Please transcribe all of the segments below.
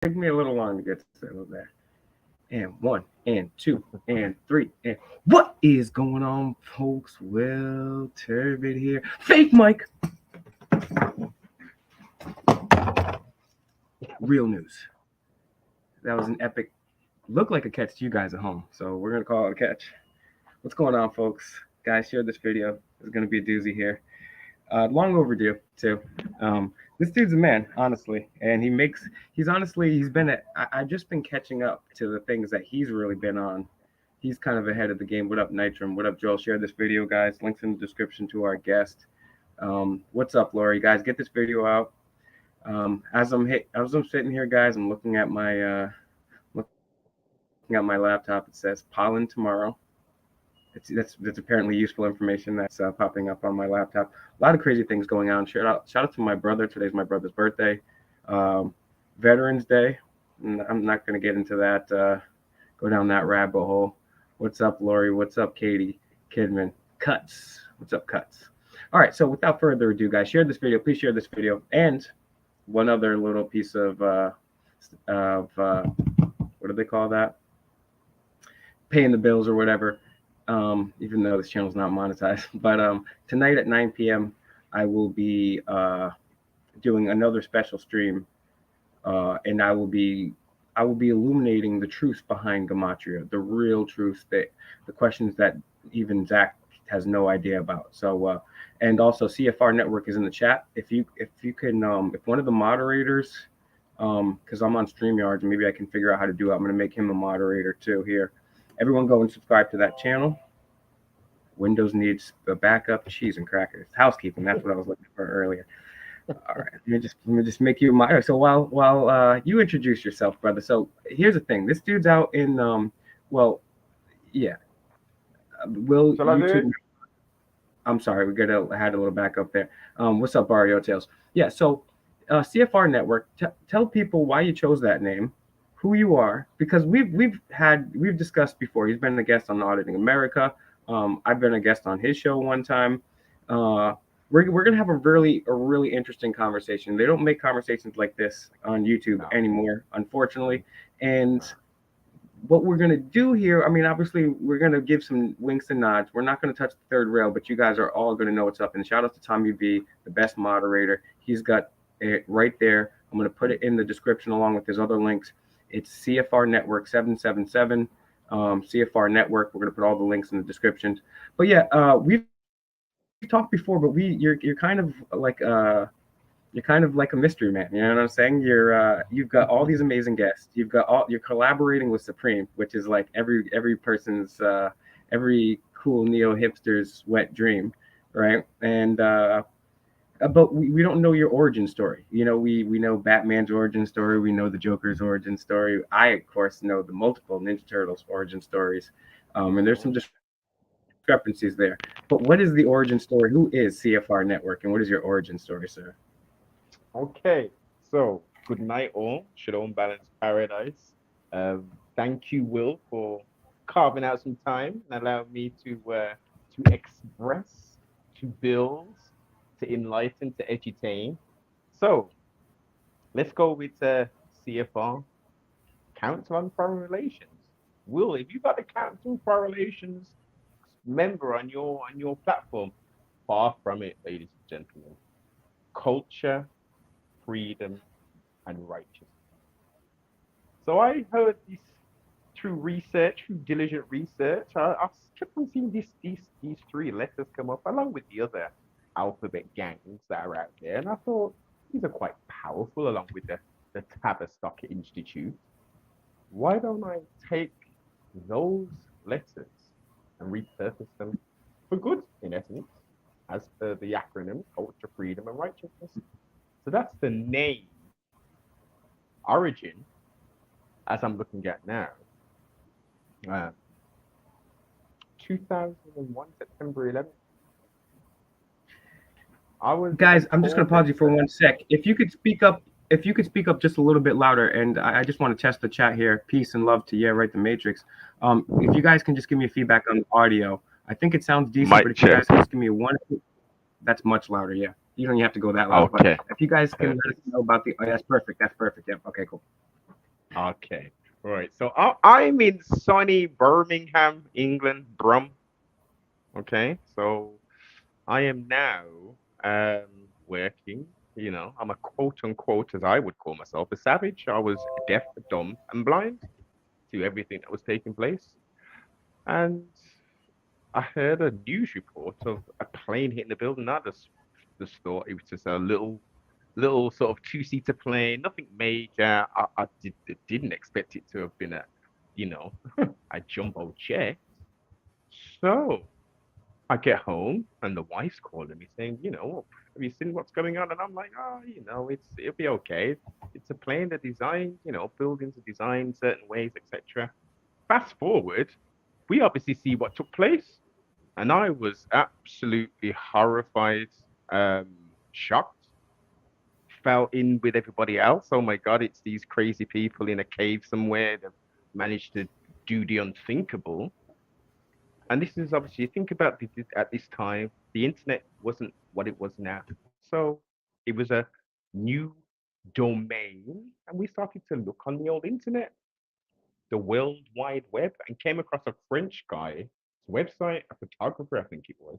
Take me a little long to get settled there. And one, and two, and three, and what is going on, folks? Well, Turbid here. Fake Mike. Real news. That was an epic, looked like a catch to you guys at home. So we're going to call it a catch. What's going on, folks? Guys, share this video. There's going to be a doozy here. Long overdue, too. This dude's a man, honestly. And he's been I've just been catching up to the things that he's really been on. He's kind of ahead of the game. What up, Nitram? What up, Joel? Share this video, guys. Links in the description to our guest. What's up, Lori? Guys, get this video out. As I'm sitting here, guys, I'm looking at my laptop. It says pollen tomorrow. That's apparently useful information that's popping up on my laptop. A lot of crazy things going on. Shout out to my brother. Today's my brother's birthday. Veterans Day. I'm not going to get into that. Go down that rabbit hole. What's up, Lori? What's up, Katie Kidman? Cuts. What's up, Cuts? All right. So without further ado, guys, share this video. Please share this video. And one other little piece of what do they call that? Paying the bills or whatever. Even though this channel is not monetized, but tonight at 9 p.m. I will be doing another special stream, and I will be illuminating the truth behind gematria, the real truth, that the questions that even Zach has no idea about. So, and also CFR Network is in the chat. If you can, if one of the moderators, because I'm on StreamYard, maybe I can figure out how to do it. I'm going to make him a moderator too here. Everyone go and subscribe to that channel. Windows needs a backup, cheese and crackers. Housekeeping, that's what I was looking for earlier. All right, let me just make you my. So while you introduce yourself, brother. So here's the thing. This dude's out in well, yeah. Will YouTube? I'm sorry, had a little backup there. What's up, Barrio Tales? Yeah. So CFR Network. Tell people why you chose that name, who you are, because we've discussed before. He's been a guest on Auditing America. I've been a guest on his show one time. We're gonna have a really interesting conversation. They don't make conversations like this on YouTube anymore, unfortunately. And what we're gonna do here, I mean, obviously, we're gonna give some winks and nods. We're not gonna touch the third rail, but you guys are all gonna know what's up. And shout out to Tommy B, the best moderator. He's got it right there. I'm gonna put it in the description along with his other links. It's CFR Network 777. CFR Network. We're gonna put all the links in the description. But yeah, we've talked before, but you're kind of like a mystery man. You know what I'm saying? You've got all these amazing guests. You're collaborating with Supreme, which is like every person's every cool neo hipster's wet dream, right? And but we don't know your origin story. You know, we know Batman's origin story. We know the Joker's origin story. I, of course, know the multiple Ninja Turtles origin stories. And there's some discrepancies there. But what is the origin story? Who is CFR Network? And what is your origin story, sir? Okay. So, good night, all. Shalom, balance, paradise. Thank you, Will, for carving out some time and allowing me to express, to build, to enlighten, to edutain. So let's go with CFR, Council on Foreign Relations. Will, if you got a Council on Foreign Relations member on your platform, far from it, ladies and gentlemen. Culture, freedom, and righteousness. So I heard this through research, through diligent research. I kept on seeing these three letters come up along with the other alphabet gangs that are out there, and I thought these are quite powerful along with the Tavistock Institute. Why don't I take those letters and repurpose them for good, in essence, as per the acronym Culture, Freedom, and Righteousness? So that's the name, origin, as I'm looking at now. 2001, September 11th. Guys, I'm just going to pause you for 1 sec. If you could speak up just a little bit louder, and I just want to test the chat here. Peace and love to the Matrix. If you guys can just give me a feedback on the audio. I think it sounds decent, but if you guys can just give me that's much louder, yeah. You don't have to go that loud. Okay. But if you guys can let us know about that's perfect. Yep. Okay, cool. Okay. Right. So I'm in sunny Birmingham, England, Brum. Okay. So I am now working. I'm a quote unquote, as I would call myself, a savage. I was deaf, dumb, and blind to everything that was taking place. And I heard a news report of a plane hitting the building. I just thought it was just a little sort of two-seater plane, nothing major. Didn't expect it to have been you know, a jumbo jet. So I get home and the wife's calling me saying, have you seen what's going on? And I'm like, oh, it'll be okay. It's a plane they're designed, buildings are designed certain ways, etc. Fast forward, we obviously see what took place, and I was absolutely horrified, shocked, fell in with everybody else. Oh my God, it's these crazy people in a cave somewhere that managed to do the unthinkable. And this is obviously, think about at this time, the internet wasn't what it was now. So it was a new domain, and we started to look on the old internet, the World Wide Web, and came across a French guy's website, a photographer, I think it was.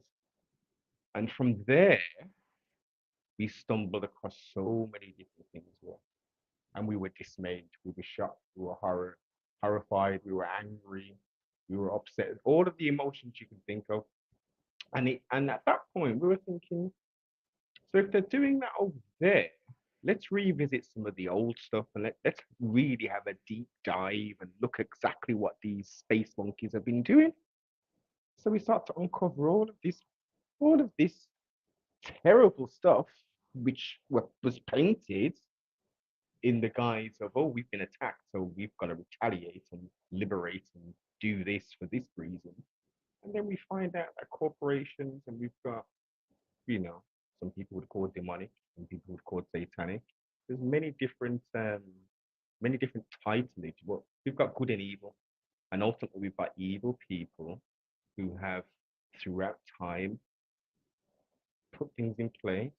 And from there, we stumbled across so many different things. And we were dismayed, we were shocked, we were horrified, we were angry, we were upset, all of the emotions you can think of. And at that point, we were thinking, so if they're doing that over there, let's revisit some of the old stuff and let's really have a deep dive and look exactly what these space monkeys have been doing. So we start to uncover all of this terrible stuff, which was painted in the guise of, oh, we've been attacked, so we've got to retaliate and liberate and do this for this reason. And then we find out that corporations, and we've got, you know, some people would call it demonic, some people would call it satanic. There's many different titles. Well, we've got good and evil, and ultimately we've got evil people who have, throughout time, put things in place,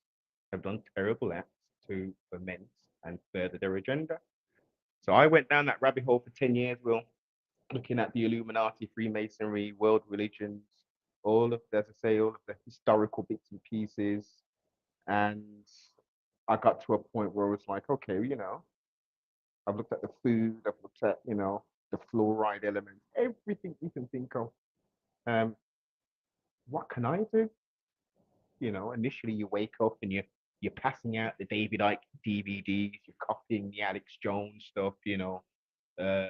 have done terrible acts to ferment and further their agenda. So I went down that rabbit hole for 10 years, Will, looking at the Illuminati, Freemasonry, world religions, all of, as I say, all of the historical bits and pieces. And I got to a point where it was like, okay, I've looked at the food, I've looked at, the fluoride elements, everything you can think of. Um, what can I do? Initially you wake up and you're passing out the David Icke DVDs, you're copying the Alex Jones stuff, uh,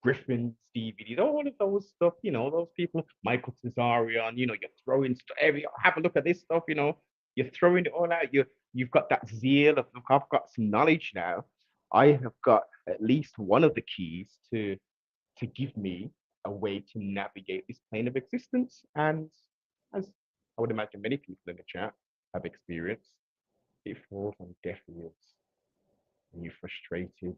Griffin's DVDs, all of those stuff, those people, Michael Tazarian, you're throwing stuff, have a look at this stuff, you're throwing it all out. You've got that zeal of, look, I've got some knowledge now. I have got at least one of the keys to give me a way to navigate this plane of existence. And as I would imagine many people in the chat have experienced, it falls on deaf ears and you're frustrated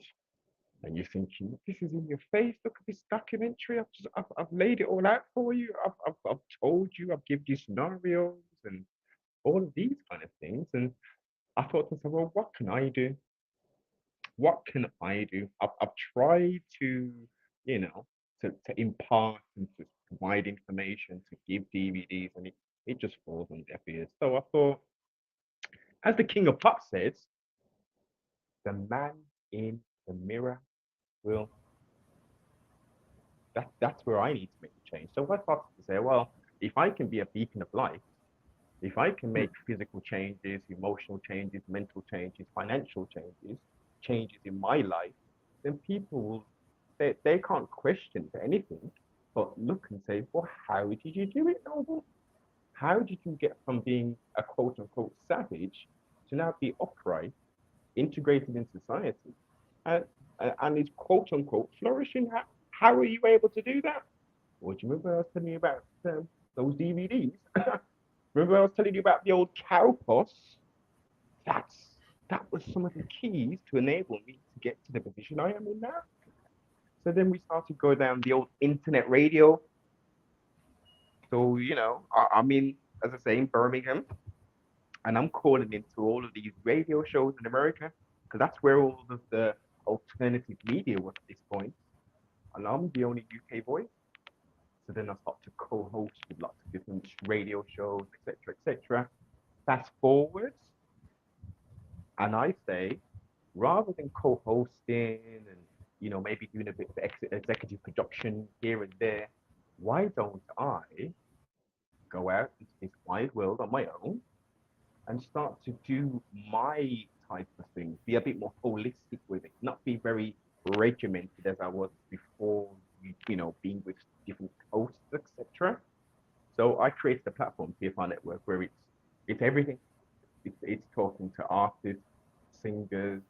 and you're thinking, this is in your face. Look at this documentary. I've laid it all out for you. I've told you. I've given you scenarios and all of these kind of things. And I thought to myself, well, what can I do? What can I do? I've tried to, to impart and to provide information, to give DVDs, and it just falls on deaf ears. So I thought, as the King of Pop says, the man in the mirror will. That's where I need to make the change. So I started to say, well, if I can be a beacon of light, if I can make physical changes, emotional changes, mental changes, financial changes, changes in my life, then people will, they can't question anything, but look and say, well, how did you do it, Noble? How did you get from being a quote unquote savage to now be upright, integrated in society, and, and is quote unquote flourishing? How are you able to do that? Well, do you remember I was telling you about those DVDs? Remember I was telling you about the old cowpox? That's that was some of the keys to enable me to get to the position I am in now. So then we started to go down the old internet radio. So, I'm in, as I say, in Birmingham, and I'm calling into all of these radio shows in America, because that's where all of the alternative media was at this point, and I'm the only UK voice. So then I start to co-host with lots of different radio shows, etc., etc. Fast forward, and I say, rather than co-hosting and maybe doing a bit of executive production here and there, why don't I go out into this wide world on my own and start to do my type of thing, be a bit more holistic with it, not be very regimented as I was before, being with different hosts, etc. So I created a platform, PFR Network, where it's everything. It's talking to artists, singers,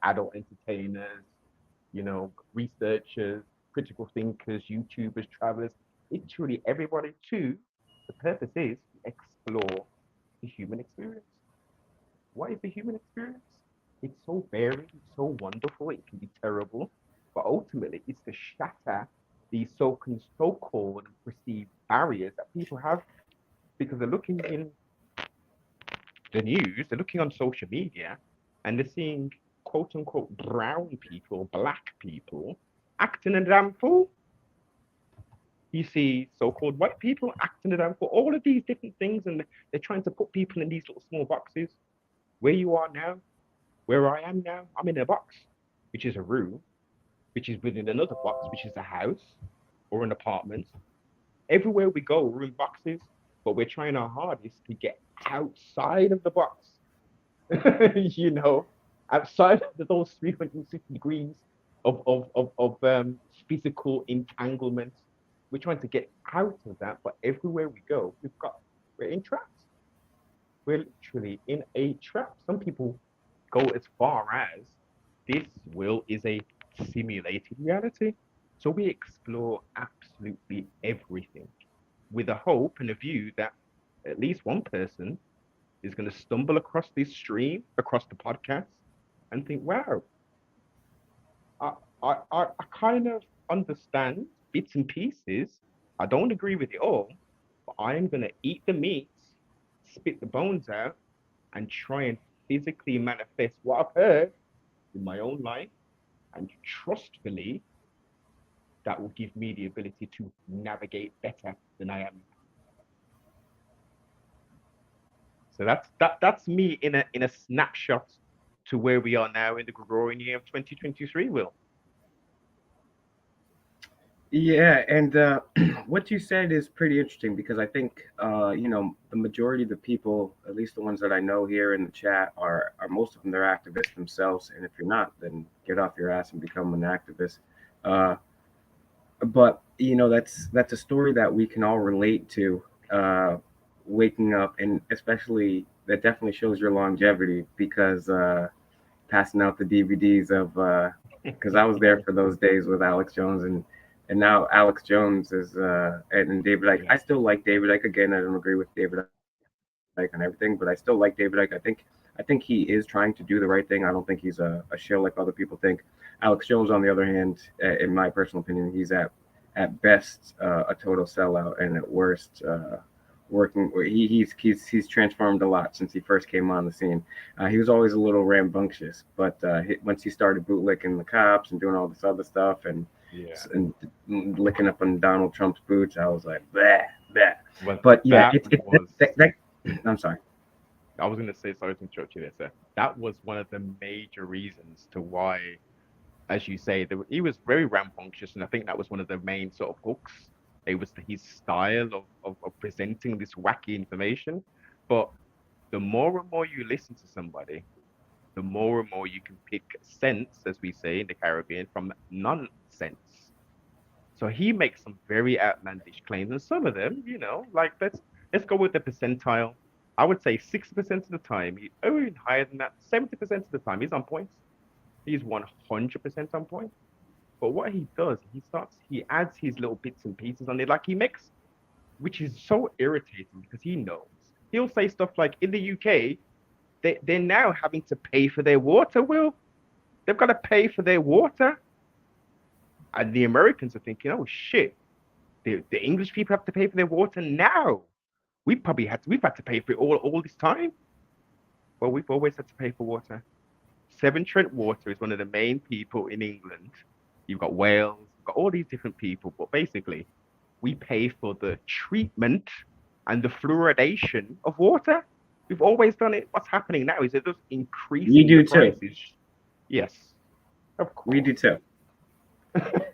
adult entertainers, researchers, critical thinkers, YouTubers, travelers, literally everybody too. The purpose is to explore the human experience. What is the human experience? It's so varied, it's so wonderful, it can be terrible, but ultimately it's to shatter these so-called and perceived barriers that people have because they're looking in the news, they're looking on social media, and they're seeing quote unquote brown people, black people acting a damn fool. You see so-called white people acting a damn fool, all of these different things, and they're trying to put people in these little small boxes. Where you are now, where I am now, I'm in a box, which is a room, which is within another box, which is a house or an apartment. Everywhere we go, we're in boxes, but we're trying our hardest to get outside of the box. you know, outside of those 360 degrees of physical entanglement. We're trying to get out of that, but everywhere we go, we're in traps. We're literally in a trap. Some people go as far as this will is a simulated reality. So we explore absolutely everything with a hope and a view that at least one person is going to stumble across this stream, across the podcast, and think, wow, I, I kind of understand bits and pieces. I don't agree with it all, but I am going to eat the meat, spit the bones out, and try and physically manifest what I've heard in my own life. And trustfully, that will give me the ability to navigate better than I am. So that's me in a snapshot to where we are now in the Gregorian year of 2023, Will. Yeah, and what you said is pretty interesting because I think the majority of the people, at least the ones that I know here in the chat, are most of them they're activists themselves, and if you're not, then get off your ass and become an activist. Uh, but that's a story that we can all relate to. Waking up, and especially that definitely shows your longevity because passing out the DVDs of because I was there for those days with Alex Jones and now Alex Jones is and David Icke. I still like David Icke. Again, I don't agree with David Icke on everything, but I still like David Icke. I think he is trying to do the right thing. I don't think he's a shill like other people think. Alex Jones, on the other hand, in my personal opinion, he's at best a total sellout, and at worst working. He's transformed a lot since he first came on the scene. He was always a little rambunctious, but once he started bootlicking the cops and doing all this other stuff Yeah. and licking up on Donald Trump's boots, I was like, blah, blah. Well, But yeah, that was. I'm sorry. I was going to say, sorry to interrupt you there, sir. That was one of the major reasons to why, as you say, he was very rambunctious, and I think that was one of the main sort of hooks. It was his style of presenting this wacky information. But the more and more you listen to somebody, the more and more you can pick sense, as we say in the Caribbean, from nonsense. So he makes some very outlandish claims, and some of them, like let's go with the percentile. I would say 60% of the time, or even higher than that, 70% of the time, he's on point. He's 100% on point. But what he does, he adds his little bits and pieces on it, like he makes, which is so irritating because he knows. He'll say stuff like, in the UK, they're now having to pay for their water, Will. They've got to pay for their water. And the Americans are thinking, oh shit, the English people have to pay for their water now. We've had to pay for it all this time. Well, we've always had to pay for water. Severn Trent Water is one of the main people in England. You've got Wales, you've got all these different people, but basically, we pay for the treatment and the fluoridation of water. We've always done it. What's happening now is they're just We increasing the do too. prices. Yes, of We do course. too.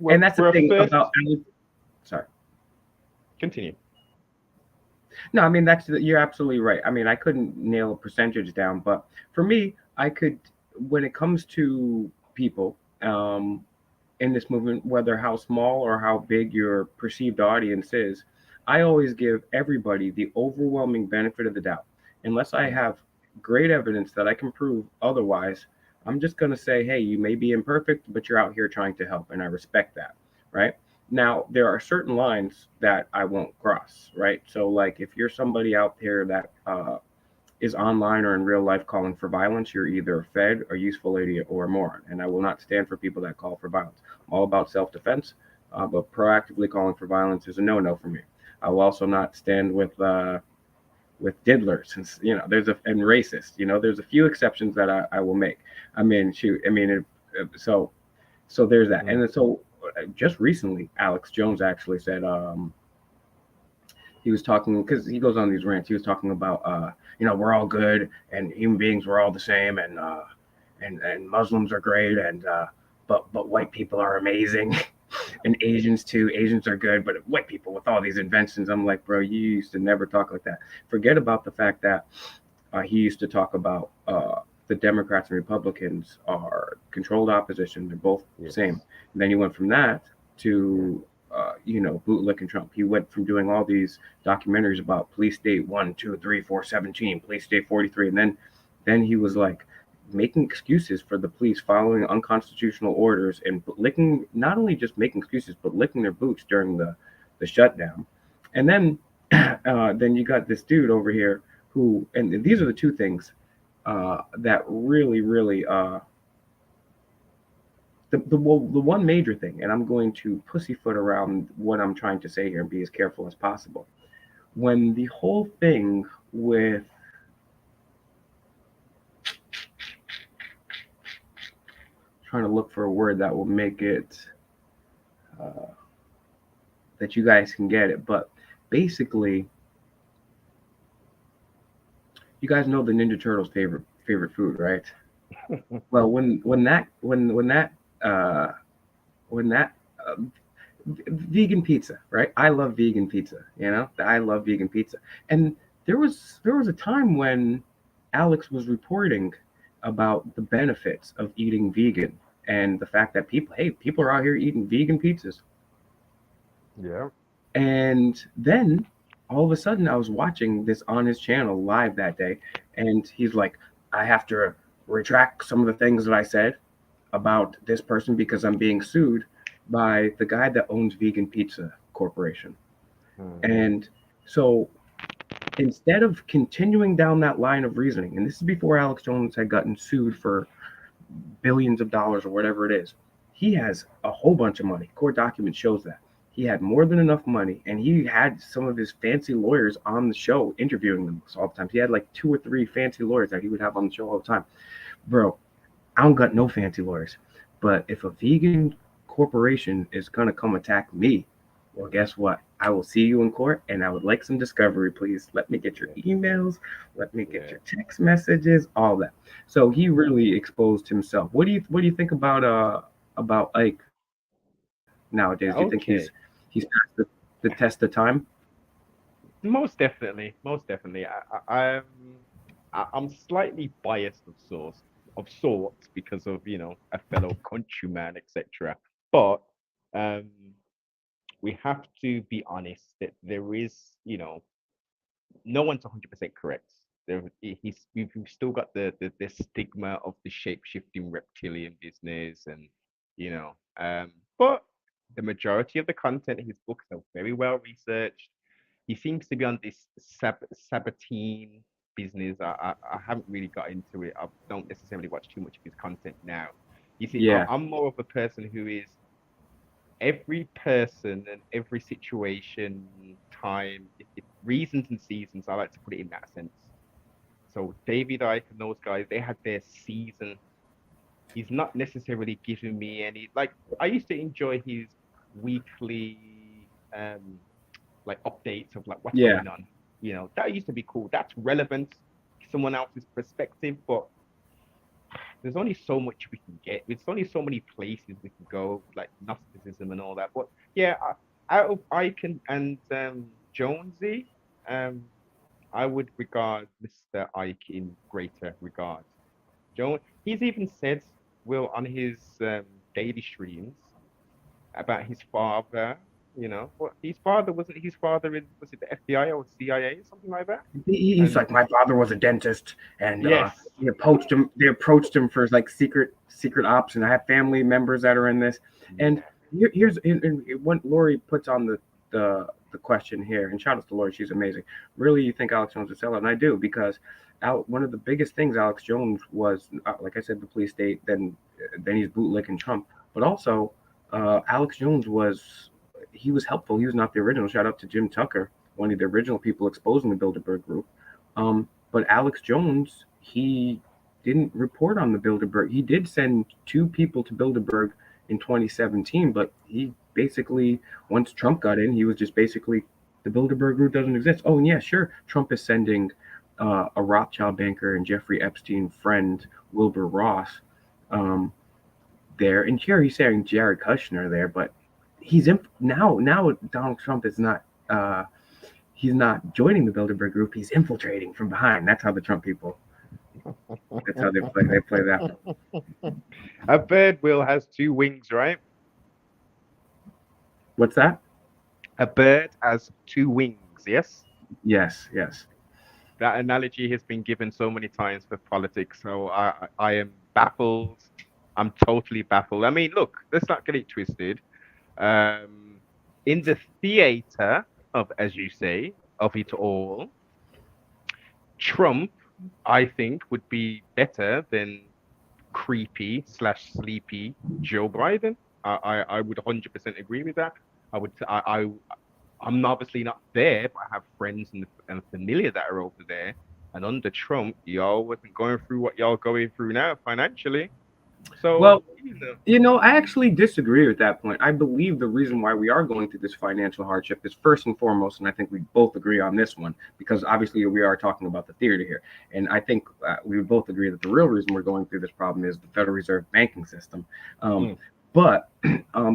we're, And that's the we're a thing first. about sorry. Continue. No, I mean you're absolutely right. I mean, I couldn't nail a percentage down, but for me, I could when it comes to people in this movement, whether how small or how big your perceived audience is, I always give everybody the overwhelming benefit of the doubt. Unless I Mm. have great evidence that I can prove otherwise, I'm just going to say, hey, you may be imperfect, but you're out here trying to help, and I respect that, right? Now, there are certain lines that I won't cross, right? So, like, if you're somebody out there that is online or in real life calling for violence, you're either a fed, a useful idiot, or a moron. And I will not stand for people that call for violence. I'm all about self defense, but proactively calling for violence is a no no for me. I will also not stand with diddlers, since there's a and racist. There's a few exceptions that I will make. I mean, shoot, I mean, so there's that, Mm. and so just recently, Alex Jones actually said he was talking because he goes on these rants. He was talking about we're all good and human beings we're all the same and Muslims are great and but white people are amazing and Asians too. Asians are good, but white people with all these inventions. I'm like, bro, you used to never talk like that. Forget about the fact that he used to talk about the Democrats and Republicans are controlled opposition. They're both the same. Yes. And then you went from that Yeah. to bootlicking Trump. He went from doing all these documentaries about police state 1, 2, 3, 4, 17, police state 43, and then he was like making excuses for the police following unconstitutional orders and licking, not only just making excuses but licking their boots during the shutdown. And then you got this dude over here who, and these are the two things that really the one major thing, and I'm going to pussyfoot around what I'm trying to say here and be as careful as possible. When the whole thing with trying to look for a word that will make it uh, that you guys can get it, but basically, you guys know the Ninja Turtles' favorite food, right? Well, uh, when that vegan pizza, right? I love vegan pizza. I love vegan pizza. And there was a time when Alex was reporting about the benefits of eating vegan and the fact that people are out here eating vegan pizzas. Yeah. And then all of a sudden I was watching this on his channel live that day, and he's like, I have to retract some of the things that I said about this person because I'm being sued by the guy that owns Vegan Pizza Corporation. Mm. And so instead of continuing down that line of reasoning, and this is before Alex Jones had gotten sued for billions of dollars or whatever it is, he has a whole bunch of money. Court document shows that. He had more than enough money, and he had some of his fancy lawyers on the show interviewing them all the time. He had like two or three fancy lawyers that he would have on the show all the time. Bro, I don't got no fancy lawyers. But if a vegan corporation is gonna come attack me, well, guess what? I will see you in court, and I would like some discovery, please. Let me get your Yeah. emails, let me get Yeah. your text messages, all that. So he really exposed himself. What do you think about Ike nowadays? Do you think he's Okay. passed the test of time? Most definitely. Most definitely. I'm slightly biased of sorts because of a fellow countryman, etc. But um, we have to be honest that there is no one's 100% correct. We've still got the stigma of the shape-shifting reptilian business, and but the majority of the content in his books are very well researched. He seems to be on this Sabatine business. I haven't really got into it. I don't necessarily watch too much of his content now. You see, Yeah, I'm more of a person who is every person and every situation, time, reasons and seasons. I like to put it in that sense. So David Icke and those guys, they had their season. he's not necessarily giving me any like I used to enjoy his weekly like updates of like what's Yeah. going on. You know, that used to be cool. That's relevant to someone else's perspective, but there's only so much we can get. There's only so many places we can go, like Gnosticism and all that. But yeah, out of Icon and Jonesy, um, I would regard Mr. Ike in greater regard. He's even said, Will, on his daily streams about his father. You know, what his father wasn't his father in was it the FBI or CIA or something like that? He's And like, my father was a dentist, and yes, he approached him. They approached him for like secret ops, and I have family members that are in this. And yeah, here's when Lori puts on the question here, and shout out to Lori, she's amazing. Really, you think Alex Jones is a sellout? And I do, because one of the biggest things Alex Jones was, like I said, the police state. Then he's bootlicking Trump, but also Alex Jones was helpful. He was not the original. Shout out to Jim Tucker, one of the original people exposing the Bilderberg group. But Alex Jones, he didn't report on the Bilderberg. He did send two people to Bilderberg in 2017, but he basically, once Trump got in, he was just basically, the Bilderberg group doesn't exist. Oh, and yeah, sure, Trump is sending a Rothschild banker and Jeffrey Epstein friend, Wilbur Ross, um, there. And sure, he's saying Jared Kushner there, but now Donald Trump is not he's not joining the Bilderberg group. He's infiltrating from behind. That's how the Trump people. That's how they play that. a bird will has two wings, right? What's that? A bird has two wings. Yes, Yes, yes. that analogy has been given so many times for politics. So I am baffled. I'm totally baffled. I mean, look, let's not get it twisted. Um, in the theater of, as you say, of it all, Trump, I think, would be better than creepy slash sleepy Joe Biden. I would 100% agree with that. I would I'm obviously not there, but I have friends and familiar that are over there. And under Trump, y'all wasn't going through what y'all going through now financially. So Well, you know, I actually disagree with that point. I believe the reason why we are going through this financial hardship is first and foremost, and I think we both agree on this one, because obviously we are talking about the theater here. And I think we would both agree that the real reason we're going through this problem is the Federal Reserve banking system. Um, mm, but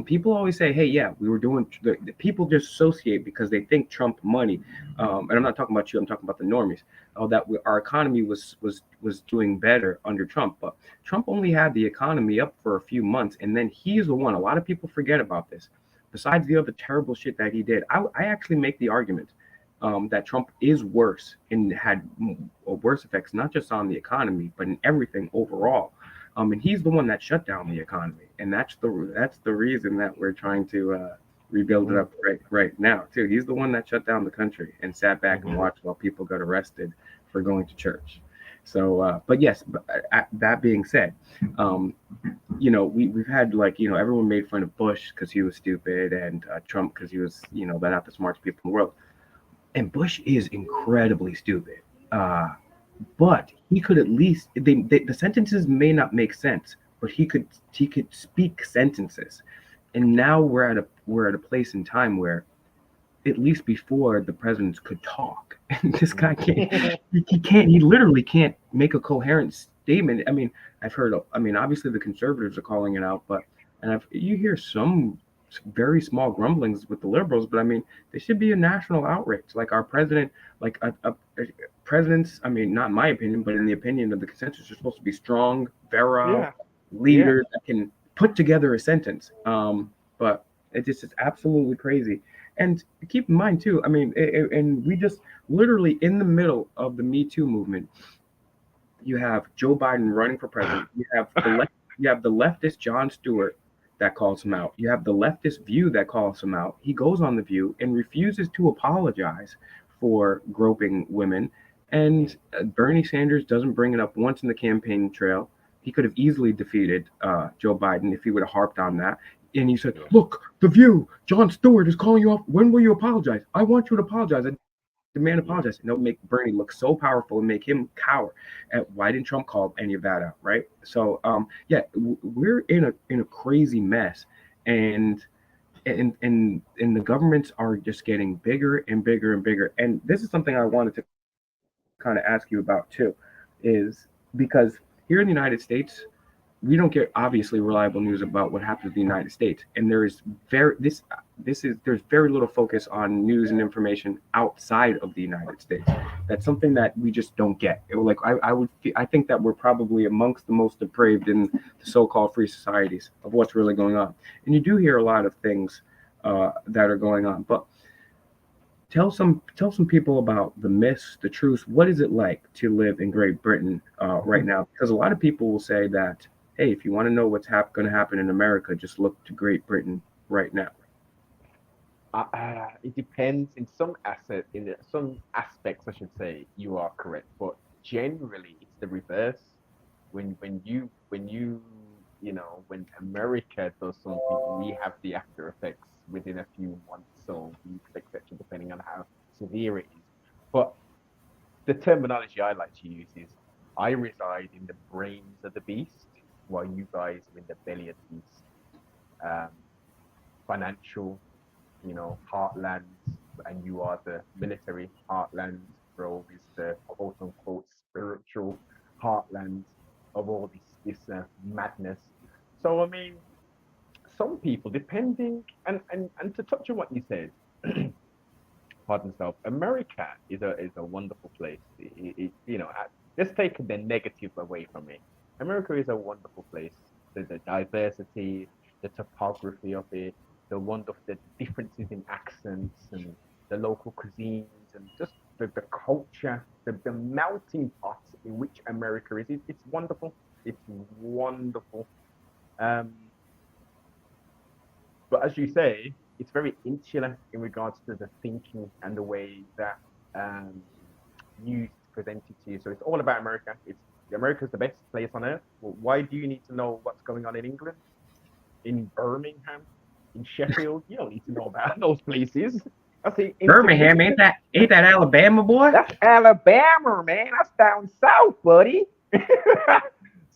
people always say, hey, yeah, we were doing, the people just associate because they think Trump money, and I'm not talking about you, I'm talking about the normies, that our economy was doing better under Trump. But Trump only had the economy up for a few months, and then he's the one. A lot of people forget about this. Besides the other terrible shit that he did, I actually make the argument that Trump is worse and had worse effects, not just on the economy, but in everything overall. And he's the one that shut down the economy, and that's the reason that we're trying to rebuild it mm, up right now too. He's the one that shut down the country and sat back and mhm. watched while people got arrested for going to church. So, but yes, that being said, um, we've had, like, everyone made fun of Bush because he was stupid, and Trump because he was, not the smartest people in the world. And Bush is incredibly stupid. But he could at least, the sentences may not make sense, but he could speak sentences. And now we're at a place in time where, at least before, the presidents could talk. And this guy can't. He literally can't make a coherent statement. I mean, obviously the conservatives are calling it out, but you hear some very small grumblings with the liberals, but I mean, there should be a national outrage. Like our president, like presidents. I mean, not in my opinion, but in the opinion of the consensus, are supposed to be strong, virile Yeah, yeah. leaders that can put together a sentence. But it just is absolutely crazy. And keep in mind too, I mean, and we just literally in the middle of the Me Too movement, you have Joe Biden running for president. You have the leftist Jon Stewart that calls him out. You have the leftist View that calls him out. He goes on the View and refuses to apologize for groping women. And Bernie Sanders doesn't bring it up once in the campaign trail. He could have easily defeated Joe Biden if he would have harped on that. And he said, Yeah. "Look, the View. Jon Stewart is calling you up. When will you apologize? I want you to apologize." the man Yeah. apologized, and it'll make Bernie look so powerful and make him cower. And why didn't Trump call any of that out, right? So, yeah, we're in a crazy mess, and and the governments are just getting bigger and bigger and bigger. And this is something I wanted to kind of ask you about too, is because here in the United States, we don't get obviously reliable news about what happens in the United States, and there is there's very little focus on news and information outside of the United States. That's something that we just don't get. Like I think that we're probably amongst the most depraved in the so-called free societies of what's really going on, and you do hear a lot of things that are going on, but tell some people about the myths, the truths. What is it like to live in Great Britain right now? Because a lot of people will say that, hey, if you want to know what's going to happen in America, just look to Great Britain right now. It depends. In some aspects, I should say, you are correct. But generally, it's the reverse. When America does something, we have the after effects within a few months or weeks, etc., depending on how severe it is. But the terminology I like to use is I reside in the brains of the beast, while you guys are in the belly of the beast. Um, Financial, heartlands, and you are the military heartlands. Bro is the quote unquote spiritual heartlands of all this madness. So I mean, some people, depending, and to touch on what you said, pardon self, America is a wonderful place. Let's take the negative away from it. America is a wonderful place. The diversity, the topography of it, the differences in accents and the local cuisines and just the culture, the melting pot in which America is. It's wonderful. It's wonderful. Um, but as you say, it's very insular in regards to the thinking and the way that um, news is presented to you. So it's all about America. America's the best place on earth. Well, why do you need to know what's going on in England, in Birmingham, in Sheffield? You don't need to know about those places. That's Birmingham, ain't that Alabama, boy? That's Alabama, man. That's down south, buddy.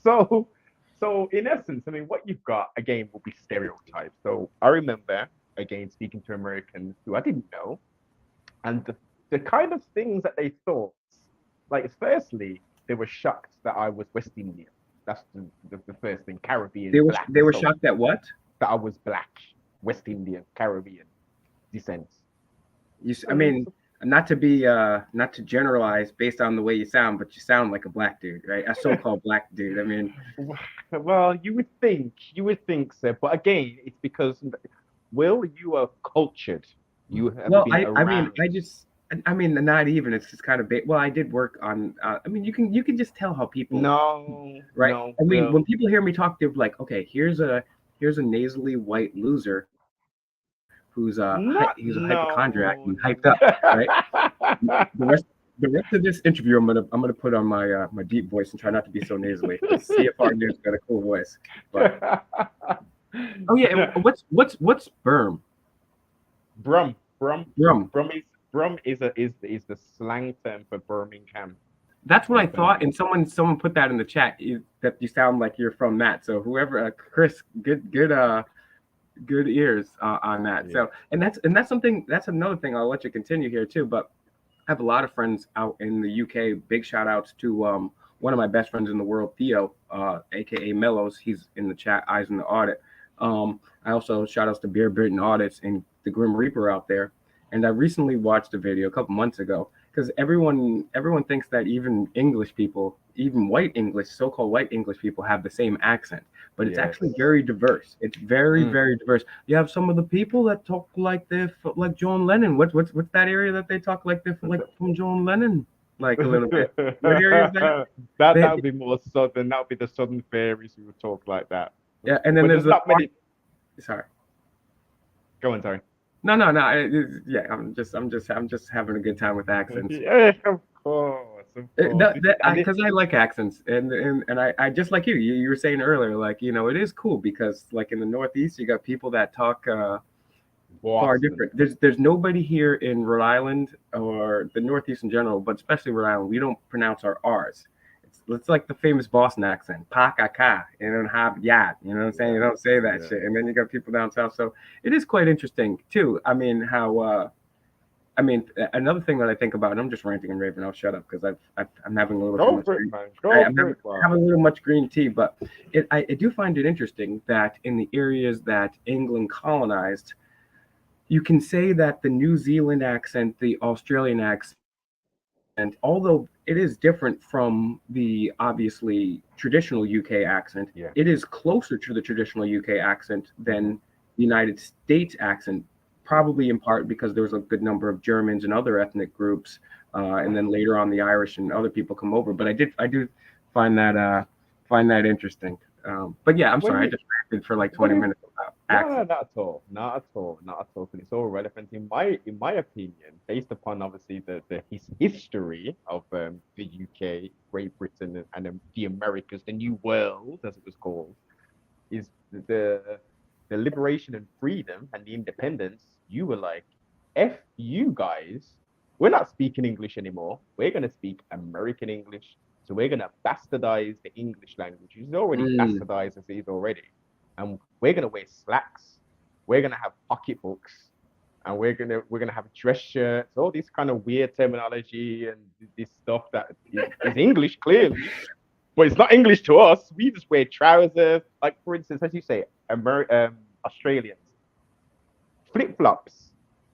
so, so in essence, I mean, what you've got again will be stereotypes. So I remember again speaking to Americans who I didn't know, and the kind of things that they thought. Like, firstly, they were shocked that I was West Indian. That's the first thing. They Caribbean were black. they were So shocked at what? that I was black, West Indian, Caribbean descent. I mean, not to generalize based on the way you sound, but you sound like a black dude, right? A so-called black dude. I mean, Well, you would think so, but again, it's because, Will, you are cultured. You have well, been I mean, around. I mean, not even. It's just kind of well, I did work on. I mean, you can just tell how people, No, right? no, I mean, when Will. people hear me talk, they're like, okay, here's a nasally white loser who's he's a Not hypochondriac and no. hyped up, right? The rest of this interview, I'm gonna put on my deep voice and try not to be so nasally because CFR News got a cool voice. But oh yeah, and No, what's sperm? Brum, Brum, Drum. Brum is the slang term for Birmingham That's what or I thought, Birmingham. and someone put that in the chat that you sound like you're from that. So whoever, Chris, good ears on that. Yeah. So and that's something that's another thing. I'll let you continue here too, but I have a lot of friends out in the UK. Big shout outs to one of my best friends in the world, Theo, aka Mellows. He's in the chat, eyes in the audit. I also shout outs to Beer Britain Audits and the Grim Reaper out there. And I recently watched a video a couple months ago because everyone thinks that even English people, even white English, so-called white English people, have the same accent, but it's Yes. actually very diverse. It's very Mm. very diverse. You have some of the people that talk like they're like John Lennon. What's that area that they talk like they're from John Lennon, like a little bit. What area is that? That They, would be more southern. That would be the southern fairies who would talk like that. yeah, and then But there's there's the not many. sorry. Go on, sorry. No. Yeah, I'm just having a good time with accents. Yeah, of course, of course. And it, Because I like accents, and I just like you were saying earlier, like it is cool because like in the Northeast you got people that talk far Boston. different. There's nobody here in Rhode Island or the Northeast in general, but especially Rhode Island. We don't pronounce our R's. It's like the famous Boston accent, pa ka ka, you know, have yat. You know what I'm saying? You don't say that Yeah. shit, and then you got people down south. So it is quite interesting too. I mean, how another thing that I think about, and I'm just ranting and raving. I'll shut up because I'm having a little too Go much for it, green. man. I'm Go for having, it, bro. having a little much green tea, but I do find it interesting that in the areas that England colonized, you can say that the New Zealand accent, the Australian accent, although it is different from the obviously traditional UK accent, Yeah. it is closer to the traditional UK accent than the United States accent, probably in part because there was a good number of Germans and other ethnic groups, and then later on the Irish and other people come over. But I do find that interesting. But yeah, I'm When sorry, I you just ranted for like but 20 minutes about no, accent. not at all. Not at all. Not at all. 'Cause it's all relevant in my opinion, based upon obviously the history of the UK, Great Britain, and the Americas, the New World, as it was called, is the liberation and freedom and the independence. You were like, F you guys, we're not speaking English anymore. We're gonna speak American English. So we're gonna bastardize the English language, which is already Mm, bastardized as it is already. And we're gonna wear slacks. We're gonna have pocketbooks, and we're gonna have dress shirts. All this kind of weird terminology and this stuff that is English clearly, but it's not English to us. We just wear trousers. Like for instance, as you say, Australians flip flops.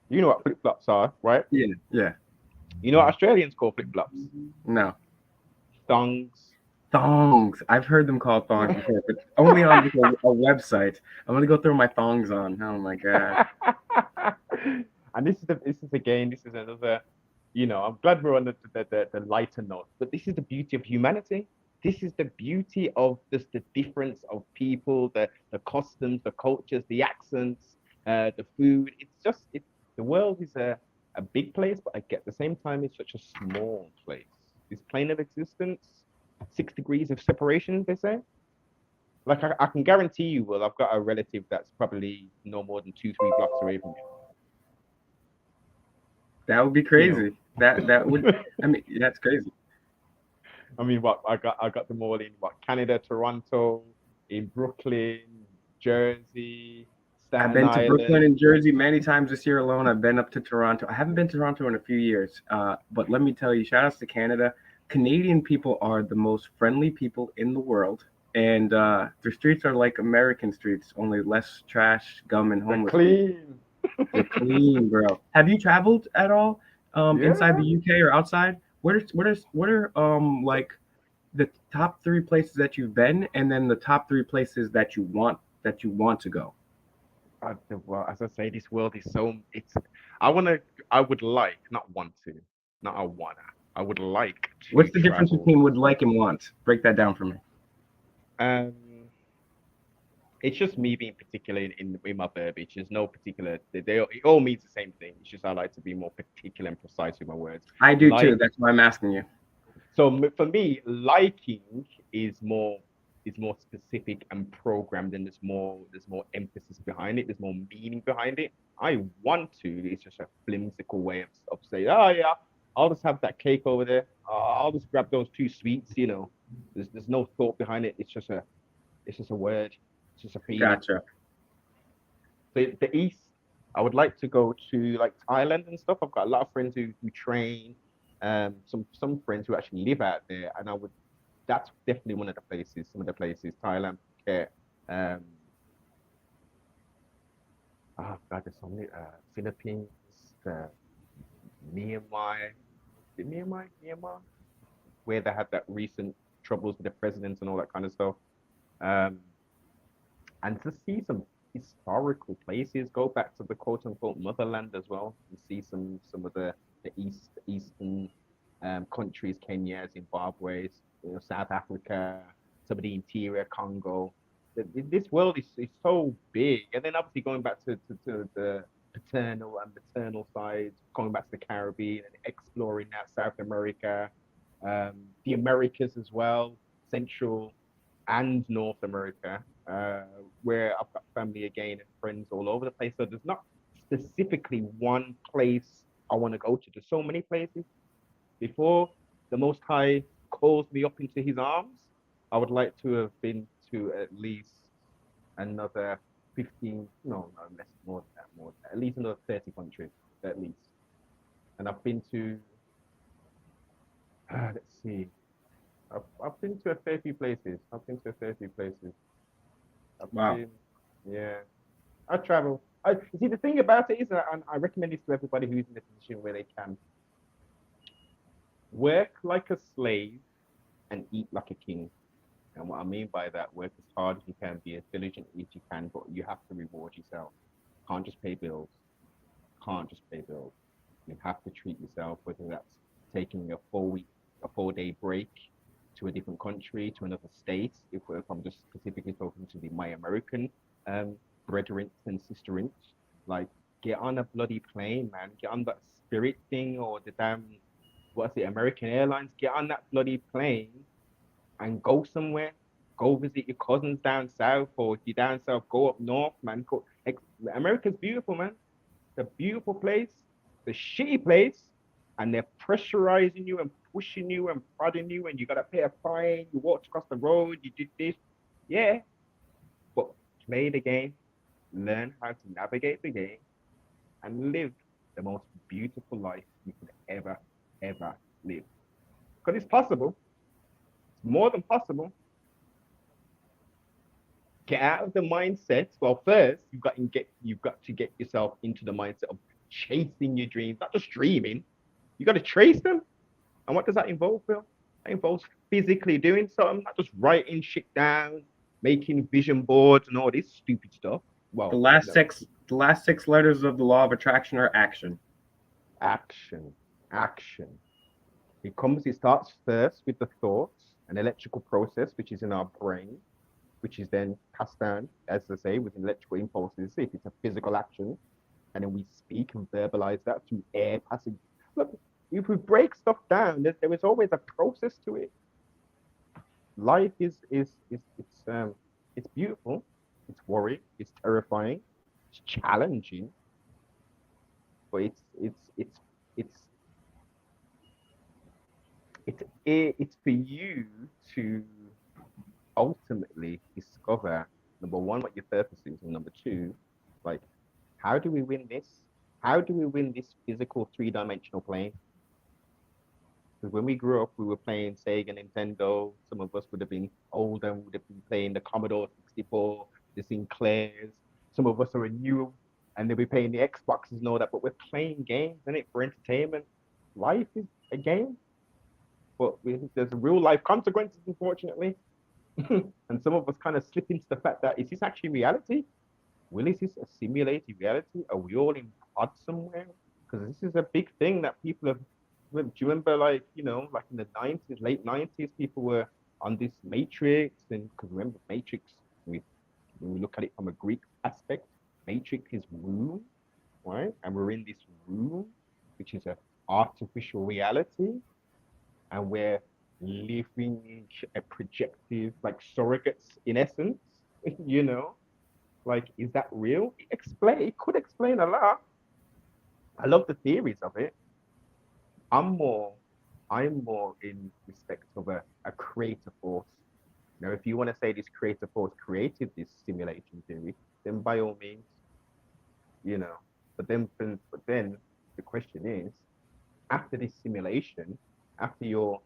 You know what flip flops are, right? yeah, yeah. You know what Australians call flip flops? No. Thongs. Thongs. I've heard them called thongs before, but only on like a website. I'm gonna go throw my thongs on. Oh my god. And this is again, this is another, I'm glad we're on the lighter note, but this is the beauty of humanity. This is the beauty of just the difference of people, the customs, the cultures, the accents, the food. The world is a big place, but at the same time, it's such a small place. This plane of existence, 6 degrees of separation, they say. Like I can guarantee you, well, I've got a relative that's probably no more than 2, 3 blocks away from That would be you. crazy. That would I mean that's crazy. I mean, what I got them all in what Canada, Toronto, in Brooklyn, Jersey, I've Staten been to Brooklyn Island. and Jersey many times this year alone. I've been up to Toronto. I haven't been to Toronto in a few years. But let me tell you, shout outs to Canada. Canadian people are the most friendly people in the world. And their streets are like American streets, only less trash, gum, and They're homeless people. clean. They're clean, bro. Have you traveled at all inside Yeah. the UK or outside? What are like the top three places that you've been, and then the top three places that you want to go? Well, as I say, this world is so it's. I wanna. I would like, not want to, not I wanna. I would like to What's the difference travel. between would like and want? Break that down for me. Um, it's just me being particular in my verbiage. There's no particular. It all means the same thing. It's just I like to be more particular and precise with my words. I do too. Like That's why I'm asking you. so, for me, liking is more specific and programmed, and there's more emphasis behind it. There's more meaning behind it. I want to. It's just a flimsical way of saying, oh yeah, I'll just have that cake over there. I'll just grab those two sweets. There's no thought behind it. It's just a word. It's just a feeling. Gotcha. The East, I would like to go to like Thailand and stuff. I've got a lot of friends who train, some friends who actually live out there, and that's definitely one of the places. Some of the places, Thailand, Phuket, um, oh God, there's so many, Philippines, Myanmar, is it Myanmar, where they had that recent troubles with the presidents and all that kind of stuff. Um, and to see some historical places, go back to the quote unquote motherland as well, and see some of the eastern countries, Kenya, Zimbabwe, South Africa, some of the interior Congo. This world is so big, and then obviously going back to the paternal and maternal sides, going back to the Caribbean and exploring that South America, the Americas as well, Central and North America, where I've got family again and friends all over the place. So there's not specifically one place I want to go to. There's so many places. Before the Most High calls me up into His arms, I would like to have been to at least another 15, no, less, more than that, at least another 30 countries, at least. And I've been to, let's see, I've been to a fair few places. I've been to a fair few places. I've Wow. been, yeah, I travel. I see the thing about it is that I recommend this to everybody who's in a position where they can work like a slave and eat like a king. And what I mean by that, work as hard as you can, be as diligent as you can, but you have to reward yourself. Can't just pay bills. Can't just pay bills. You have to treat yourself, whether that's taking a 4 week, a 4 day break to a different country, to another state. If I'm just specifically talking to my American brethren and sisterins, like get on a bloody plane, man. Get on that Spirit thing or the damn, what's it, American Airlines. Get on that bloody plane and go somewhere. Go visit your cousins down south, or if you're down south, go up north, man. America's beautiful, man. It's a beautiful place, the shitty place, and they're pressurizing you and pushing you and prodding you, and you gotta pay a fine. You walked across the road, you did this, yeah. But play the game, learn how to navigate the game, and live the most beautiful life you could ever live. Because it's possible. It's more than possible. Get out of the mindset. Well, first you've got to get yourself into the mindset of chasing your dreams, not just dreaming. You got to trace them. And what does that involve, Phil? That involves physically doing something, not just writing shit down, making vision boards and all this stupid stuff. Well, The last six letters of the law of attraction are action. action. It starts first with the thoughts, an electrical process which is in our brain, which is then passed down, as I say, with electrical impulses, if it's a physical action, and then we speak and verbalize that through air passing. Look, if we break stuff down, there is always a process to it. Life is it's beautiful, it's worrying, it's terrifying, it's challenging, but it's it's for you to ultimately discover, number one, what your purpose is, and number two, like, how do we win this? How do we win this physical three-dimensional plane? Because when we grew up, we were playing Sega, Nintendo. Some of us would have been older and would have been playing the Commodore 64, the Sinclairs. Some of us are new and they'll be playing the Xboxes and all that, but we're playing games, isn't it, for entertainment. Life is a game, but there's real life consequences, unfortunately. And some of us kind of slip into the fact that, is this actually reality? Will is this a simulated reality? Are we all in pods somewhere? Because this is a big thing that people have. Do you remember, like, like in the 90s, late 90s, people were on this Matrix, and because remember, Matrix, when we look at it from a Greek aspect, Matrix is room, right? And we're in this room, which is an artificial reality, and we're living a projective, like surrogates in essence, like, is that real? It could explain a lot. I love the theories of it. I'm more in respect of a creator force. Now, if you want to say this creator force created this simulation theory, then by all means, you know. But then the question is, after this simulation, after your,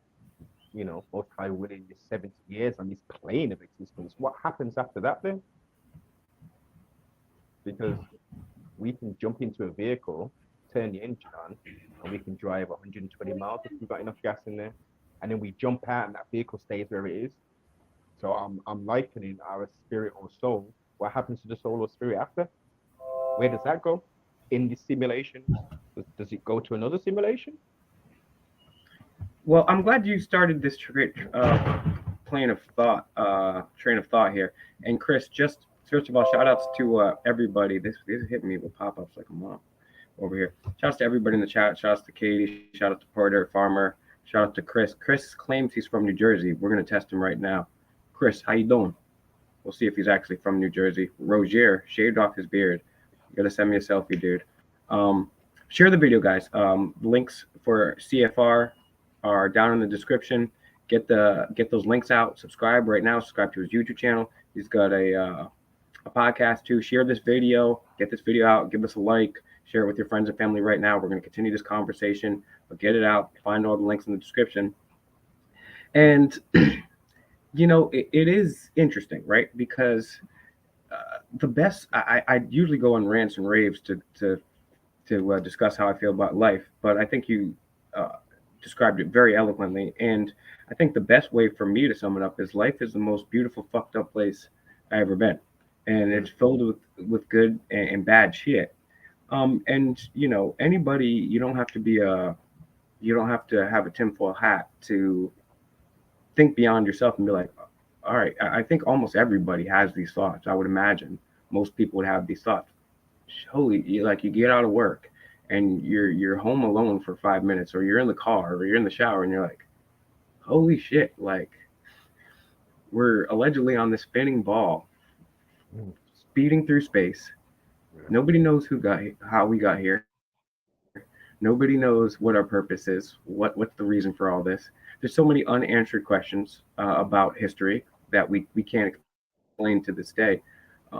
most high willing your 70 years on this plane of existence, what happens after that then? Because we can jump into a vehicle, turn the engine on, and we can drive 120 miles if we've got enough gas in there, and then we jump out and that vehicle stays where it is. So I'm likening our spirit or soul. What happens to the soul or spirit after? Where does that go? In this simulation, does it go to another simulation? Well, I'm glad you started this train of thought here. And Chris, just first of all, shout outs to everybody. This hit me with pop ups like a mom over here. Shout outs to everybody in the chat. Shout outs to Katie. Shout out to Porter Farmer. Shout out to Chris. Chris claims he's from New Jersey. We're gonna test him right now. Chris, how you doing? We'll see if he's actually from New Jersey. Roger shaved off his beard. You gotta send me a selfie, dude. Um, Share the video, guys. Links for CFR are down in the description. Get those links out. Subscribe right now. Subscribe to his YouTube channel. He's got a podcast too. Share this video. Get this video out. Give us a like. Share it with your friends and family right now. We're going to continue this conversation, but get it out. Find all the links in the description. And it is interesting, right? Because the best I usually go on rants and raves to discuss how I feel about life, but I think you uh, described it very eloquently. And I think the best way for me to sum it up is life is the most beautiful, fucked up place I ever been, and it's filled with good and bad shit. And anybody, you don't have to have a tinfoil hat to think beyond yourself and be like, all right, I think almost everybody has these thoughts. I would imagine most people would have these thoughts. Holy, like you get out of work and you're home alone for 5 minutes, or you're in the car, or you're in the shower, and you're like, holy shit, like we're allegedly on the spinning ball, Mm. speeding through space. Yeah. Nobody knows how we got here. Nobody knows what our purpose is. What's the reason for all this? There's so many unanswered questions about history that we can't explain to this day.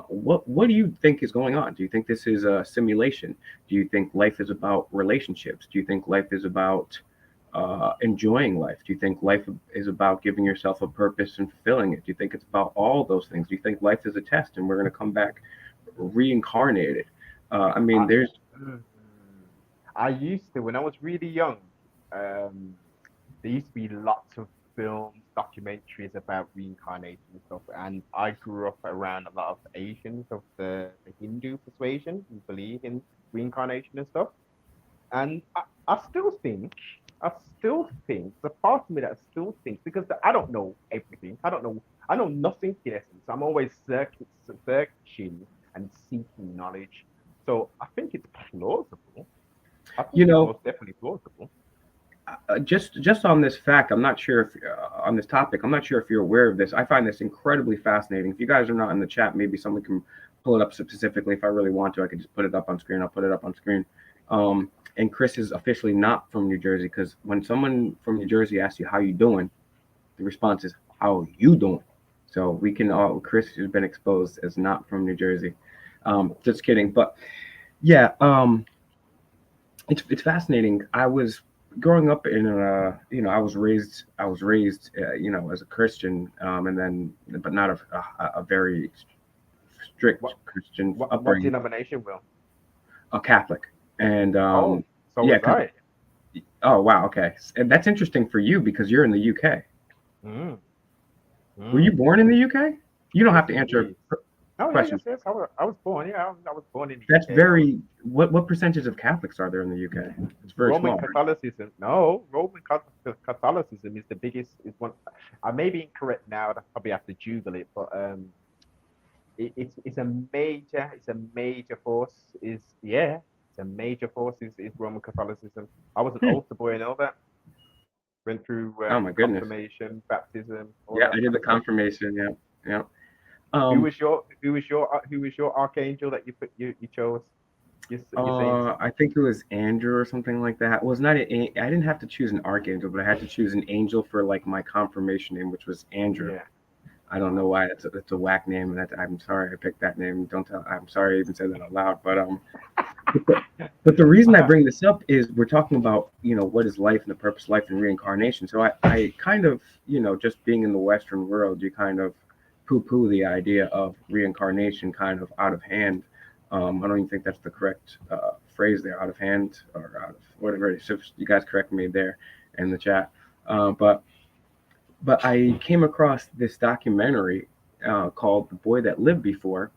What do you think is going on? Do you think this is a simulation? Do you think life is about relationships? Do you think life is about enjoying life? Do you think life is about giving yourself a purpose and fulfilling it? Do you think it's about all those things? Do you think life is a test and we're going to come back reincarnated? I mean, I, there's mm, I used to, when I was really young, um, there used to be lots of films, documentaries about reincarnation and stuff. And I grew up around a lot of Asians of the Hindu persuasion who believe in reincarnation and stuff. And I still think, the part of me that still thinks, because I don't know everything. I know nothing in essence. I'm always searching and seeking knowledge. So I think it's plausible. I think you it's know most definitely plausible. just on this fact, I'm not sure if on this topic, I'm not sure if you're aware of this. I find this incredibly fascinating. If you guys are not in the chat, maybe someone can pull it up specifically. If I really want to, I could just put it up on screen. I'll put it up on screen. And Chris is officially not from New Jersey, because when someone from New Jersey asks you how you doing, the response is how you doing. So we can all, Chris has been exposed as not from New Jersey. Just kidding, but yeah. It's fascinating. I was growing up in I was raised as a Christian, and then but not a very strict What Christian what upbringing, denomination will? a Catholic, and Oh, so yeah. was I. Oh wow, okay, and that's interesting for you because you're in the UK. Mm, Were you mm. born in the UK? You don't Yes, have to answer indeed. Oh yeah, yes, questions. yes. I was born. Yeah, I was born in the That's UK. I was very what percentage of Catholics are there in the UK? It's very Roman small, right? Catholicism. No, Catholicism is the biggest. Is one. I may be incorrect now. I probably have to Google it, but it's a major force. Is yeah, it's a major force. Is Roman Catholicism. I was an Hmm. altar boy and all that. Went through Oh my goodness. confirmation, baptism, all Yeah, that I did kind the of stuff. confirmation. Yeah, yeah. Who Um, was your archangel that you chose? Your saints. I think it was Andrew or something like that. Well, it's not. I didn't have to choose an archangel, but I had to choose an angel for like my confirmation name, which was Andrew. Yeah. I don't know why it's a whack name, and I'm sorry I picked that name. Don't tell. I'm sorry I even said that out loud. But the, but the reason I bring this up is we're talking about what is life and the purpose of life and reincarnation. So I kind of just being in the Western world, you kind of poo-poo the idea of reincarnation kind of out of hand. I don't even think that's the correct phrase there, out of hand or out of whatever it is. So you guys correct me there in the chat. But I came across this documentary called "The Boy That Lived Before,"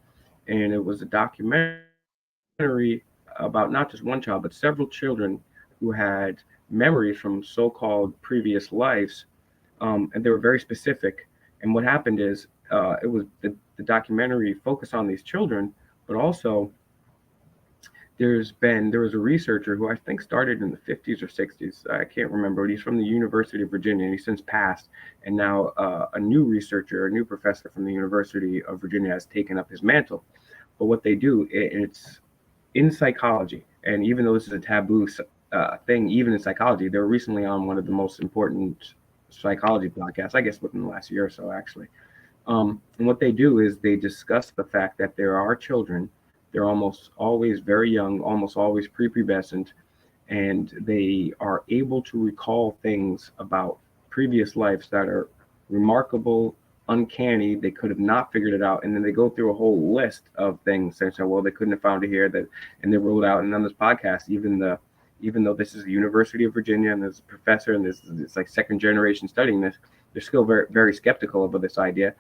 and it was a documentary about not just one child, but several children who had memories from so-called previous lives, and they were very specific. And what happened is, it was the documentary focused on these children, but also there was a researcher who I think started in the 50s or 60s. I can't remember, but he's from the University of Virginia, and he's since passed. And now a new researcher, a new professor from the University of Virginia, has taken up his mantle. But what they do, it's in psychology, and even though this is a taboo thing, even in psychology, they were recently on one of the most important psychology podcasts, I guess within the last year or so, actually. And what they do is they discuss the fact that there are children, they're almost always very young, almost always prepubescent, and they are able to recall things about previous lives that are remarkable, uncanny. They could have not figured it out, and then they go through a whole list of things. They say, "Well, they couldn't have found it here." That, and they rolled out. And on this podcast, even though this is the University of Virginia and there's a professor and this it's like second generation studying this, they're still very skeptical about this idea.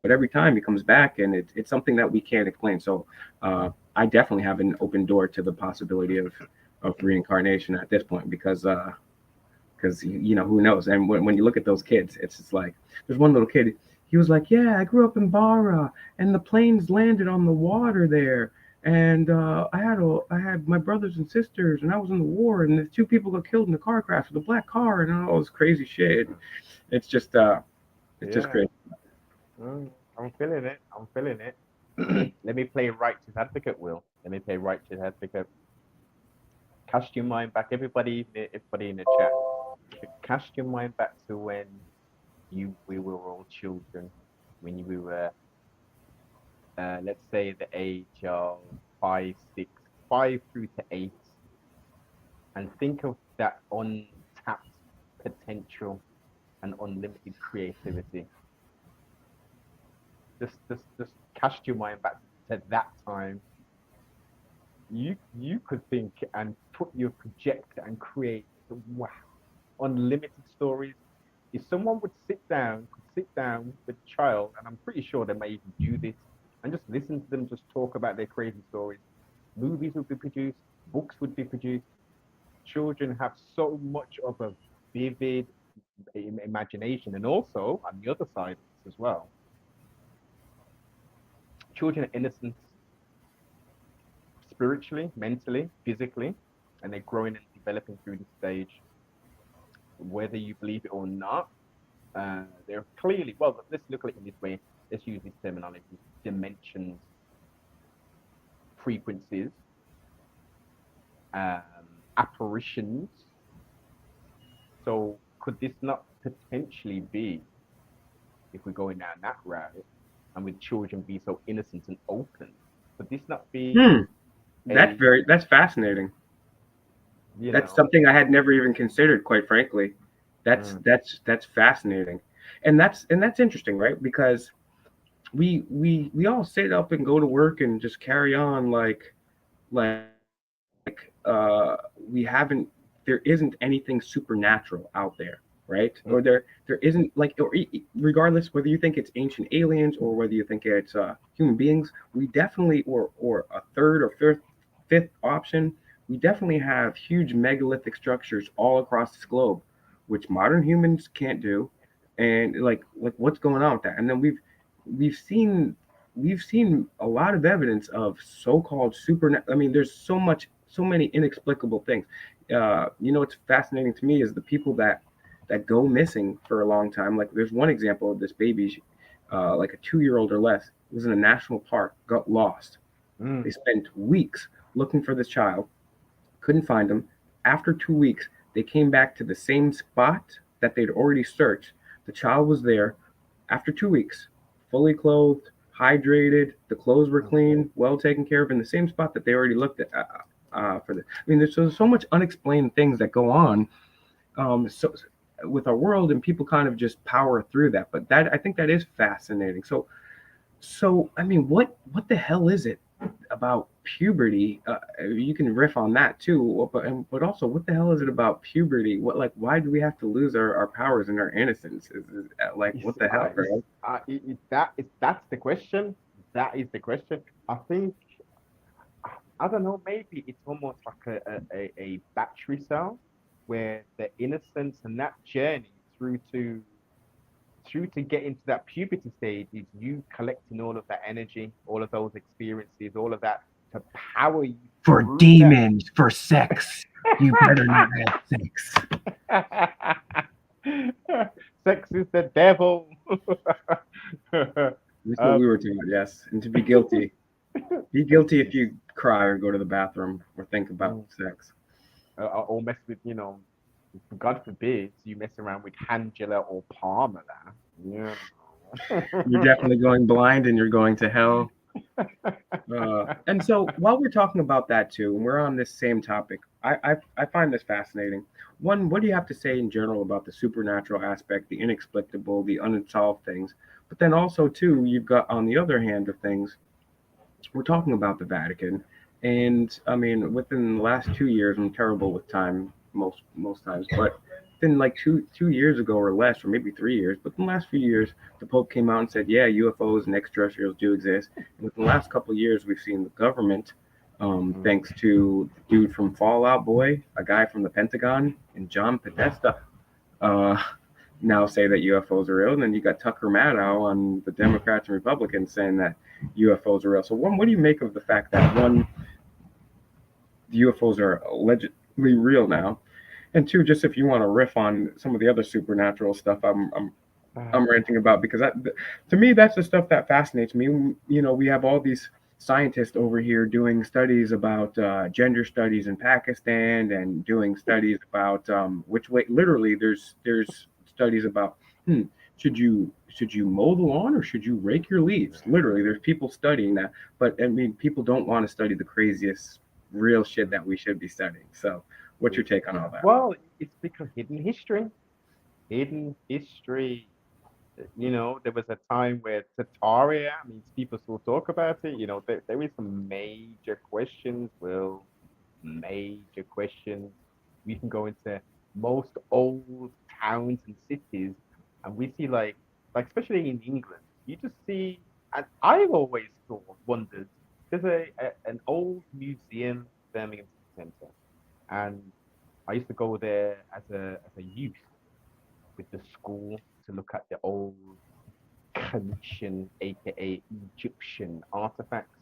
But every time he comes back, and it's something that we can't explain. So I definitely have an open door to the possibility of reincarnation at this point because who knows? And when you look at those kids, it's just like there's one little kid. He was like, "Yeah, I grew up in Bara, and the planes landed on the water there, and I had my brothers and sisters, and I was in the war, and the two people got killed in the car crash with a black car, and all this crazy shit." It's just just Yeah. crazy. I'm feeling it. I'm feeling it. Let me play righteous advocate, Will. Let me play righteous advocate. Cast your mind back, everybody in the chat. Cast your mind back to when we were all children, when we were, let's say, the age of 5 through to 8, and think of that untapped potential and unlimited creativity. Just cast your mind back to that time. You could think and project and create, wow, unlimited stories. If someone could sit down with a child, and I'm pretty sure they may even do this, and just listen to them just talk about their crazy stories, movies would be produced, books would be produced. Children have so much of a vivid imagination, and also on the other side as well, children are innocent spiritually, mentally, physically, and they're growing and developing through this stage. Whether you believe it or not, they're clearly, well, let's look at it in this way. Let's use this terminology: dimensions, frequencies, apparitions. So could this not potentially be, if we're going down that route, and with children be so innocent and open, could this not be That's fascinating. That's something I had never even considered, quite frankly. That's fascinating, and that's interesting, right? Because we all sit up and go to work and just carry on we haven't there isn't anything supernatural out there, right? Or there isn't regardless whether you think it's ancient aliens or whether you think it's human beings, we definitely or a third or fifth option, we definitely have huge megalithic structures all across this globe, which modern humans can't do, and what's going on with that? And then we've seen we've seen a lot of evidence of so-called super. I mean, there's so many inexplicable things. What's fascinating to me is the people that go missing for a long time. Like there's one example of this baby, like a 2-year-old or less, was in a national park, got lost. They spent weeks looking for this child, couldn't find him. After 2 weeks, they came back to the same spot that they'd already searched. The child was there after 2 weeks, fully clothed, hydrated. The clothes were clean, well taken care of, in the same spot that they already looked at for the. I mean, there's so much unexplained things that go on. So with our world, and people kind of just power through that. But that I think that is fascinating. So I mean, what the hell is it about puberty? You can riff on that too, but also, what the hell is it about puberty? Why do we have to lose our powers and our innocence? What the hell, bro? That's the question. That is the question. I think, I don't know. Maybe it's almost like a battery cell, where the innocence and that journey through to get into that puberty stage is you collecting all of that energy, all of those experiences, all of that to power you For through demons, for sex, you better not have sex. that. Sex is the devil. That's what we were taught, yes. And to be guilty. Be guilty if you cry or go to the bathroom or think about Mm. sex. Or mess with, God forbid, you mess around with Angela or Pamela. You You're know. definitely going blind and you're going to hell. And so while we're talking about that too, and we're on this same topic, I find this fascinating. One, what do you have to say in general about the supernatural aspect, the inexplicable, the unsolved things? But then also too, you've got on the other hand of things, we're talking about the Vatican, and I mean, within the last 2 years, I'm terrible with time most times, but within like two years ago or less, or maybe 3 years, but in the last few years, the Pope came out and said, yeah, UFOs and extraterrestrials do exist. And within the last couple of years, we've seen the government, Mm. thanks to the dude from Fallout Boy, a guy from the Pentagon, and John Podesta, uh, now say that UFOs are real. And then you got Tucker Maddow on the Democrats and Republicans saying that UFOs are real. So one, what do you make of the fact that one, the UFOs are allegedly real now, and two, just if you want to riff on some of the other supernatural stuff I'm ranting about, because to me that's the stuff that fascinates me. You know, we have all these scientists over here doing studies about gender studies in Pakistan and doing studies about which way. Literally, there's studies about should you mow the lawn or should you rake your leaves? Literally, there's people studying that, but I mean, people don't want to study the craziest real shit that we should be studying. So, what's your take on all that? Well, it's because hidden history. Hidden history. There was a time where Tataria, I mean, people still talk about it. There is some major questions. Well, major questions. We can go into most old towns and cities, and we see like especially in England, you just see, and I've always sort of wondered. There's an old museum, Birmingham City Centre, and I used to go there as a youth with the school to look at the old Phoenician, aka Egyptian artifacts.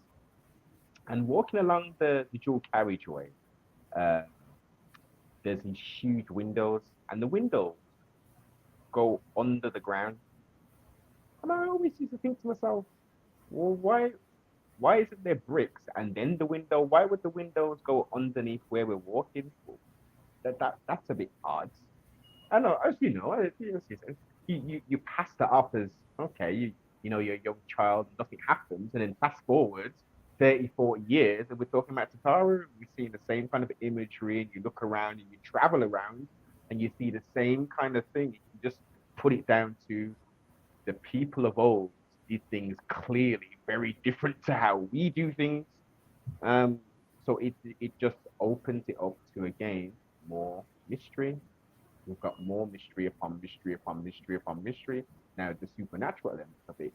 And walking along the dual carriageway, uh, there's these huge windows, and the windows go under the ground. And I always used to think to myself, well, why isn't there bricks and then the window? Why would the windows go underneath where we're walking? That's a bit odd. I know, as you know, you pass that off as okay, you're a young child, nothing happens, and then fast forwards 30, 40 years, and we're talking about Tatara, we're seeing the same kind of imagery, and you look around and you travel around and you see the same kind of thing. You just put it down to the people of old did things clearly very different to how we do things. Um, so it just opens it up to again more mystery. We've got more mystery upon mystery upon mystery upon mystery. Now, the supernatural element of it,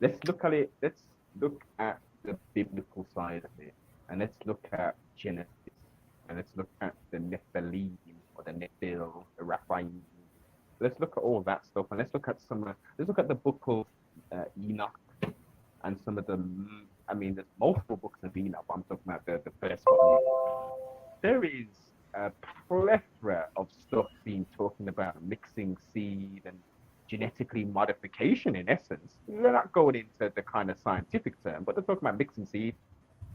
let's look at it, let's look at the biblical side of it, and let's look at Genesis, and let's look at the Nephilim or the Nephil, the Raphaim. Let's look at all that stuff, and let's look at the book of Enoch and some of the, I mean, there's multiple books of Enoch, but I'm talking about the first one. There is a plethora of stuff being talking about mixing seed and genetically modification in essence. They're not going into the kind of scientific term, but they're talking about mixing seed,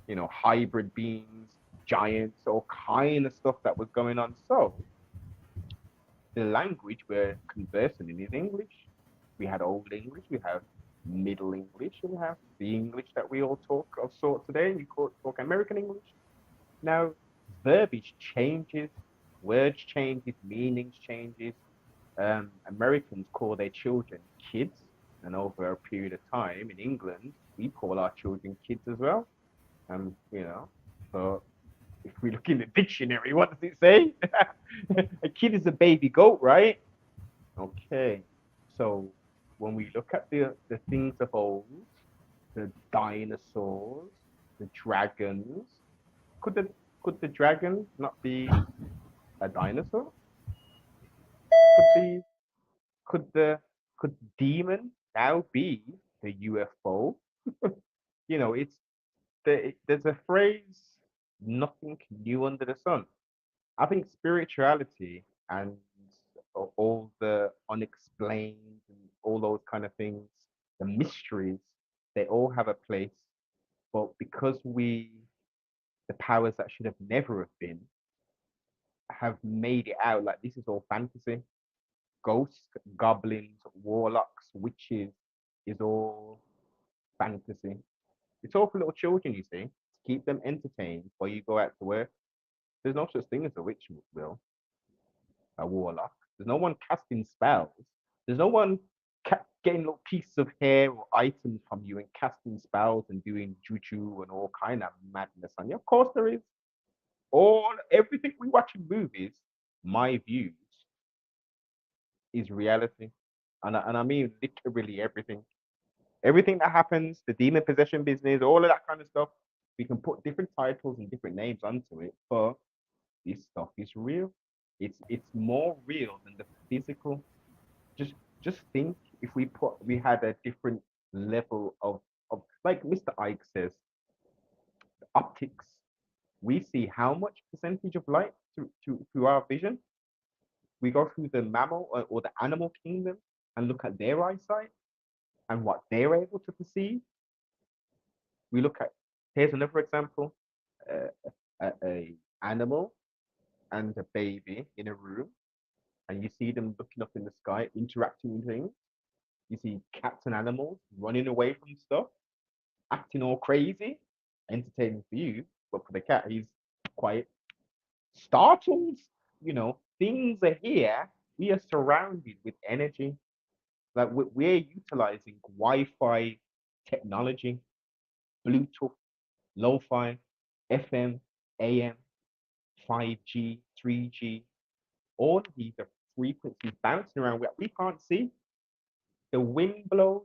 hybrid beings, giants, all kind of stuff that was going on. So the language we're conversing in is English. We had Old English, we have Middle English, and we have the English that we all talk of sort today. We talk American English. Now, verbiage changes, words changes, meanings changes. Americans call their children kids, and over a period of time in England, we call our children kids as well. So if we look in the dictionary, what does it say? A kid is a baby goat, right? Okay. So when we look at the things of old, the dinosaurs, the dragons, could the could the dragon not be a dinosaur? Could the could the could demon now be the UFO? It's there's a phrase, nothing new under the sun. I think spirituality and all the unexplained and all those kind of things, the mysteries, they all have a place But because the powers that should have never have been, have made it out like this is all fantasy. Ghosts, goblins, warlocks, witches is all fantasy. It's all for little children, you see, to keep them entertained while you go out to work. There's no such thing as a witch, Will, a warlock. There's no one casting spells. There's no one getting little pieces of hair or items from you and casting spells and doing juju and all kind of madness on you. Of course there is. Everything we watch in movies, my views, is reality. And I mean literally everything. Everything that happens, the demon possession business, all of that kind of stuff, we can put different titles and different names onto it, but this stuff is real. It's more real than the physical. Just think if we had a different level of like Mr. Ike says, optics. We see how much percentage of light through our vision. We go through the mammal or the animal kingdom and look at their eyesight and what they're able to perceive. We look at, here's another example, a animal and a baby in a room, and you see them looking up in the sky, interacting with things. You see cats and animals running away from stuff, acting all crazy, entertaining for you, but for the cat, he's quiet, startled. Things are here. We are surrounded with energy. Like we're utilizing Wi-Fi technology, Bluetooth, lo-fi, FM, AM, 5G, 3G. All of these are frequencies bouncing around. We can't see. The wind blows.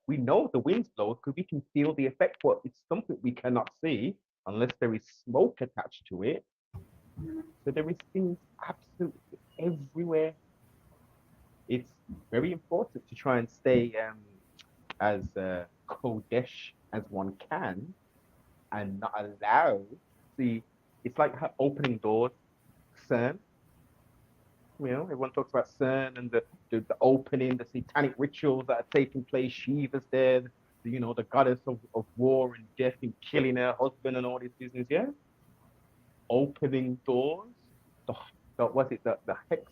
We know the wind blows because we can feel the effect, but it's something we cannot see unless there is smoke attached to it. So there is things absolutely everywhere. It's very important to try and stay as Kodesh as one can and not allow. See, it's like opening doors. CERN, everyone talks about CERN and the opening, the satanic rituals that are taking place. Shiva's there, the goddess of war and death and killing her husband and all this business. Yeah, opening doors. The hex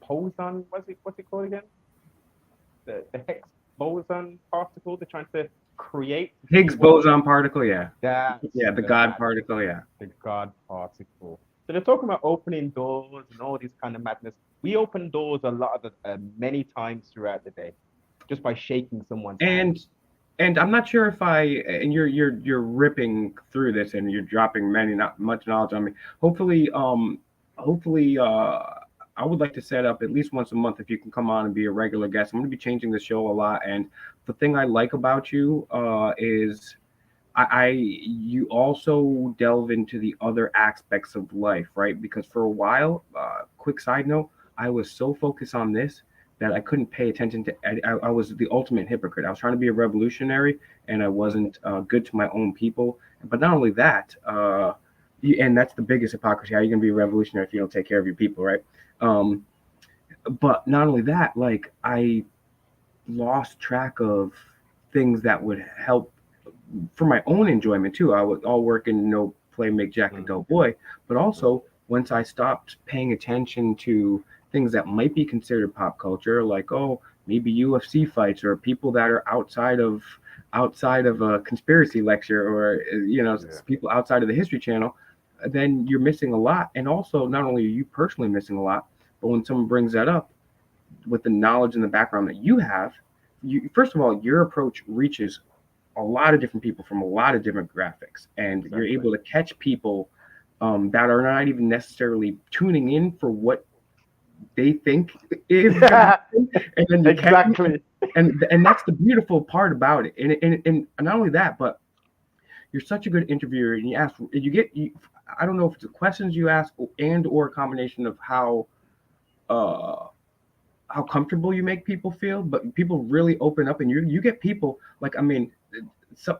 boson? What's it called again? The Higgs boson particle. They're trying to create Higgs boson particle, yeah. The God particle, yeah. The God particle. So they're talking about opening doors and all this kind of madness. We open doors many times throughout the day, just by shaking someone's hand. And I'm not sure if and you're ripping through this and you're dropping not much knowledge on me. Hopefully, I would like to set up at least once a month if you can come on and be a regular guest. I'm going to be changing the show a lot, and the thing I like about you is you also delve into the other aspects of life, right? Because for a while, quick side note, I was so focused on this that I couldn't pay attention to. I was the ultimate hypocrite. I was trying to be a revolutionary, and I wasn't good to my own people. But not only that, and that's the biggest hypocrisy. How are you going to be a revolutionary if you don't take care of your people, right? But not only that, like I lost track of things that would help for my own enjoyment too. I would all work and play, make Jack a dull boy. But also, once I stopped paying attention to things that might be considered pop culture, like maybe UFC fights or people that are outside of a conspiracy lecture or people outside of the History Channel, then you're missing a lot. And also, not only are you personally missing a lot, but when someone brings that up with the knowledge and the background that you have, first of all, your approach reaches a lot of different people from a lot of different graphics, and you're able to catch people that are not even necessarily tuning in for what they think is and then you exactly and that's the beautiful part about it. And not only that, but you're such a good interviewer, and I don't know if it's the questions you ask and or a combination of how comfortable you make people feel, but people really open up, and you get people like, I mean, some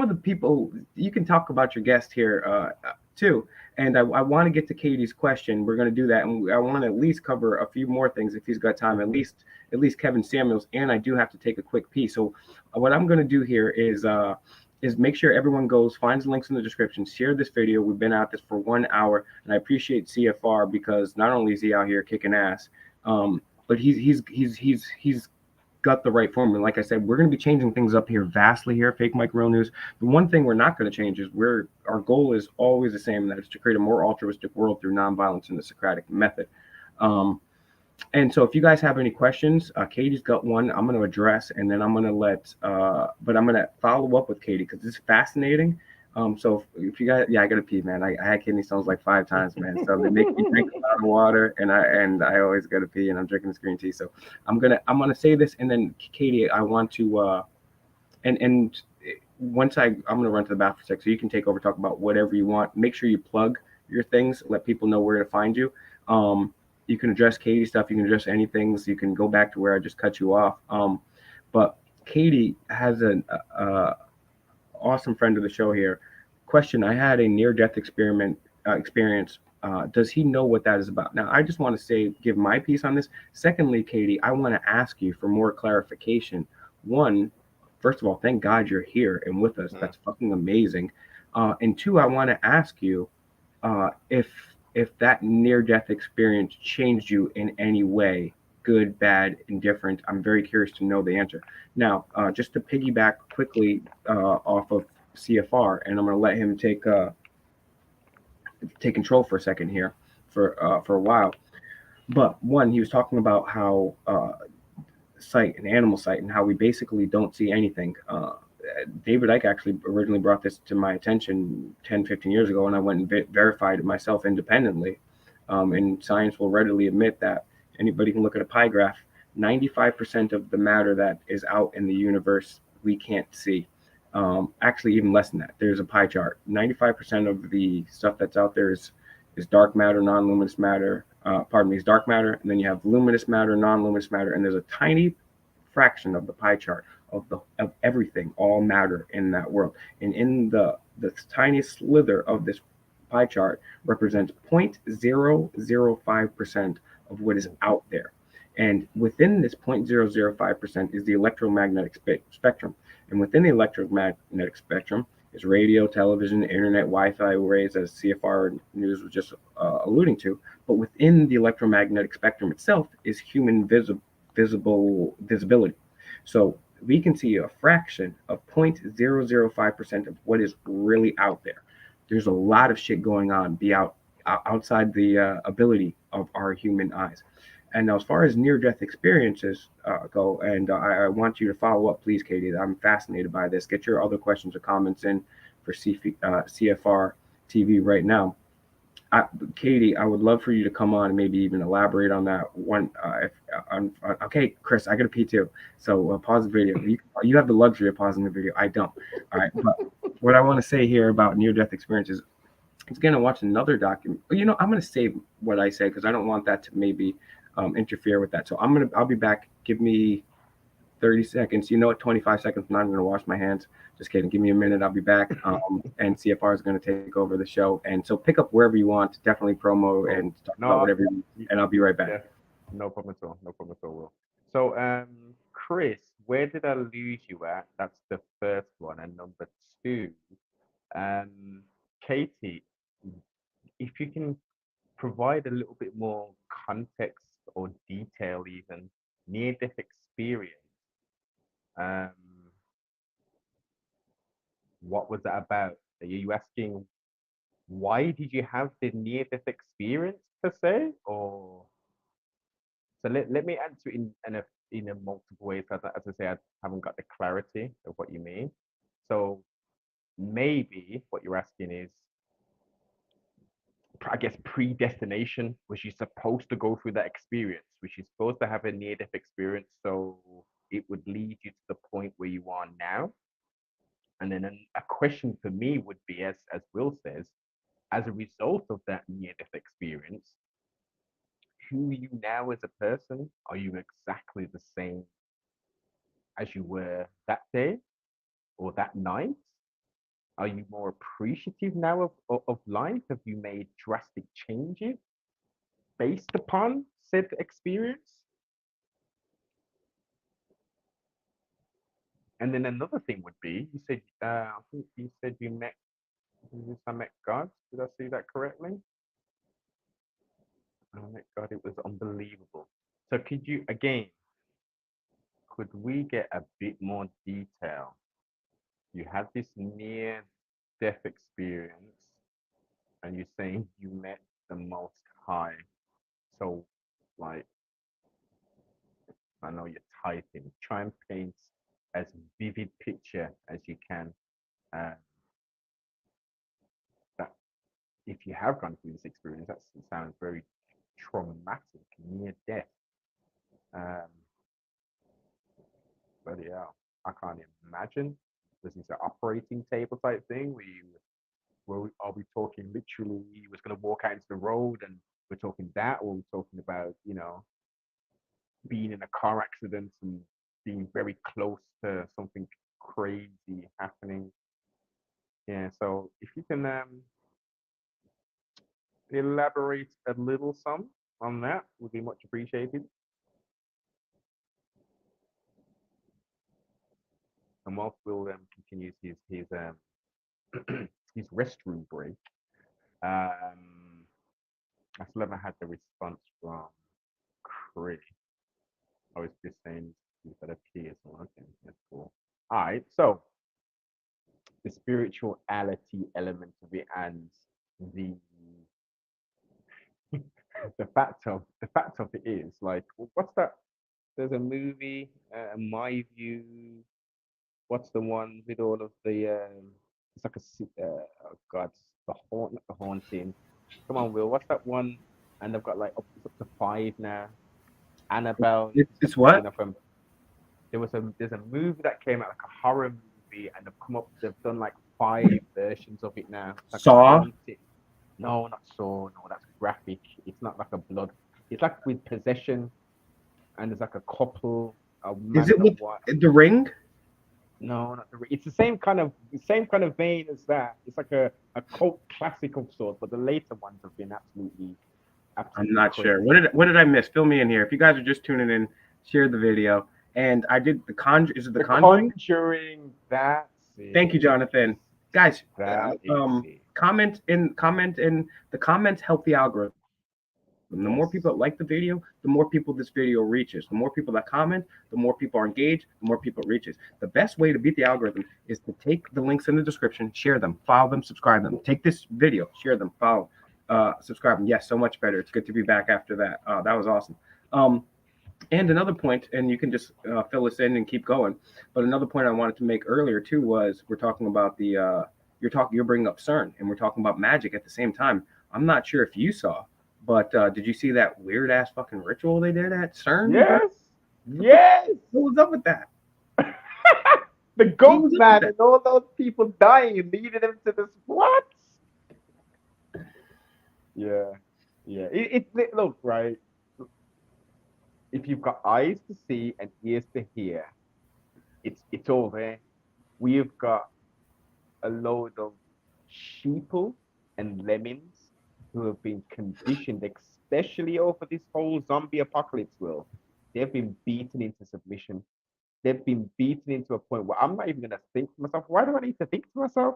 of the people, you can talk about your guest here too. And I want to get to Katie's question. We're going to do that, and I want to at least cover a few more things if he's got time. At least Kevin Samuels, and I do have to take a quick pee. So what I'm going to do here is is make sure everyone goes, finds the links in the description, share this video. We've been at this for 1 hour, and I appreciate CFR because not only is he out here kicking ass, but he's got the right formula. Like I said, we're going to be changing things up here vastly here, Fake Mike Real News. The one thing we're not going to change is our goal is always the same, and that is to create a more altruistic world through nonviolence in the Socratic method. And so if you guys have any questions, Katie's got one I'm going to address, and then I'm going to but I'm going to follow up with Katie because it's fascinating. So if you guys, yeah, I got to pee, man. I had kidney stones like 5 times, man. So they make me drink a lot of water, and I always got to pee, and I'm drinking this green tea. So I'm gonna say this, and then Katie, I want to and once I'm gonna run to the bathroom sec, so you can take over, talk about whatever you want. Make sure you plug your things, let people know where to find you. You can address Katie stuff, you can address anything, so you can go back to where I just cut you off. But Katie has an awesome friend of the show here. Question: I had a near-death experience. Does he know what that is about? Now, I just want to say, give my piece on this. Secondly, Katie, I want to ask you for more clarification. One, first of all, thank God you're here and with us. That's fucking amazing. And two, I want to ask you if that near-death experience changed you in any way, good, bad, indifferent. I'm very curious to know the answer. Now, just to piggyback quickly off of CFR, and I'm going to let him take control for a second here for a while. But one, he was talking about how sight and animal sight and how we basically don't see anything. David Icke actually originally brought this to my attention 10, 15 years ago, and I went and verified it myself independently. And science will readily admit that anybody can look at a pie graph. 95% of the matter that is out in the universe we can't see. Actually, even less than that. There's a pie chart. 95% of the stuff that's out there is dark matter, non-luminous matter. Is dark matter, and then you have luminous matter, non-luminous matter, and there's a tiny fraction of the pie chart of everything, all matter in that world. And in the tiniest slither of this pie chart represents 0.005% of what is out there. And within this 0.005% is the electromagnetic spectrum. And within the electromagnetic spectrum is radio, television, internet, Wi-Fi rays, as CFR News was just alluding to. But within the electromagnetic spectrum itself is human visibility. So we can see a fraction of 0.005% of what is really out there. There's a lot of shit going on outside the ability of our human eyes. And now, as far as near-death experiences go, and I want you to follow up, please, Katie. I'm fascinated by this. Get your other questions or comments in for CFR TV right now. Katie, I would love for you to come on and maybe even elaborate on that one. Okay, Chris, I got to pee too. So pause the video. You have the luxury of pausing the video. I don't. All right. But what I want to say here about near-death experiences, it's going to watch another document. I'm going to save what I say because I don't want that to maybe interfere with that. So I'll be back. Give me 30 seconds. You know what? 25 seconds. I'm not going to wash my hands. Just kidding. Give me a minute. I'll be back. And CFR is going to take over the show. And so pick up wherever you want. Definitely promo and talk about whatever you want. And I'll be right back. Yeah, no problem at all. No problem at all, Will. So, Chris, where did I lose you at? That's the first one. And number two, Katie, if you can provide a little bit more context or detail, even near-death experience. Um, what was that about? Are you asking why did you have the near-death experience per se, or let me answer it in a multiple ways. As I say, I haven't got the clarity of what you mean. So maybe what you're asking is, I guess, predestination. Was you supposed to go through that experience? Was you supposed to have a near-death experience so it would lead you to the point where you are now? And then a question for me would be, as Will says, as a result of that near-death experience, who are you now as a person? Are you exactly the same as you were that day or that night? Are you more appreciative now of life? Have you made drastic changes based upon said experience? And then another thing would be, you said, I think you said you met, I met God. Did I see that correctly? I met God. It was unbelievable. So could you, again, could we get a bit more detail? You had this near death experience, and you're saying you met the Most High. So, like, I know you're typing. Try and paint as vivid picture as you can. Uh, that if you have gone through this experience, that sounds very traumatic, near death. Um, but yeah, I can't imagine. This is an operating table type thing are we talking literally he was going to walk out into the road and we're talking that, or we're talking about, being in a car accident and being very close to something crazy happening. Yeah, so if you can elaborate a little some on that, would be much appreciated. And whilst Will continues his restroom break, um, I still haven't had the response from Chris. I was just saying he's got a PS one. Okay, that's cool. All right, so the spirituality element of it and the the fact of it is like, what's that? There's a movie, My View. What's the one with all of the? It's like oh God, the haunting. Come on, Will. What's that one? And they've got like it's up to five now. Annabelle. It's what? There's a movie that came out, like a horror movie, and they've done like five versions of it now. It's like a Saw. haunted. No, not so. No, that's graphic. It's not like a blood. It's like with possession, and there's like a couple, a Is man it and a with wife. the ring? No, not the. It's the same kind of vein as that. It's like a cult classic of sorts, but the later ones have been I'm absolutely not sure. crazy. What did I miss? Fill me in here. If you guys are just tuning in, share the video. And I did the Conjure. Is it the The Conjuring? Conjuring. That's Thank you, it. Jonathan. Guys, That is it. comment in the comments help the algorithm. The more people that like the Yes. video, the more people this video reaches. The more people that comment, the more people are engaged, the more people it reaches. The best way to beat the algorithm is to take the links in the description, share them, follow them, subscribe them. Take this video, share them, follow, subscribe them. Yes, so much better. It's good to be back after that. That was awesome. Um, and another point, and you can just fill us in and keep going. But another point I wanted to make earlier too was we're talking about you're bringing up CERN, and we're talking about magic at the same time. I'm not sure if you saw, but did you see that weird ass fucking ritual they did at CERN, bro? Yes. What the Yes. what was up with that? The What goat was up with man that? and all those people dying and leading them to this. What? Yeah. Yeah. Look, right. If you've got eyes to see and ears to hear, it's all there. We've got a load of sheeple and lemmings who have been conditioned, especially over this whole zombie apocalypse world. They've been beaten into submission. They've been beaten into a point where I'm not even going to think to myself, why do I need to think to myself?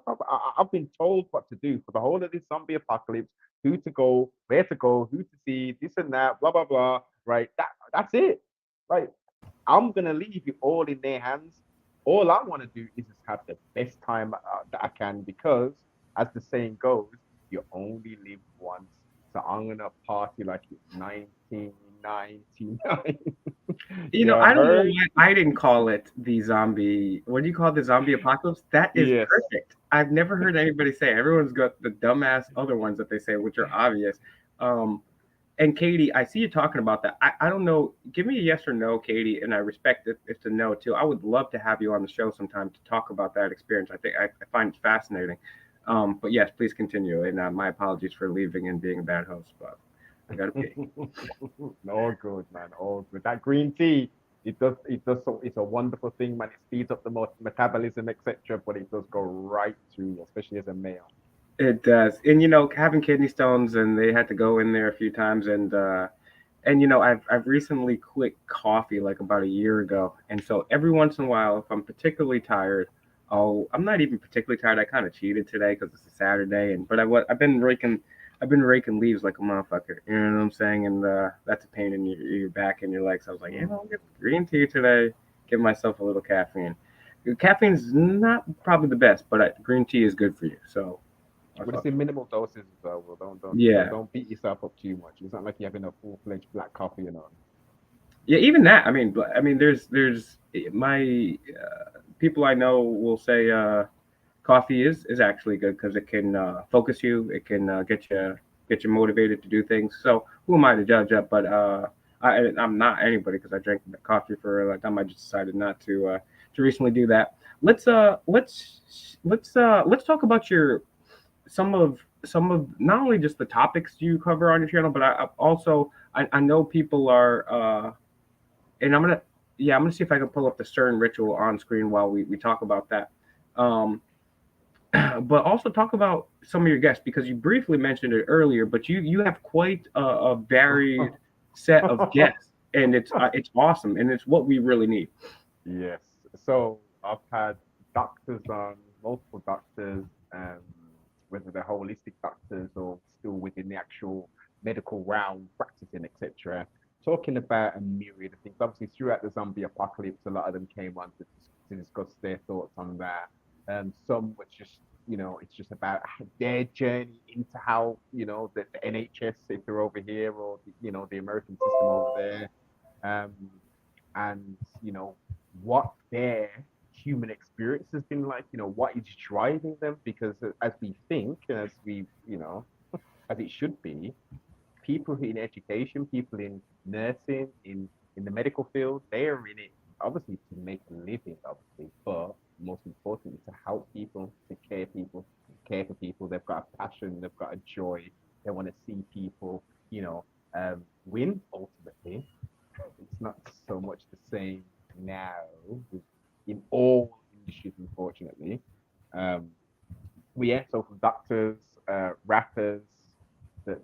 I've been told what to do for the whole of this zombie apocalypse, who to go, who to see, this and that, blah, blah, blah. Right. That's it. Right. I'm going to leave it all in their hands. All I want to do is just have the best time that I can because, as the saying goes, you only live once. So I'm going to party like it's 1999. I Yeah, don't know heard? why I didn't call it the zombie. What do you call it? The zombie apocalypse? That is Yes. perfect. I've never heard anybody say. Everyone's got the dumbass other ones that they say, which are obvious. Um, and Katie, I see you talking about that. I don't know. Give me a yes or no, Katie, and I respect it if it's a no too. I would love to have you on the show sometime to talk about that experience. I find it fascinating. But yes, please continue. And my apologies for leaving and being a bad host, but I got to pee. All good, man. All good. That green tea, it does so. It's a wonderful thing, man. It speeds up the metabolism, etc. But it does go right through, especially as a male. It does, and having kidney stones, and they had to go in there a few times, and And I've recently quit coffee like about a year ago, and so every once in a while, if I'm particularly tired, I'm not even particularly tired. I kind of cheated today because it's a Saturday, and but I've been raking leaves like a motherfucker. You know what I'm saying? And that's a pain in your back and your legs. So I was like, I'll get green tea today. Give myself a little caffeine. Caffeine is not probably the best, but green tea is good for you. So I But it's thought, in minimal doses as well. Well, yeah, don't beat yourself up too much. It's not like you're having a full-fledged black coffee, yeah. Even that. I mean, there's my people I know will say coffee is actually good because it can focus you. It can get you motivated to do things. So who am I to judge that? But I'm not anybody because I drank coffee for a long time. I just decided not to recently do that. Let's talk about your some of not only just the topics you cover on your channel, but I know people are and I'm gonna see if I can pull up the Stern ritual on screen while we talk about that. Um, but also talk about some of your guests because you briefly mentioned it earlier, but you have quite a varied set of know. guests, and it's awesome, and it's what we really need. Yes. So I've had doctors on, multiple doctors, um, whether they're holistic doctors or still within the actual medical realm, practicing, etc., talking about a myriad of things. Obviously, throughout the zombie apocalypse, a lot of them came on to discuss their thoughts on that. Some was just, it's just about their journey into how, the NHS, if they're over here, or the American system over there. Um, and what their human experience has been like, what is driving them, because as we think, and as we, as it should be, people in education, people in nursing, in the medical field, they are in it obviously to make a living, obviously, but most importantly to help people, to care for people. They've got a passion, they've got a joy, they want to see people, win ultimately. It's not so much the same now in all industries, unfortunately. Um, so from doctors, rappers, that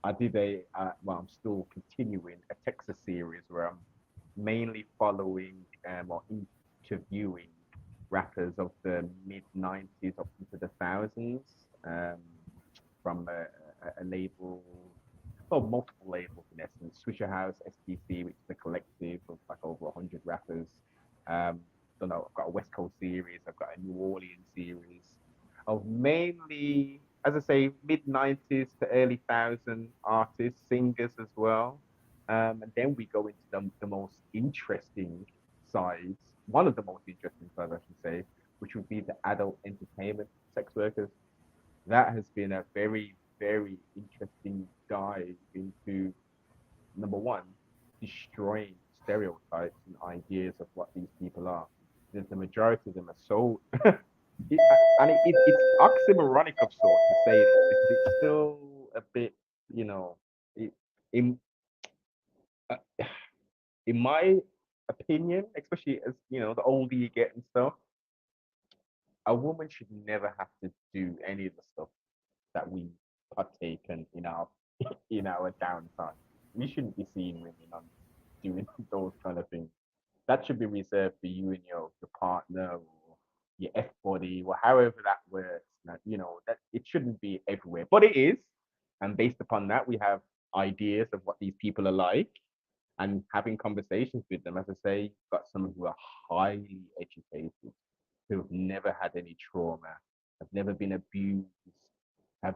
I did well, I'm still continuing a Texas series where I'm mainly following or interviewing rappers of the mid 90s up into the thousands, um, from a label, well, multiple labels in essence. Swisher House, STC, which is a collective of like over 100 rappers. Um, don't know, I've got a West Coast series, I've got a New Orleans series of mainly, as I say, mid 90s to early 2000 artists, singers as well. And then we go into the most interesting sides, one of the most interesting sides, I should say, which would be the adult entertainment sex workers. That has been a very, very interesting dive into, number one, destroying stereotypes and ideas of what these people are. The majority of them are so, it, it's oxymoronic of sorts to say this, because it's still a bit, you know, it, in uh, in my opinion, especially as the older you get and stuff, a woman should never have to do any of the stuff that we partake in our in our downtime. We shouldn't be seeing women on doing those kind of things. That should be reserved for you and your partner or your F body, or however that works. That it shouldn't be everywhere, but it is. And based upon that, we have ideas of what these people are like, and having conversations with them. As I say, you've got some who are highly educated, who have never had any trauma, have never been abused, have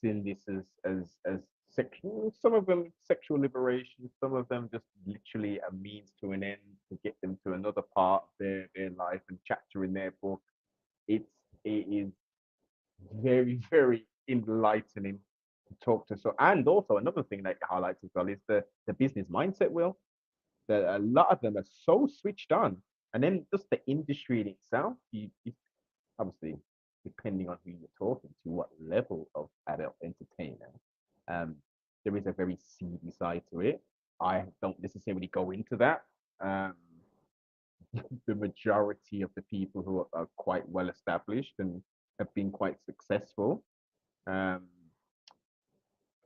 seen this as sexual. Some of them sexual liberation. Some of them just literally a means to an end to get them to another part of their life and chapter in their book. It is very, very enlightening to talk to. So, and also another thing that it highlights as well is the business mindset. Will that a lot of them are so switched on, and then just the industry in itself. You obviously, depending on who you're talking to, what level of adult entertainer, um, there is a very seedy side to it. I don't necessarily go into that. Um, the majority of the people who are quite well established and have been quite successful, um,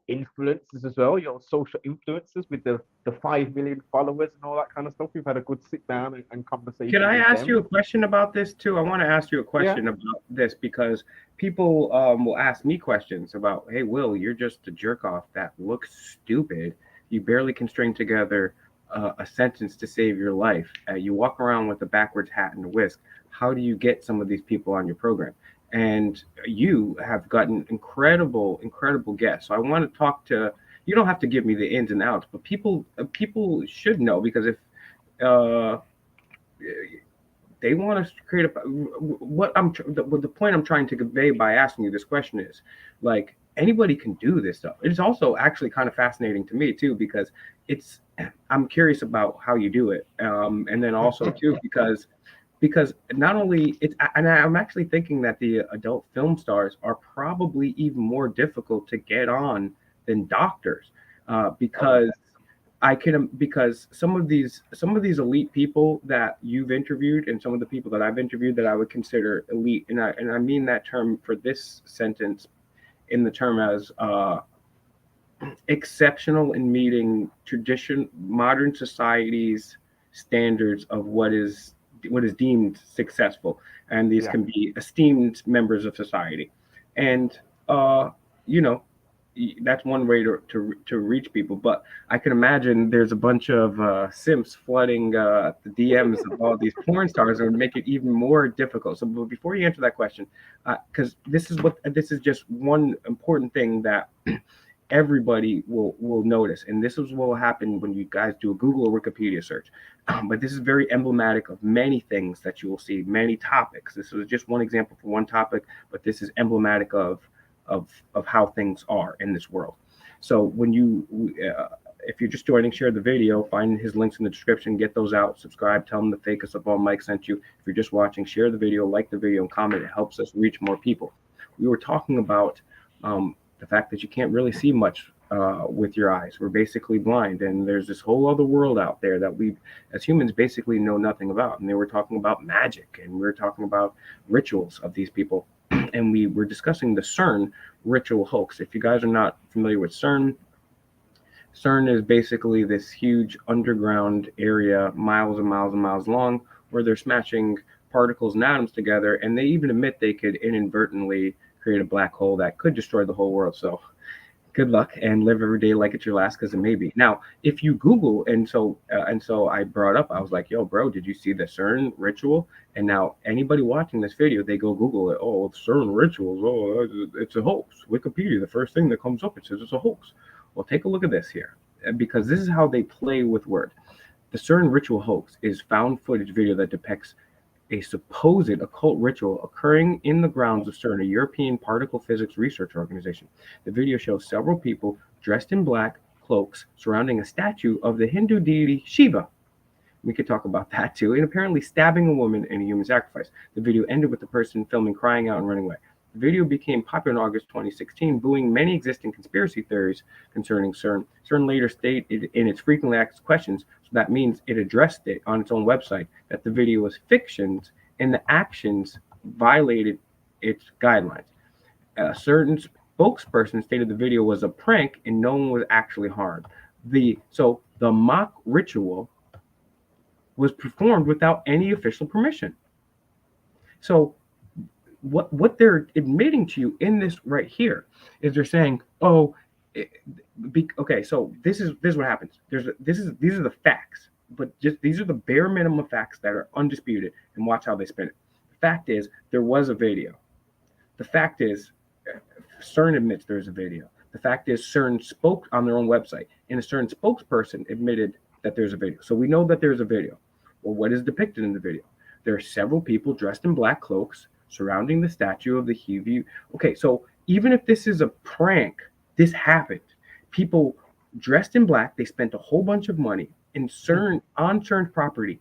influencers as well, your social influencers with the 5 million followers and all that kind of stuff. We've had a good sit down and Can conversation I with ask them. you a question about this too? I want to ask you a Yeah. question about this because people will ask me questions about, hey, Will, you're just a jerk off that looks stupid. You barely can string together a sentence to save your life. You walk around with a backwards hat and a whisk. How do you get some of these people on your program? And you have gotten incredible, incredible guests. So I want to talk to. You don't have to give me the ins and outs, but people should know because if uh, they want to create a what the point I'm trying to convey by asking you this question is like anybody can do this stuff. It's also actually kind of fascinating to me too because it's I'm curious about how you do it, and then also too because not only it's and I'm actually thinking that the adult film stars are probably even more difficult to get on than doctors Oh yeah. because I can because some of these elite people that you've interviewed and some of the people that I've interviewed that I would consider elite, and I mean that term for this sentence in the term as exceptional in meeting tradition modern society's standards of what is deemed successful, and these Yeah. can be esteemed members of society, and uh, you know that's one way to reach people. But I can imagine there's a bunch of simps flooding the DMs of all these porn stars, and would make it even more difficult. So, but before you answer that question, because this is just one important thing that everybody will notice, and this is what will happen when you guys do a Google or Wikipedia search. But this is very emblematic of many things that you will see, many topics. This is just one example for one topic, but this is emblematic of how things are in this world. So when you if you're just joining, share the video, find his links in the description, get those out, subscribe, tell them the fakest of all Mike sent you. If you're just watching, share the video, like the video, and comment. It helps us reach more people. We were talking about the fact that you can't really see much with your eyes. We're basically blind, and there's this whole other world out there that we, as humans, basically know nothing about. And they were talking about magic, and we were talking about rituals of these people, and we were discussing the CERN ritual hoax. If you guys are not familiar with CERN, CERN is basically this huge underground area, miles and miles and miles long, where they're smashing particles and atoms together, and they even admit they could inadvertently create a black hole that could destroy the whole world. So good luck and live every day like it's your last because it may be. Now, if you Google, and so I brought up, I was like, yo, bro, did you see the CERN ritual? And now anybody watching this video, they go Google it. Oh, CERN rituals. Oh, it's a hoax. Wikipedia, the first thing that comes up, it says it's a hoax. Well, take a look at this here because this is how they play with word. The CERN ritual hoax is found footage video that depicts a supposed occult ritual occurring in the grounds of CERN, a European particle physics research organization. The video shows several people dressed in black cloaks surrounding a statue of the Hindu deity Shiva. We could talk about that too, and apparently stabbing a woman in a human sacrifice. The video ended with the person filming crying out and running away. The video became popular in August 2016, buoying many existing conspiracy theories concerning CERN. CERN later stated in its frequently asked questions, so that means it addressed it on its own website, that the video was fictions and the actions violated its guidelines. A certain spokesperson stated the video was a prank and no one was actually harmed. The mock ritual was performed without any official permission. So what they're admitting to you in this right here is they're saying, oh, okay, so this is what happens. These are the facts, but just these are the bare minimum facts that are undisputed. And watch how they spin it. The fact is there was a video. The fact is CERN admits there's a video. The fact is CERN spoke on their own website, and a CERN spokesperson admitted that there's a video. So we know that there's a video. Well, what is depicted in the video? There are several people dressed in black cloaks surrounding the statue of the Hivi. Okay, so even if this is a prank, this happened. People dressed in black, they spent a whole bunch of money in CERN on CERN's property.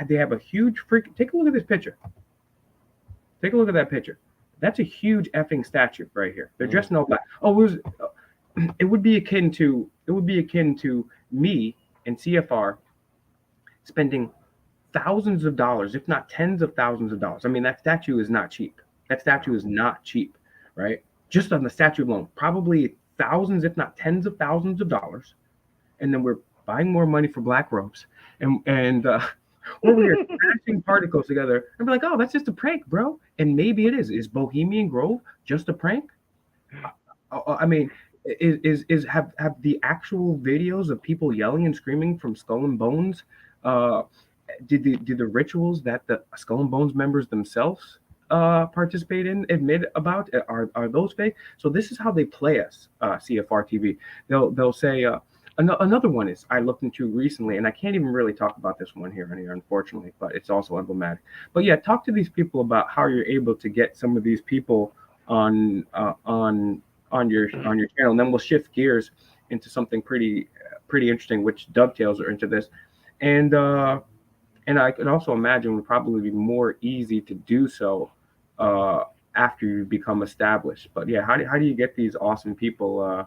They have a huge freak. Take a look at this picture. Take a look at that picture. That's a huge effing statue right here. They're dressed in all black. Oh, it would be akin to me and CFR spending thousands of dollars, if not tens of thousands of dollars. I mean, that statue is not cheap. That statue is not cheap, right? Just on the statue alone, probably thousands, if not tens of thousands of dollars, and then we're buying more money for black robes, and we're over here smashing particles together, and we're like, oh, that's just a prank, bro. And maybe it is. Is Bohemian Grove just a prank? I mean, is have the actual videos of people yelling and screaming from Skull and Bones? Uh, did the rituals that the Skull and Bones members themselves participate in admit about are those fake? So this is how they play us, CFR TV. They'll say another one is I looked into recently, and I can't even really talk about this one here, unfortunately, but it's also emblematic. But yeah, talk to these people about how you're able to get some of these people on on your channel, and then we'll shift gears into something pretty interesting, which dovetails into this, and and I could also imagine would probably be more easy to do so uh, after you become established. But yeah, how do you get these awesome people?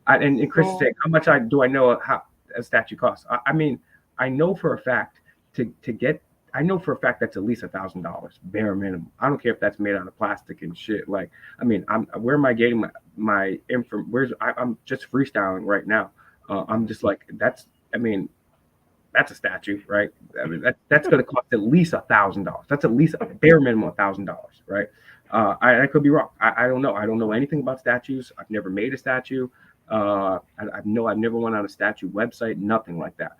And Chris is So, saying, how much do I know how a statue costs? I mean, I know for a fact to get. I know for a fact that's at least $1,000 bare minimum. I don't care if that's made out of plastic and shit. Like, I mean, I'm where am I getting my info? I'm just freestyling right now. I'm just like that's. I mean, that's a statue, right? I mean, that's going to cost at least $1,000. That's at least a bare minimum $1,000, right? I could be wrong. I don't know. I don't know anything about statues. I've never made a statue. I've never went on a statue website. Nothing like that.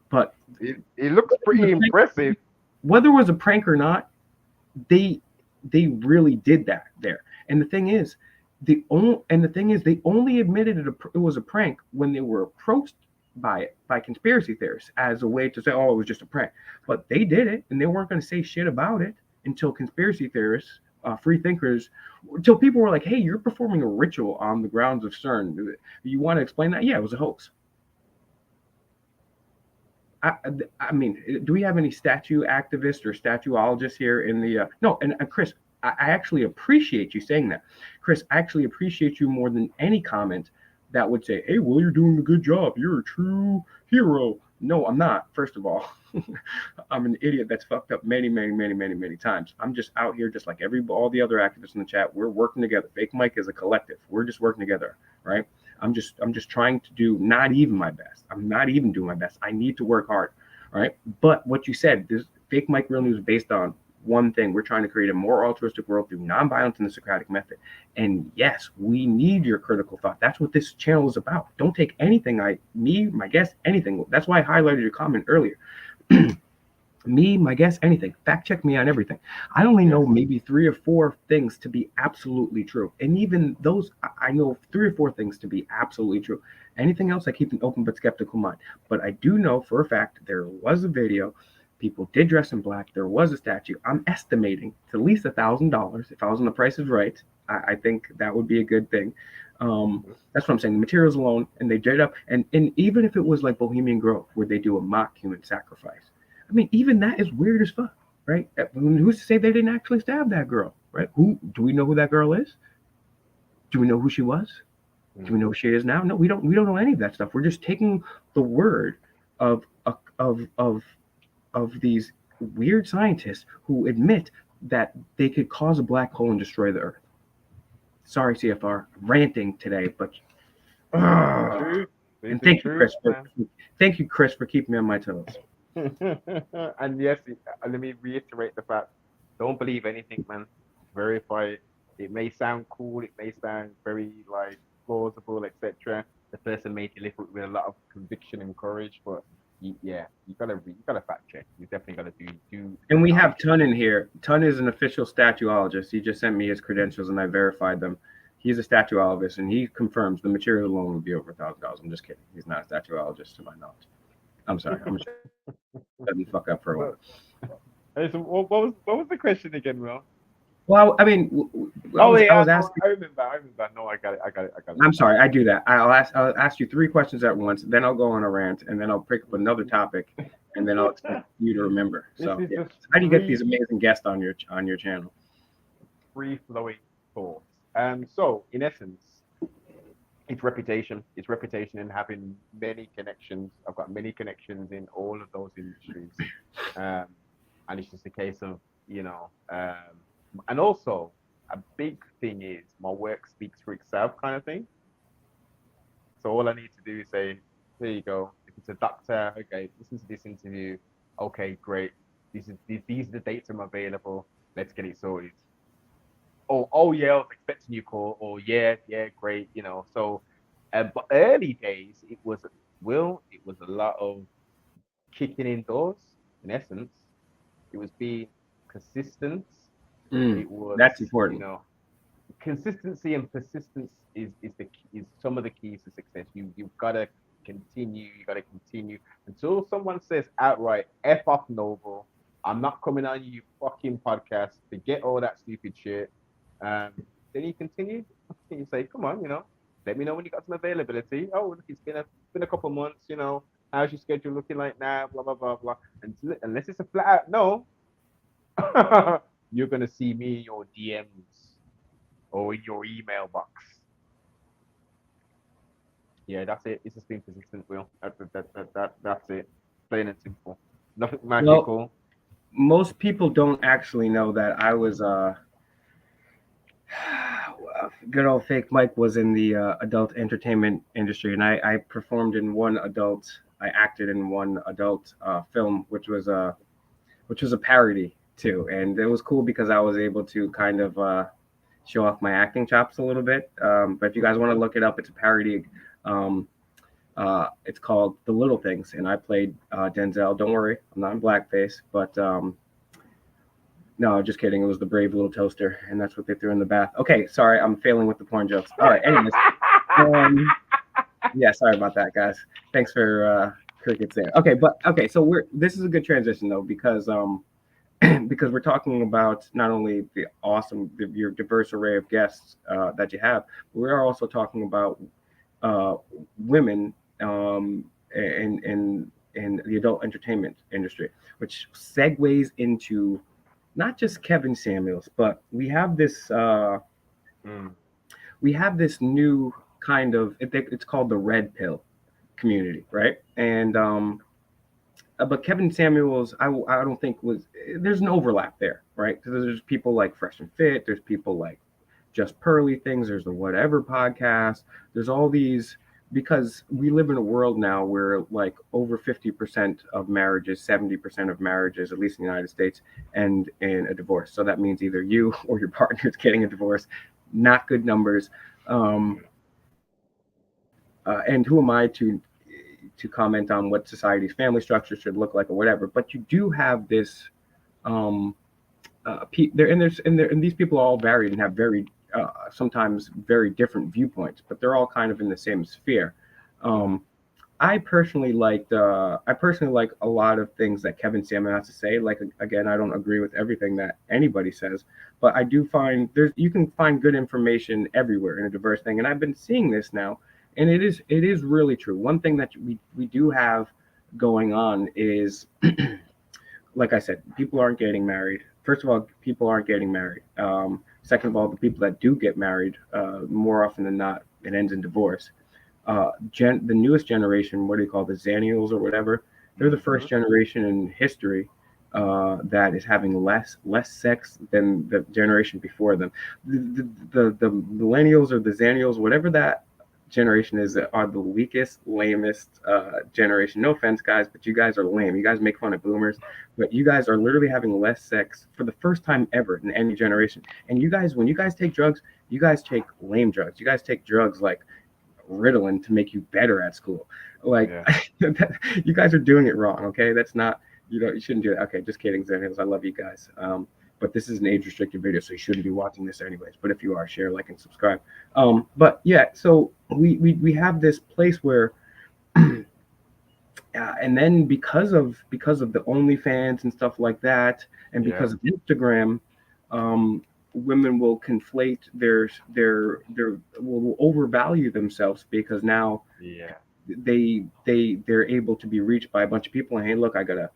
But it looks pretty impressive. whether it was a prank or not, they they really did that there. And the thing is they only admitted it was a prank when they were approached by it by conspiracy theorists as a way to say, oh, it was just a prank. But they did it, and they weren't going to say shit about it until conspiracy theorists, free thinkers, until people were like, hey, you're performing a ritual on the grounds of CERN. You want to explain that? Yeah, it was a hoax. I, I mean, do we have any statue activists or statuologists here in the? No, and Chris, I actually appreciate you saying that. Chris, I actually appreciate you more than any comment that would say, "Hey, well, you're doing a good job. You're a true hero." No, I'm not. First of all, I'm an idiot that's fucked up many, many, many, many, many times. I'm just out here, just like all the other activists in the chat. We're working together. Fake Mike is a collective. We're just working together, right? I'm just trying to do not even my best. I'm not even doing my best. I need to work hard. Right. But what you said, this fake Mike Real News is based on one thing. We're trying to create a more altruistic world through nonviolence and the Socratic method. And yes, we need your critical thought. That's what this channel is about. Don't take anything my guest, anything. That's why I highlighted your comment earlier. Me, my guess, anything. Fact check me on everything. I only know maybe 3 or 4 things to be absolutely true. And even those, I know 3 or 4 things to be absolutely true. Anything else, I keep an open but skeptical mind. But I do know for a fact there was a video. People did dress in black. There was a statue. I'm estimating to at least $1,000. If I was on The Price is Right, I think that would be a good thing. That's what I'm saying. The materials alone, and they did it up. And even if it was like Bohemian Grove, where they do a mock human sacrifice, I mean, even that is weird as fuck, right? Who's to say they didn't actually stab that girl, right? Who do we know who that girl is? Do we know who she was? Do we know who she is now? No, we don't. We don't know any of that stuff. We're just taking the word of of of of these weird scientists who admit that they could cause a black hole and destroy the Earth. Sorry, CFR, ranting today, but and thank you, Chris, for keeping me on my toes. And yes, let me reiterate the fact: don't believe anything, man. Verify it. It may sound cool, it may sound very like plausible, etc. The person may deliver it with a lot of conviction and courage, but you gotta fact check. You definitely gotta do. And we have Tun in here. Tun is an official statuologist. He just sent me his credentials, and I verified them. He's a statuologist, and he confirms the material alone would be over $1,000. I'm just kidding. He's not a statuologist, to my knowledge. I'm sorry. I'm just let me fuck up for a while. Hey, so what was the question again, Will? Well, I mean, I was asking. I remember. No, I got it. I'm sorry, I do that. I'll ask you 3 questions at once, then I'll go on a rant, and then I'll pick up another topic, and then I'll expect you to remember. So, yeah. How do you get these amazing guests on your channel? Free flowing thoughts. So in essence, it's reputation. It's reputation in having many connections. I've got many connections in all of those industries, and it's just a case of and also a big thing is my work speaks for itself kind of thing. So all I need to do is say, there you go. If it's a doctor, okay, listen to this interview. Okay, great. These are the dates I'm available. Let's get it sorted. Oh yeah, I was expecting you call. Or yeah, great. So, but early days, it was a lot of kicking indoors. In essence, it was being consistent. Mm, It was, that's you important. know, consistency and persistence is some of the keys to success. You've got to continue. You got to continue until someone says outright, "F off, Noble. I'm not coming on you fucking podcast. Forget all that stupid shit." Um, then you continue. And you say, "Come on, let me know when you got some availability. Oh, look, it's been a couple months. How's your schedule looking like now? Blah blah blah blah." Unless it's a flat out no, you're gonna see me in your DMs or in your email box. Yeah, that's it. It's just being persistent, Will. That's it. Plain and simple. Nothing Well, magical. most people don't actually know that I was good old fake Mike was in the adult entertainment industry, and I performed in one adult. I acted in one adult film, which was a parody too, and it was cool because I was able to kind of show off my acting chops a little bit. But if you guys want to look it up, it's a parody. Um, it's called The Little Things, and I played Denzel. Don't worry, I'm not in blackface, but no, just kidding. It was the brave little toaster, and that's what they threw in the bath. Okay, sorry, I'm failing with the porn jokes. All right, anyways, um, yeah, sorry about that, guys. Thanks for crickets there. Okay, but okay, so this is a good transition though because because we're talking about not only your diverse array of guests that you have, but we are also talking about uh, women in the adult entertainment industry, which segues into not just Kevin Samuels, but Mm, we have this new kind of it's called the red pill community, right? And but Kevin Samuels, I don't think was there's an overlap there, right? Because there's people like Fresh and Fit, there's people like Just Pearly Things, there's the Whatever podcast, there's all these because we live in a world now where like over 50% of marriages, 70% of marriages, at least in the United States, end in a divorce. So that means either you or your partner is getting a divorce. Not good numbers. Um, and who am I to comment on what society's family structure should look like or whatever? But you do have this um, there and these people are all varied and have very sometimes very different viewpoints, but they're all kind of in the same sphere. mm, Um, I personally like a lot of things that Kevin Salmon has to say. Like again, I don't agree with everything that anybody says, but I do find there's you can find good information everywhere in a diverse thing, and I've been seeing this now, and it is really true. One thing that we do have going on is like I said, people aren't getting married. First of all, people aren't getting married. Second of all, the people that do get married, more often than not, it ends in divorce. The newest generation, what do you call the Xennials or whatever? They're the mm-hmm. first generation in history that is having less sex than the generation before them. The millennials or the Xennials, whatever that generation is, are the weakest, lamest generation. No offense, guys, but you guys are lame. You guys make fun of boomers, but you guys are literally having less sex for the first time ever in any generation. And you guys, when you guys take drugs, you guys take lame drugs. You guys take drugs like Ritalin to make you better at school. Like Yeah. you guys are doing it wrong. Okay, that's not you shouldn't do that. Okay, just kidding, Xennials. I love you guys. But this is an age restricted video, so you shouldn't be watching this anyways. But if you are, share, like, and subscribe. But yeah, so we have this place where and then because of the OnlyFans and stuff like that, and Yeah. because of Instagram, women will conflate their will overvalue themselves because now Yeah. they're able to be reached by a bunch of people and hey look I got a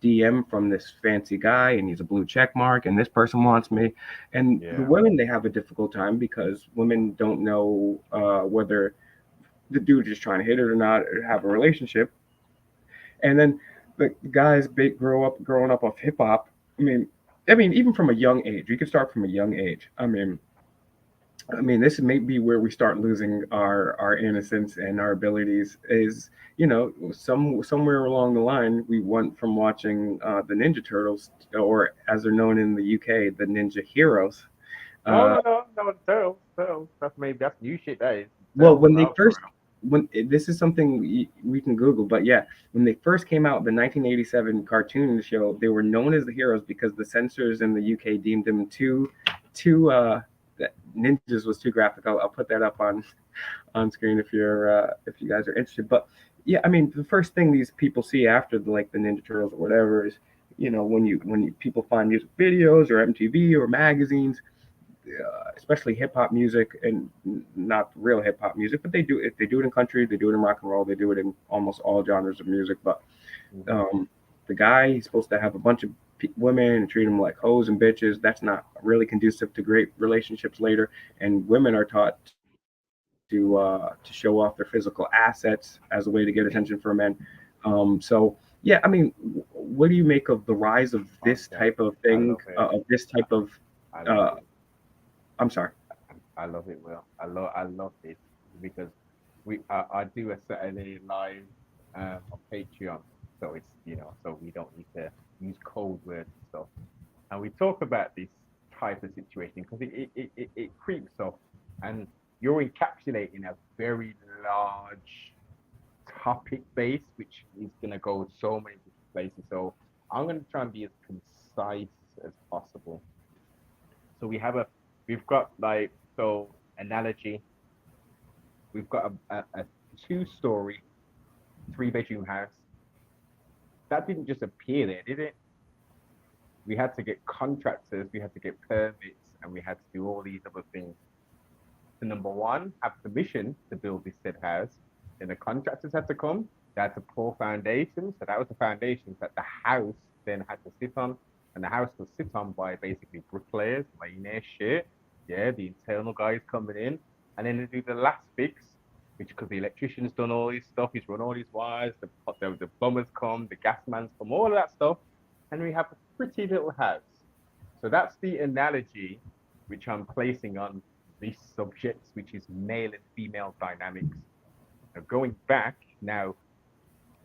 DM from this fancy guy and he's a blue check mark and this person wants me and the Yeah. women they have a difficult time because women don't know whether the dude is trying to hit it or not or have a relationship and then the guys growing up off hip hop. I mean, I mean, even from a young age, you can start from a young age. I mean, this may be where we start losing our innocence and our abilities. Is somewhere along the line we went from watching the Ninja Turtles, or as they're known in the UK, the Ninja Heroes. No, Uh, no, no, no, turtles. That's new shit. That is well, turtles. when they Oh, for first, when this is something we can Google, but yeah, when they first came out, the 1987 cartoon show, they were known as the heroes because the censors in the UK deemed them too that ninjas was too graphic. I'll put that up on screen if you guys are interested. But yeah, I mean, the first thing these people see after like the Ninja Turtles or whatever is, people find music videos or MTV or magazines, especially hip hop music, and not real hip hop music, but they do it in country, they do it in rock and roll, they do it in almost all genres of music. But real. um, the guy, he's supposed to have a bunch of women and treat them like hoes and bitches. That's not really conducive to great relationships later. And women are taught to show off their physical assets as a way to get attention from men. So yeah, I mean, what do you make of the rise of this type Okay, of I thing, love it. of this type of? I love Uh, it. I'm sorry. I love it, Will. I love this because I do a Saturday live on Patreon, so it's so we don't need to use code words and stuff, and we talk about this type of situation because it creeps up, and you're encapsulating a very large topic base, which is gonna go so many different places. So I'm gonna try and be as concise as possible. So we've got like analogy. We've got a two-story, three-bedroom house. That didn't just appear there, did it? We had to get contractors, we had to get permits, and we had to do all these other things. So number one, have permission to build this said house. Then the contractors had to come. They had to pour foundations. So that was the foundations that the house then had to sit on. And the house was sit on by basically bricklayers, laying their shit. Yeah, the internal guys coming in. And then they do the last fix, which because the electrician's done all this stuff, he's run all these wires, the plumbers come, the gas man's come, all of that stuff. And we have a pretty little house. So that's the analogy which I'm placing on this subject, which is male and female dynamics. Now, going back now,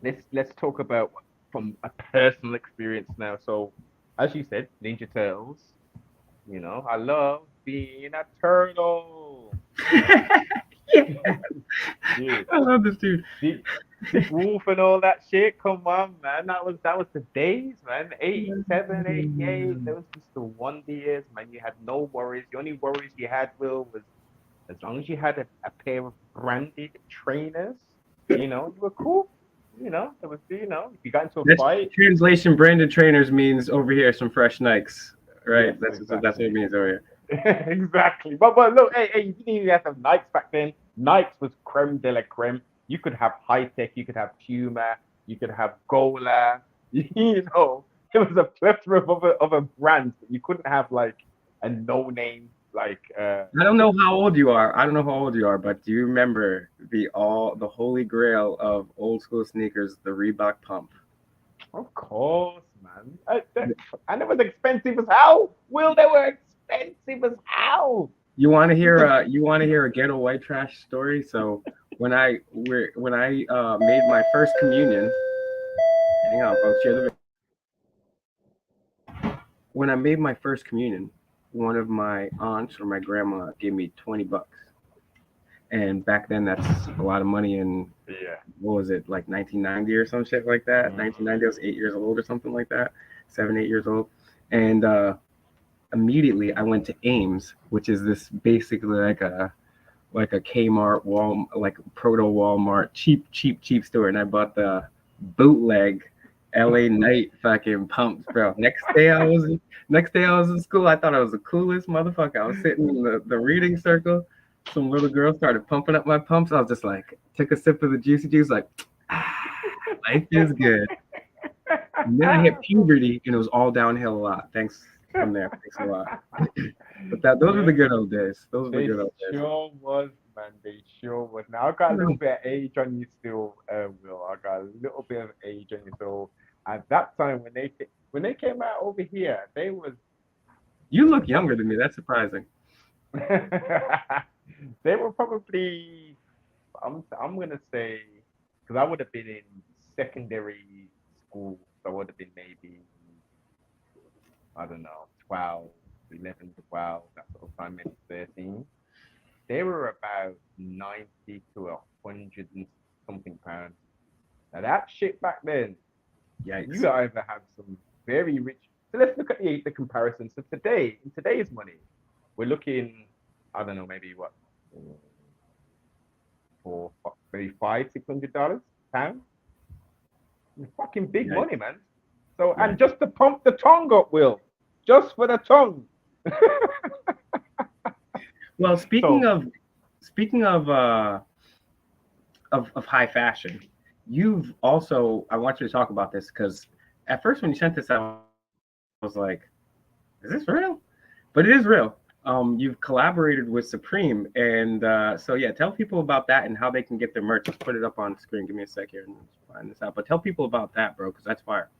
let's talk about from a personal experience now. So, as you said, Ninja Turtles. I love being a turtle. Yeah, Dude, I love this dude. Dick, Dick Wolf and all that shit. Come on, man. That was the days, man. 87, 88. Those was the wonder years, man. You had no worries. The only worries you had, Will, was as long as you had a pair of branded trainers, you were cool. There was, if you got into a That's fight, translation. Branded trainers means over here some fresh Nikes, right? yes, That's what it exactly. means over here. Exactly. But look, hey, you didn't even have to have Nikes back then. Nikes was creme de la creme. You could have high tech, you could have Puma, you could have Gola. There was a plethora of a brands, but you couldn't have like a no name like I don't know how old you are. I don't know how old you are, but do you remember the holy grail of old school sneakers, the Reebok pump? of course, man. And it was expensive as hell. Will, they were expensive as hell. You want to hear a ghetto white trash story? So when I made my first communion, hang on, folks, share the when I made my first communion, one of my aunts or my grandma gave me $20, and back then that's a lot of money. And Yeah. what was it, like 1990 or some shit like that? 1990, I was 8 years old or something like that, 7, 8 years old, and immediately I went to Ames, which is this basically like a Kmart, like proto Walmart, cheap store, and I bought the bootleg LA Knight fucking pumps, bro. Next day I was in school. I thought I was the coolest motherfucker. I was sitting in the reading circle. Some little girl started pumping up my pumps. I was just like, took a sip of the juicy juice, like, life is good. And then I hit puberty, and it was all downhill a lot. Thanks from there. Thanks a lot. But those were Yeah. the good old days. Those were the They good old days. sure was, man. They sure was. Now I got a little Mhm. bit of age on you still, Will. I got a little bit of age on you. So at that time when they came out over here, they was You look younger than me. That's surprising. They were probably, I'm gonna say, because I would have been in secondary school, so I would have been maybe, I don't know, 12, 11, 12, that sort of time, maybe 13. They were about 90 to 100 and something pounds. Now that shit back then, Yikes. you either have some very rich. So let's look at the comparison. So today, in today's money, we're looking, I don't know, maybe what, for maybe $500-$600 pound. Fucking big Yikes. money, man. So, and Yikes. just to pump the tongue up, Will, just for the tongue. Well, So, speaking of high fashion, you've also I want you to talk about this because at first when you sent this, I was like, "Is this real?" But it is real. You've collaborated with Supreme, and so yeah, tell people about that and how they can get their merch. Let's put it up on the screen. Give me a sec here and find this out. But tell people about that, bro, because that's fire.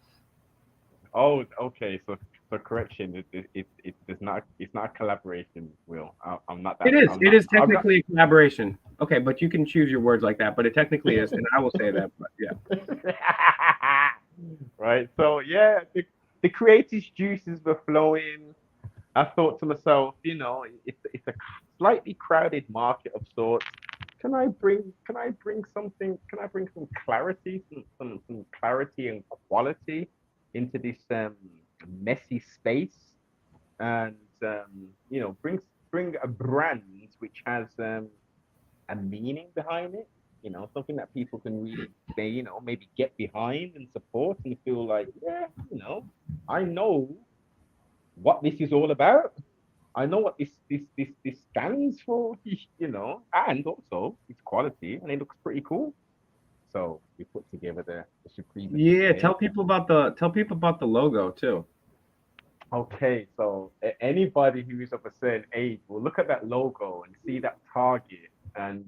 oh, okay. So correction. It does not. It's not a collaboration. Will, I'm not It that. is. I'm It not. is I'm not. technically a collaboration. Okay, but you can choose your words like that. But it technically is, and I will say that. But yeah, Right. So yeah, the creative juices were flowing. I thought to myself, it's a slightly crowded market of sorts. Can I bring something? Can I bring some clarity, some clarity and quality into this messy space, and bring a brand which has a meaning behind it. Something that people can really, maybe get behind and support and feel like, yeah, I know what this is all about. I know what this stands for, and also it's quality and it looks pretty cool. So we put together the Supremacy yeah. Day. Tell people about the logo too. Okay, so anybody who is of a certain age will look at that logo and see that target, and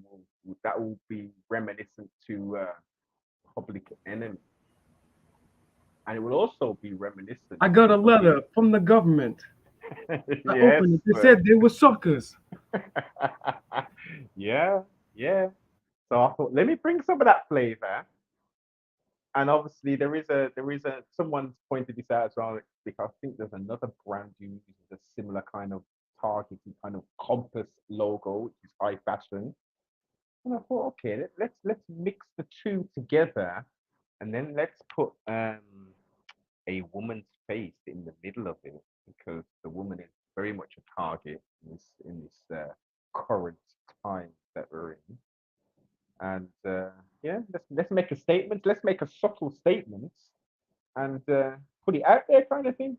that will be reminiscent to Public Enemy, and it will also be reminiscent I got to a something. letter from the government. I Yes. opened it. They said they were suckers. Yeah, yeah. So I thought, let me bring some of that flavor. And obviously, there is a someone's pointed this out as well because I think there's another brand who uses a similar kind of targeted kind of compass logo, which is high fashion. And I thought, okay, let's mix the two together, and then let's put a woman's face in the middle of it because the woman is very much a target in this current time that we're in. And yeah, let's make a statement. Let's make a subtle statement and put it out there, kind of thing.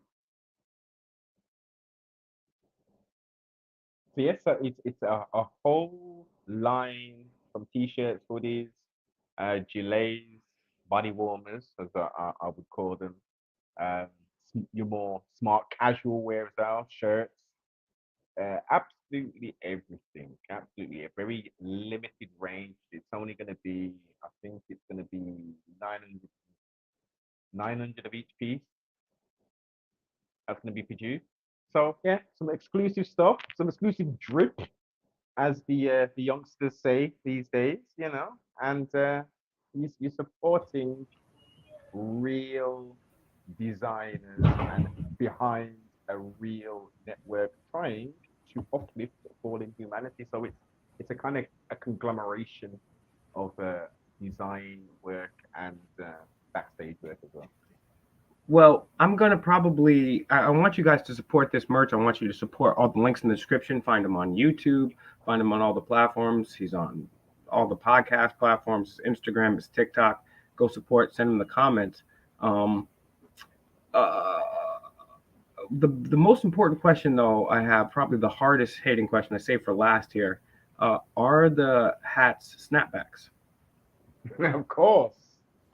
So yes, so it's a whole line from t-shirts, hoodies, gilets, body warmers, as I would call them. Um, your more smart casual wear as well, shirts, absolutely everything. Absolutely a very limited range. It's only going to be, I think it's going to be 900 of each piece that's going to be produced. So yeah, some exclusive stuff, some exclusive drip, as the youngsters say these days, and you're supporting real designers and behind a real network trying to uplift fallen humanity. So it's a kind of a conglomeration of design work and backstage work as well. Well, I'm gonna probably. I want you guys to support this merch. I want you to support all the links in the description. Find him on YouTube. Find him on all the platforms. He's on all the podcast platforms. Instagram, his TikTok. Go support. Send him the comments. Um, uh, the most important question though I have, probably the hardest hating question I saved for last here. Are the hats snapbacks? Of course.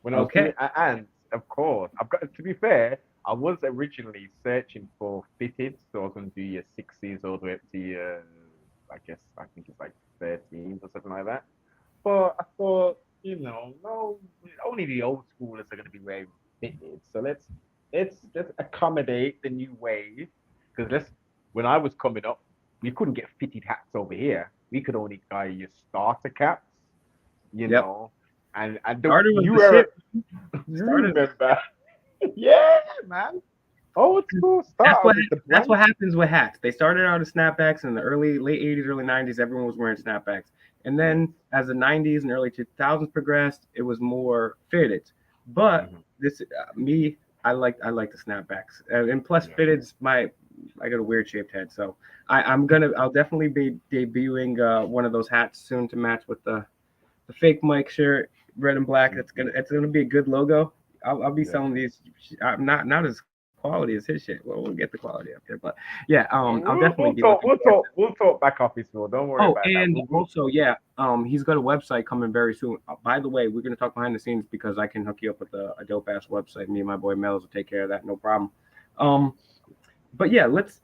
When I was doing Okay. and of course, I've got to be fair, I was originally searching for fitted, so I was going to do your sixes all the way up to your, I think it's like 13s or something like that. But I thought, no, only the old schoolers are going to be wearing fitted, so let's accommodate the new wave because when I was coming up, we couldn't get fitted hats over here. We could only buy your starter caps, you Yep. know. And Starter was you the were, shit. you Started. remember? Yeah, man. Old school starter was the That's brand. what happens with hats. They started out as snapbacks in the late 80s, early 90s. Everyone was wearing snapbacks, and then as the 90s and early 2000s progressed, it was more fitted. But Mhm. this me, I like the snapbacks, and plus Yeah. fitteds. I got a weird shaped head, so I'll definitely be debuting one of those hats soon to match with the fake Mike shirt, red and black. It's gonna be a good logo. I'll be Yeah. selling these. I'm not as quality as his shit. Well, we'll get the quality up there, but yeah, I'll We'll, definitely we'll be talk. looking We'll forward to talk. We'll talk back office, Phil. Don't it. worry Oh, about that. and also, yeah, he's got a website coming very soon. By the way, we're gonna talk behind the scenes because I can hook you up with a dope ass website. Me and my boy Mel's will take care of that, no problem. Um, but yeah, let's.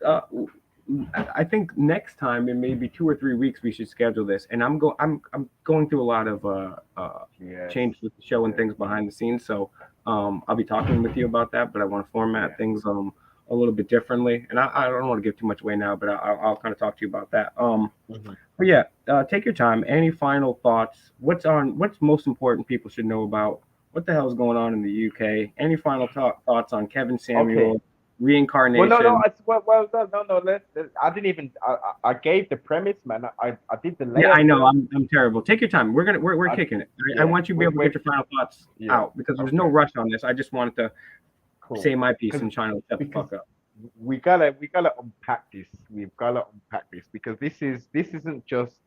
I think next time in maybe 2 or 3 weeks we should schedule this. And I'm going through a lot of Yes. change with the show and Yes. things behind the scenes. So I'll be talking with you about that. But I want to format Yeah. things a little bit differently. And I don't want to give too much away now, but I'll kind of talk to you about that. Mhm. But yeah, take your time. Any final thoughts? What's most important people should know about what the hell is going on in the UK? Any final thoughts on Kevin Okay. Samuel, Well, no. reincarnation? No. I didn't even. I gave the premise, man. I did the Yeah, I layup know. work. I'm terrible. Take your time. We're I, kicking it. I yeah. want you to be able to get your final thoughts Yeah. out because there's no Okay. rush on this. I just wanted to Cool. say my piece Because and trying to shut the because fuck up. we gotta unpack this. We've gotta unpack this because this isn't just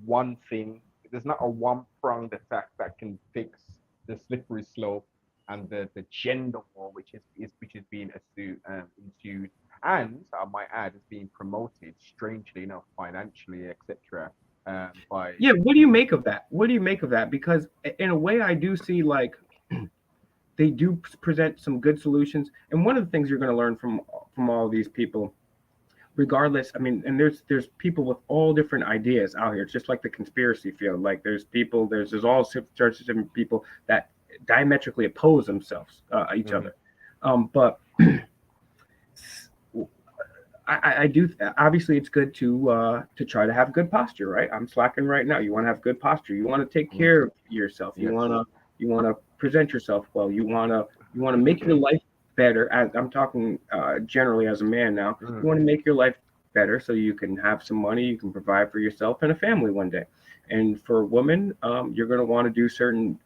one thing. There's not a one pronged attack that can fix the slippery slope and the gender war which is being ensued, and I might add is being promoted strangely enough financially, etc. By Yeah, what do you make of that? What do you make of that? Because in a way, I do see like they do present some good solutions. And one of the things you're going to learn from all of these people, regardless, I mean, and there's people with all different ideas out here. It's just like the conspiracy field. Like there's all sorts of different people that diametrically oppose themselves each Mhm. other. But I do obviously it's good to try to have good posture, right? I'm slacking right now. You want to have good posture. You want to take Mhm. care of yourself. You Yes. want to present yourself well. You want to make your Okay. life better. As I'm talking generally as a man now, you Mhm. want to make your life better so you can have some money, you can provide for yourself and a family one day. And for a woman, you're going to want to do certain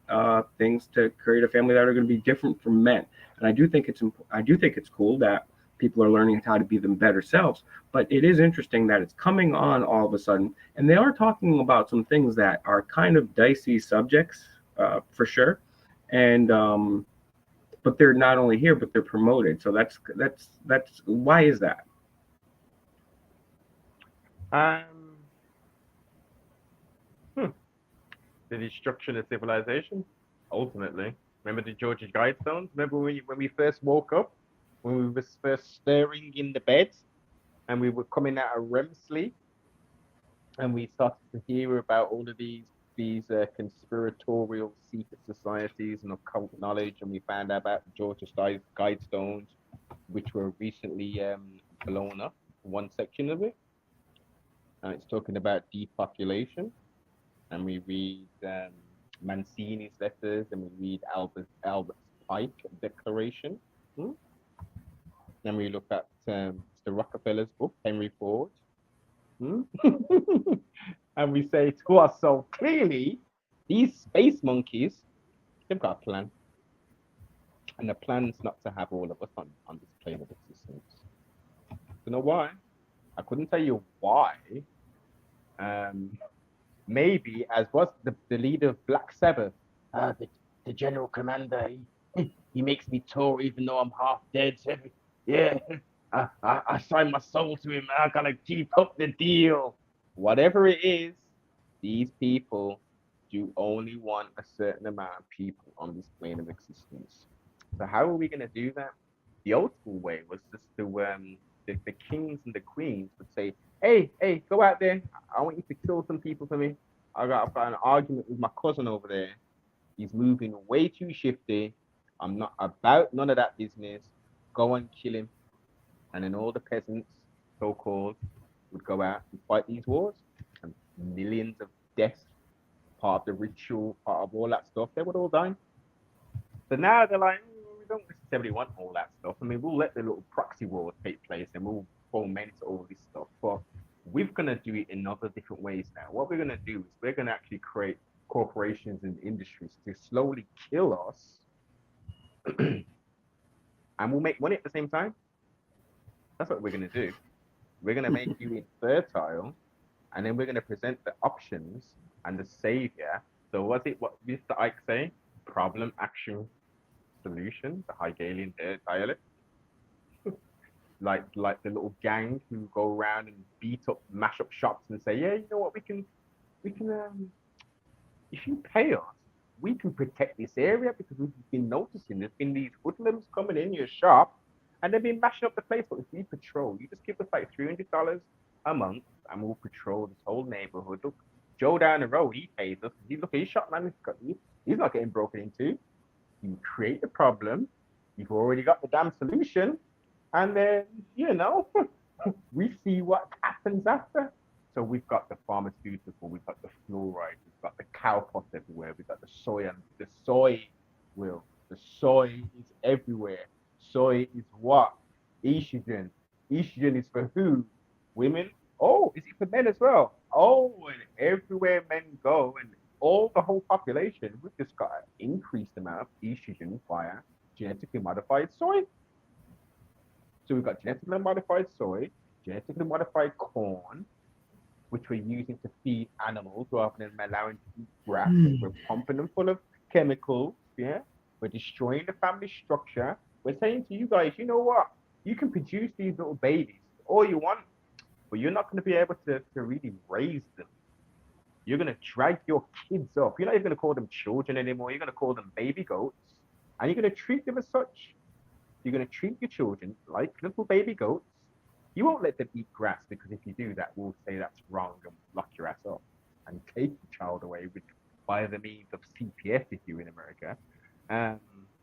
things to create a family that are going to be different from men. And I do think it's cool that people are learning how to be them better selves. But it is interesting that it's coming on all of a sudden, and they are talking about some things that are kind of dicey subjects, for sure. And but they're not only here, but they're promoted. So that's why is that? Um. hmm, the destruction of civilization, ultimately. Remember the Georgia Guidestones? Remember when we first woke up, when we was first stirring in the bed, and we were coming out of REM sleep, and we started to hear about all of these conspiratorial secret societies and occult knowledge, and we found out about the Georgia Guidestones, which were recently blown up. One section of it, and it's talking about depopulation, and we read Mancini's letters, and we read Albert Pike Declaration. Hmm? And we look at Mr. Rockefeller's book, Henry Ford. Hmm? And we say to ourselves, clearly, these space monkeys, they've got a plan. And the plan's not to have all of us on this plane of existence. You know why? I couldn't tell you why. Um, maybe as was the leader of Black Sabbath, the general commander, he makes me tall even though I'm half dead. Yeah, I signed my soul to him. I gotta keep up the deal. Whatever it is, these people do only want a certain amount of people on this plane of existence. So how are we gonna do that? The old school way was just the kings and the queens would say, hey, go out there. I want you to kill some people for me. I've got an argument with my cousin over there. He's moving way too shifty. I'm not about none of that business. Go and kill him. And then all the peasants, so-called, would go out and fight these wars, and millions of deaths, part of the ritual, part of all that stuff, they would all die. So now they're like, we don't necessarily want all that stuff. I mean, we'll let the little proxy wars take place and we'll foment all this stuff, but we're gonna do it in other different ways now. What we're gonna do is we're gonna actually create corporations and industries to slowly kill us, and we'll make money at the same time. That's what we're gonna do. We're gonna make you infertile, and then we're gonna present the options and the savior. So was it what Mr. Ike say? Problem, action, solution, the Hegelian dialect. Like the little gang who go around and beat up, mash up shops and say, yeah, you know what, we can if you pay us, we can protect this area because we've been noticing there's been these hoodlums coming in your shop and they've been mashing up the place. But if we patrol, you just give us like $300 a month and we'll patrol this whole neighborhood. Look, Joe down the road, he pays us. His shop man, he's not getting broken into. You create the problem, you've already got the damn solution, and then, we see what happens after. So we've got the pharmaceutical, we've got the fluoride, we've got the cow pox everywhere, we've got the soy, and the soy, the soy is everywhere. Soy is what? Estrogen. Estrogen is for who? Women? Oh, is it for men as well? Oh, and everywhere men go, and all the whole population, we've just got an increased amount of estrogen via genetically modified soy. So we've got genetically modified soy, genetically modified corn, which we're using to feed animals rather than allowing to eat grass. We're pumping them full of chemicals. Yeah, we're destroying the family structure. We're saying to you guys, you know what? You can produce these little babies all you want, but you're not going to be able to really raise them. You're going to drag your kids up. You're not even going to call them children anymore. You're going to call them baby goats, and you're going to treat them as such. You're going to treat your children like little baby goats. You won't let them eat grass because if you do that, we'll say that's wrong and lock your ass up and take your child away by the means of CPS if you're in America,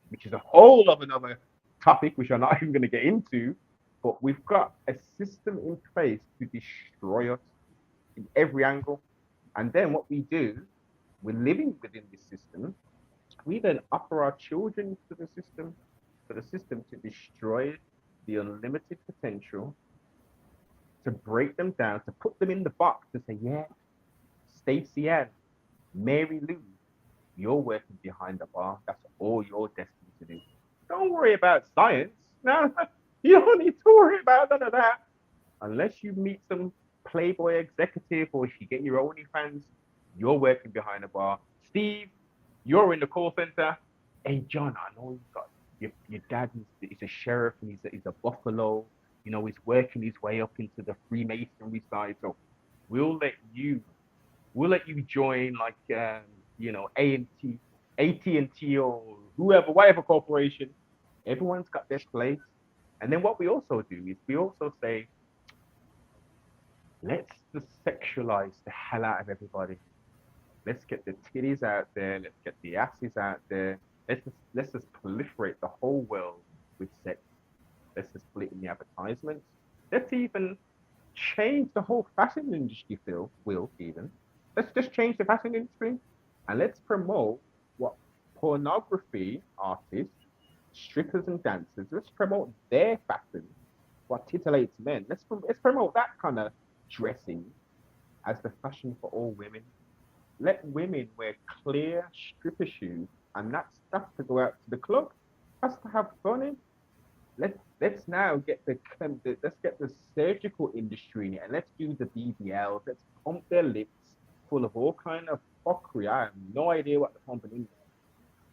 which is a whole of another topic which I'm not even going to get into. But we've got a system in place to destroy us in every angle. And then what we do, we're living within this system. We then offer our children to the system, for the system to destroy the unlimited potential, to break them down, to put them in the box, to say, yeah, Stacey Ann, Mary Lou, you're working behind the bar. That's all you're destined to do. Don't worry about science. No, you don't need to worry about none of that. Unless you meet some Playboy executive or if you get your OnlyFans, you're working behind the bar. Steve, you're in the call center. Hey, John, I know you've got your dad is a sheriff and he's a buffalo. He's working his way up into the Freemasonry side. So we'll let you join like AT&T, AT&T or whatever corporation. Everyone's got their place. And then what we also do is we also say, let's just sexualize the hell out of everybody. Let's get the titties out there. Let's get the asses out there. Let's just proliferate the whole world with sex. Let's just split in the advertisements. Let's even change the whole fashion industry, even. Let's just change the fashion industry and let's promote what pornography artists, strippers and dancers, let's promote their fashion, what titillates men. Let's promote that kind of dressing as the fashion for all women. Let women wear clear stripper shoes, and that's to go out to the club. That's to have fun in. Let's now get let's get the surgical industry in it, and let's do the BBLs. Let's pump their lips full of all kind of fuckery. I have no idea what the pumping in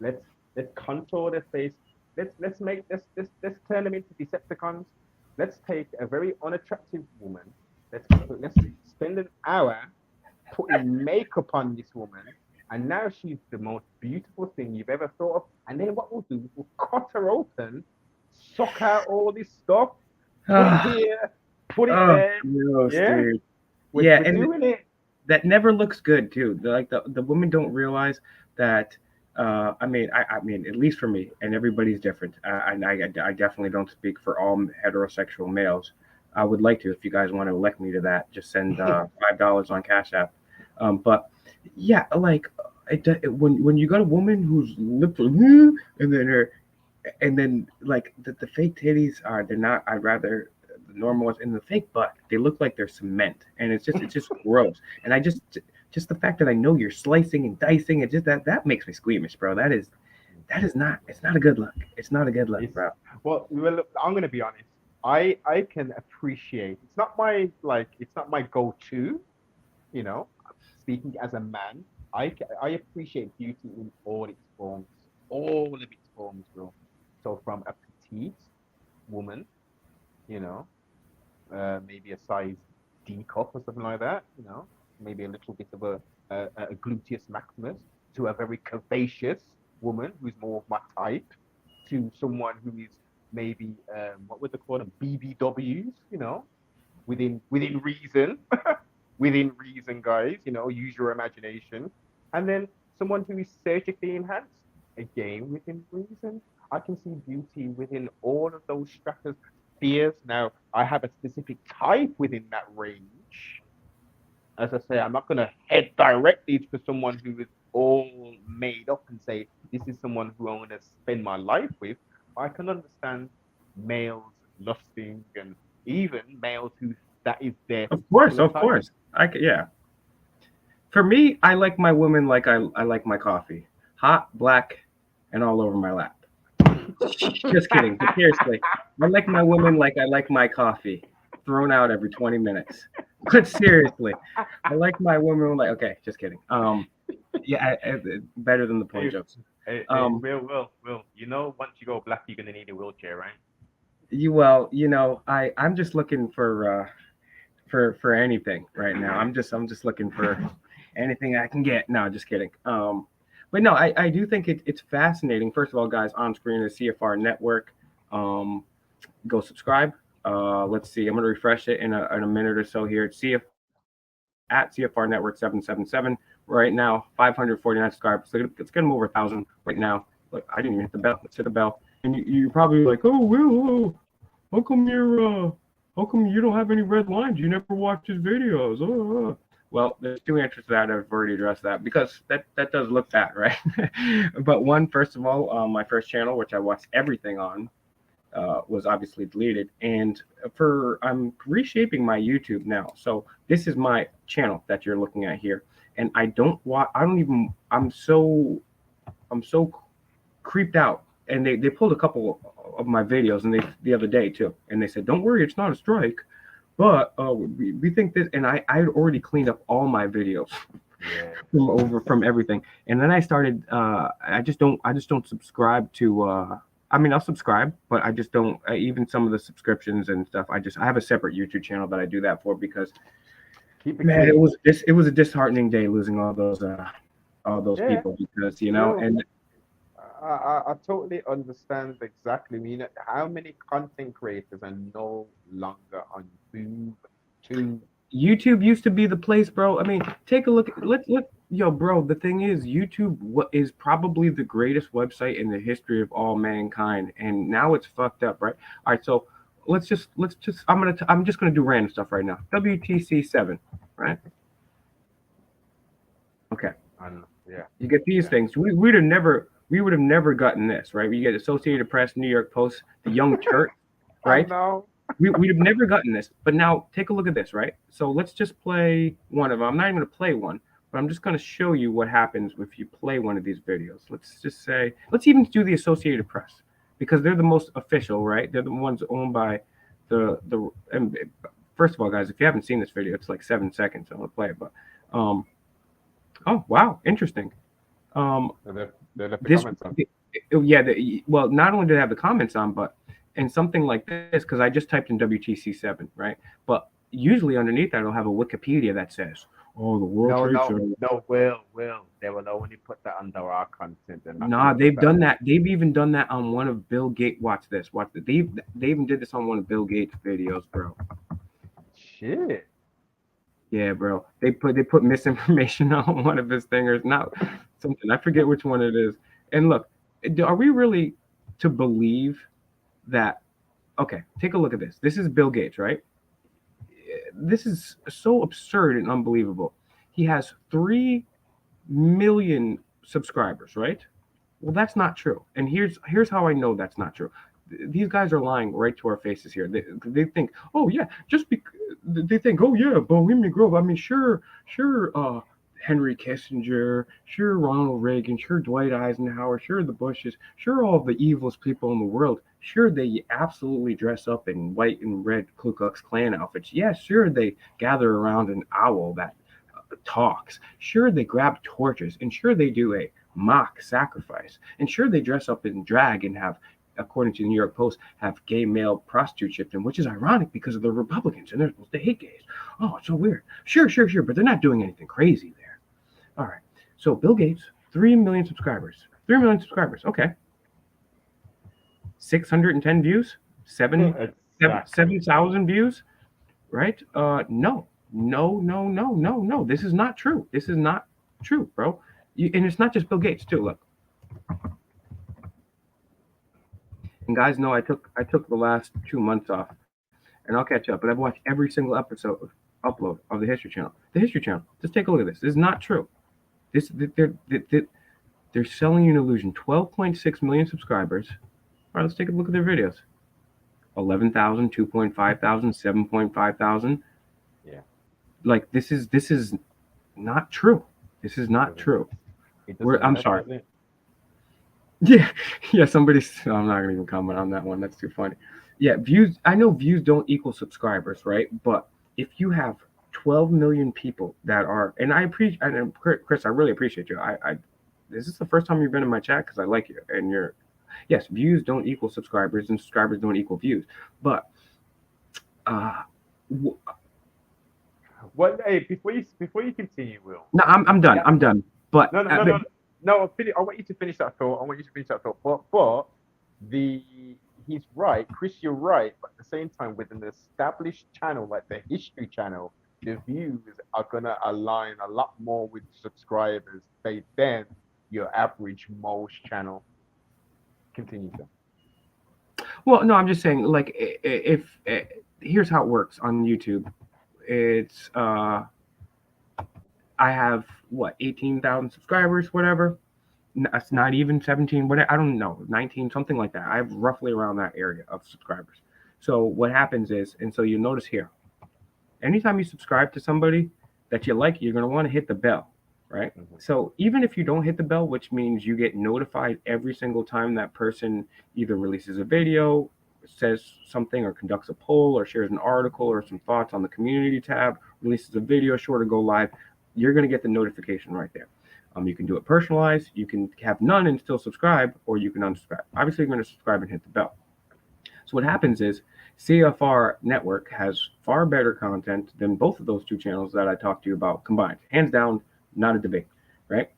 there. Let's contour their face. Let's turn them into Decepticons. Let's take a very unattractive woman. Let's spend an hour putting makeup on this woman, and now she's the most beautiful thing you've ever thought of. And then what we'll do is we'll cut her open, suck out all this stuff, put it here, put it there. Gross, yeah, dude. we're doing it. That never looks good too. The women don't realize that. I mean, at least for me, and everybody's different. And I definitely don't speak for all heterosexual males. I would like to. If you guys want to elect me to that, just send $5 on Cash App. But yeah, like when you got a woman whose lips are and then her and then like the fake titties are they're not. I'd rather the normal ones and the fake butt. They look like they're cement, and it's just gross. And I just the fact that I know you're slicing and dicing, it just that makes me squeamish, bro. That is not. It's not a good look. It's not a good look, It's, bro. well, look, I'm gonna be honest. I can appreciate. It's not my go-to. You know, speaking as a man, I appreciate beauty in all of its forms, bro. So from a petite woman, you know, maybe a size D cup or something like that, you know, maybe a little bit of a gluteus maximus, to a very curvaceous woman who's more of my type, to someone who is maybe what would they call them, BBWs, you know, within reason, within reason, guys, you know, use your imagination, and then someone who is surgically enhanced, again within reason. I can see beauty within all of those stratas. Fears. Now, I have a specific type within that range. As I say, I'm not going to head directly for someone who is all made up and say, this is someone who I'm going to spend my life with. I can understand males lusting and even males who that is their particular Of type. course. Yeah. For me, I like my women like I like my coffee, hot, black, and all over my lap. Just kidding. But seriously, I like my women like I like my coffee, thrown out every 20 minutes. But seriously, I like my women like okay. Just kidding. Yeah, better than the point Hey, jokes. hey, Um, Will. You know, once you go black, you're going to need a wheelchair, right? I'm just looking for anything right now. I'm just looking for anything I can get. No, just kidding. But no, I do think it's fascinating. First of all, guys, on screen is CFR Network. Um, go subscribe. Let's see. I'm gonna refresh it in a minute or so here. It's at CFR Network 777 right now. 549 subscribers. So it's getting over 1,000 right now. Look, I didn't even hit the bell. Let's hit the bell. And you're probably like, oh, Will, how come how come you don't have any red lines? You never watch his videos. Well, there's two answers to that. I've already addressed that because that does look bad, right? But one, first of all, my first channel, which I watched everything on, was obviously deleted, and I'm reshaping my YouTube now. So this is my channel that you're looking at here, and I don't want. I don't even. I'm so creeped out. And they pulled a couple of my videos and they the other day too, and they said, "Don't worry, it's not a strike." But we think this, and I had already cleaned up all my videos Yeah. from everything, and then I started. I just don't subscribe to. I mean, I'll subscribe, but I just don't. Even some of the subscriptions and stuff, I have a separate YouTube channel that I do that for because Keep it man, clean. it was a disheartening day losing all those Yeah. people because Will, and I totally understand exactly. I mean, how many content creators are no longer on Tube? YouTube used to be the place, bro. I mean, take a look. Yo, bro. The thing is, YouTube is probably the greatest website in the history of all mankind, and now it's fucked up, right? All right, so let's just. I'm just gonna do random stuff right now. WTC7, right? Okay, And yeah, you get these yeah. things. We would have never gotten this, right? We get Associated Press, New York Post, the Young Turk, I right? know. We'd have never gotten this. But now take a look at this, right? So let's just play one of them. I'm not even going to play one, but I'm just going to show you what happens if you play one of these videos. Let's just say, let's even do the Associated Press because they're the most official, right? They're the ones owned by and first of all, guys, if you haven't seen this video, it's like 7 seconds. I'm going to play it, but oh wow, interesting. Um, They left the this comments on. yeah well not only do they have the comments on but and something like this because I just typed in WTC7 right but usually underneath that it'll have a Wikipedia that says oh the World No, Trade no, Center. no, Will. They will only put that under our content. They're not going Nah, to put they've that. done that. They've even done that on one of Bill Gates. Watch this. They even did this on one of Bill Gates videos, bro. Shit. Yeah, bro. They put misinformation on one of his thingers. Not something I forget which one it is. And look, are we really to believe that? Okay, take a look at this. This is Bill Gates, right? this is so absurd and unbelievable. He has 3 million subscribers, right? Well, that's not true. And here's how I know that's not true. These guys are lying right to our faces here. They think, oh yeah, they think, oh yeah, Bohemian Grove. I mean, sure, Henry Kissinger, sure, Ronald Reagan, sure, Dwight Eisenhower, sure, the Bushes, sure, all the evilest people in the world. Sure, they absolutely dress up in white and red Ku Klux Klan outfits. Yeah, sure, they gather around an owl that talks. Sure, they grab torches, and sure, they do a mock sacrifice. And sure, they dress up in drag and have, according to the New York Post, have gay male prostitutes shipped in, which is ironic because of the Republicans and they're supposed to hate gays. Oh, it's so weird. Sure, but they're not doing anything crazy there. All right. So Bill Gates, 3 million subscribers. 3 million subscribers. Okay. 610 views. Exactly. 7,000 views. Right? No. This is not true. This is not true, bro. And it's not just Bill Gates too. Look, and guys know I took the last 2 months off, and I'll catch up. But I've watched every single episode upload of the History Channel. The History Channel. Just take a look at this. This is not true. This they're selling you an illusion. 12.6 million subscribers. All right, let's take a look at their videos. 11,000, 2.5 thousand, 7.5 thousand. Yeah. Like this is not true. This is not Doesn't true. it doesn't I'm matter, sorry. does it? Yeah, yeah. Somebody's. I'm not gonna even comment on that one. That's too funny. Yeah, views. I know views don't equal subscribers, right? But if you have 12 million people that are, and I appreciate, and Chris, I really appreciate you. This is the first time you've been in my chat because I like you, and you're. Yes, views don't equal subscribers, and subscribers don't equal views. But uh, w- Well, hey, before you continue, Will. no, I'm done. Yeah. I'm done. But No. I want you to finish that thought. I want you to finish that thought. But the he's right, Chris. You're right. But at the same time, with an established channel like the History Channel, the views are gonna align a lot more with subscribers than your average Moles channel. Continue, sir. well, no, I'm just saying. Like, if here's how it works on YouTube. It's I have what 18,000 subscribers, whatever. That's not even 17. What I don't know, 19, something like that. I have roughly around that area of subscribers. So what happens is, and so you notice here, anytime you subscribe to somebody that you like, you're gonna want to hit the bell, right? Mhm. So even if you don't hit the bell, which means you get notified every single time that person either releases a video, says something, or conducts a poll, or shares an article, or some thoughts on the community tab, releases a video short or go live, you're gonna get the notification right there. You can do it personalized. You can have none and still subscribe, or you can unsubscribe. Obviously, you're going to subscribe and hit the bell. So what happens is CFR Network has far better content than both of those two channels that I talked to you about combined. Hands down, not a debate, right?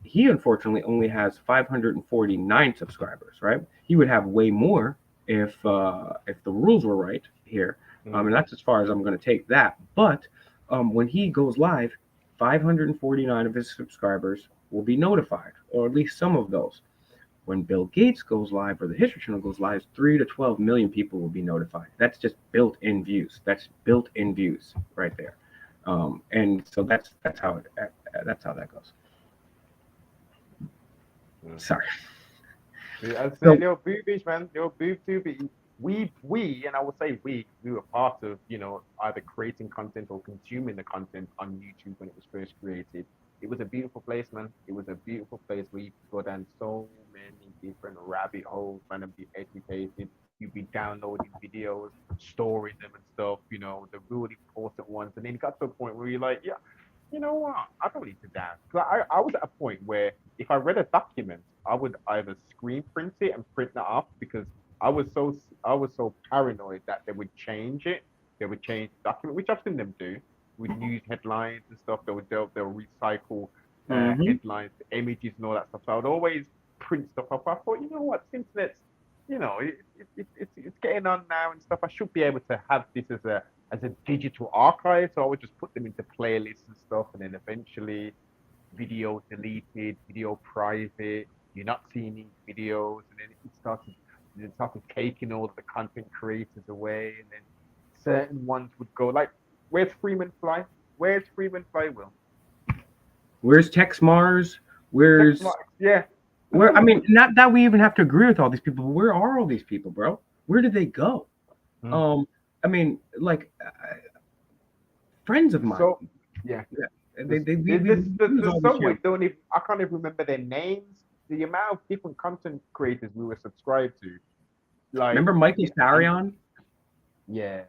He unfortunately only has 549 subscribers, right? He would have way more if the rules were right here, and that's as far as I'm going to take that. But when he goes live, 549 of his subscribers will be notified, or at least some of those. When Bill Gates goes live or the History Channel goes live, 3 to 12 million people will be notified. That's just built-in views. That's built-in views right there. And so that's how that goes. Mm. Sorry. I say So little boobies, man, little boobies. And I will say we were part of, either creating content or consuming the content on YouTube when it was first created. It was a beautiful place, man. It was a beautiful place where you could go down so many different rabbit holes, trying to be educated. You'd be downloading videos, storing them and stuff, the really important ones. And then it got to a point where you're like, yeah, you know what? I don't need to dance. 'Cause I was at a point where if I read a document, I would either screen print it and print that off because I was so paranoid that they would change it. They would change the document, which I've seen them do with news headlines and stuff. They'll recycle mhm. headlines, images, and all that stuff. So I would always print stuff up. I thought, you know what, the internet's, it's getting on now and stuff. I should be able to have this as a digital archive. So I would just put them into playlists and stuff, and then eventually video deleted, video private. You're not seeing these videos, and then it started taking all of the content creators away, and then certain ones would go. Like, where's Freeman Fly? Where's Freeman Fly, Will? Where's Tex Mars? Text Where's marks, yeah. where? I mean, not that we even have to agree with all these people, but where are all these people, bro? Where did they go? Mm. Um, I mean, like friends of mine. So, yeah. Yeah, This, we use there's all these some we channels. don't even. I can't even remember their names. The amount of different content creators we were subscribed to, like, Remember Mikey and Sarion? yes,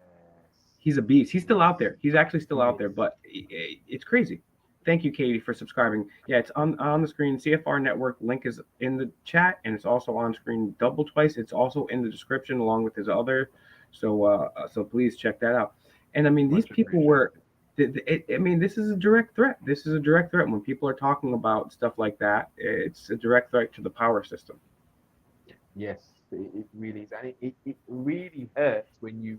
He's a beast. He's still out yes, there. He's actually still he out is. there, but it's crazy. Thank you, Katie, for subscribing. Yeah, it's on the screen. CFR Network link is in the chat, and it's also on screen double twice. It's also in the description along with his other. So please check that out. And I mean, these Much people appreciated. were. I mean, this is a direct threat. This is a direct threat. When people are talking about stuff like that, it's a direct threat to the power system. Yes, it really is, and it really hurts when you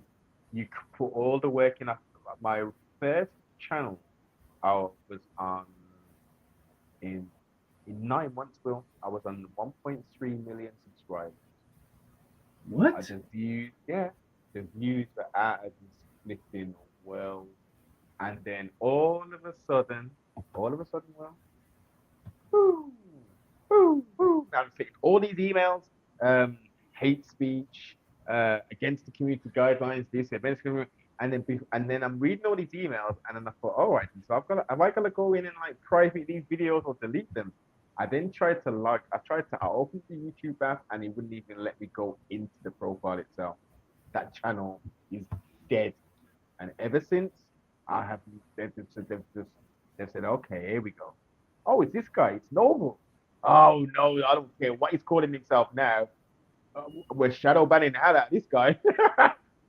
put all the work in. My first channel I was on in 9 months, Will. I was on 1.3 million subscribers. What? The views, yeah, the views were out of this flipping world. And then all of a sudden, well, whoo, now I'm taking all these emails, um, hate speech, against the community guidelines, this, against the community, and then I'm reading all these emails, and then I thought, all right, so have I got to go in and like private these videos or delete them? I opened the YouTube app and it wouldn't even let me go into the profile itself. That channel is dead. And ever since, I have they've said, okay, here we go. Oh, it's this guy. It's Noble. Oh no, I don't care what he's calling himself now. We're shadow banning the hell out of this guy.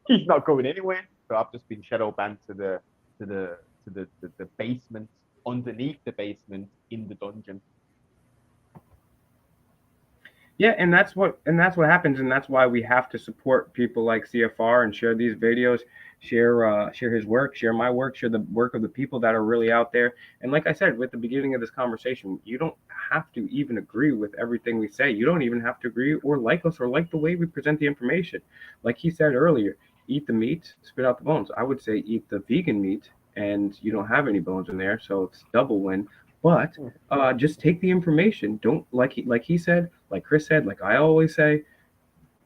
He's not going anywhere. So I've just been shadow banned to the the basement, underneath the basement in the dungeon. Yeah, and that's what happens, and that's why we have to support people like CFR and share these videos, share his work, share my work, share the work of the people that are really out there. And like I said with the beginning of this conversation, you don't have to even agree with everything we say. You don't even have to agree or like us or like the way we present the information. Like he said earlier, eat the meat, spit out the bones. I would say eat the vegan meat, and you don't have any bones in there, so it's double win. But just take the information. Don't like he said, like Chris said, like I always say,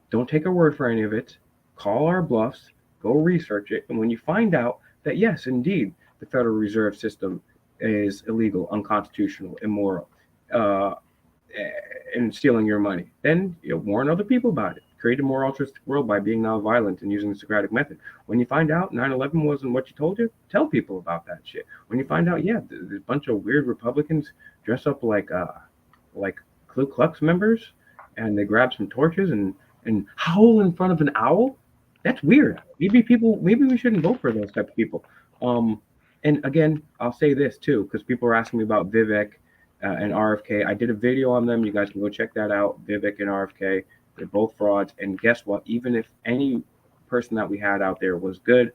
don't take our word for any of it. Call our bluffs. Go research it, and when you find out that yes, indeed, the Federal Reserve System is illegal, unconstitutional, immoral, uh, and stealing your money, then warn other people about it. Create a more altruistic world by being nonviolent and using the Socratic method. When you find out 9/11 wasn't what you told you, tell people about that shit. When you find out, yeah, there's a bunch of weird Republicans dress up like Ku Klux members, and they grab some torches and howl in front of an owl. That's weird. Maybe we shouldn't vote for those type of people. Um, and again, I'll say this too, because people are asking me about Vivek and RFK. I did a video on them. You guys can go check that out. Vivek and RFK, they're both frauds. And guess what? Even if any person that we had out there was good,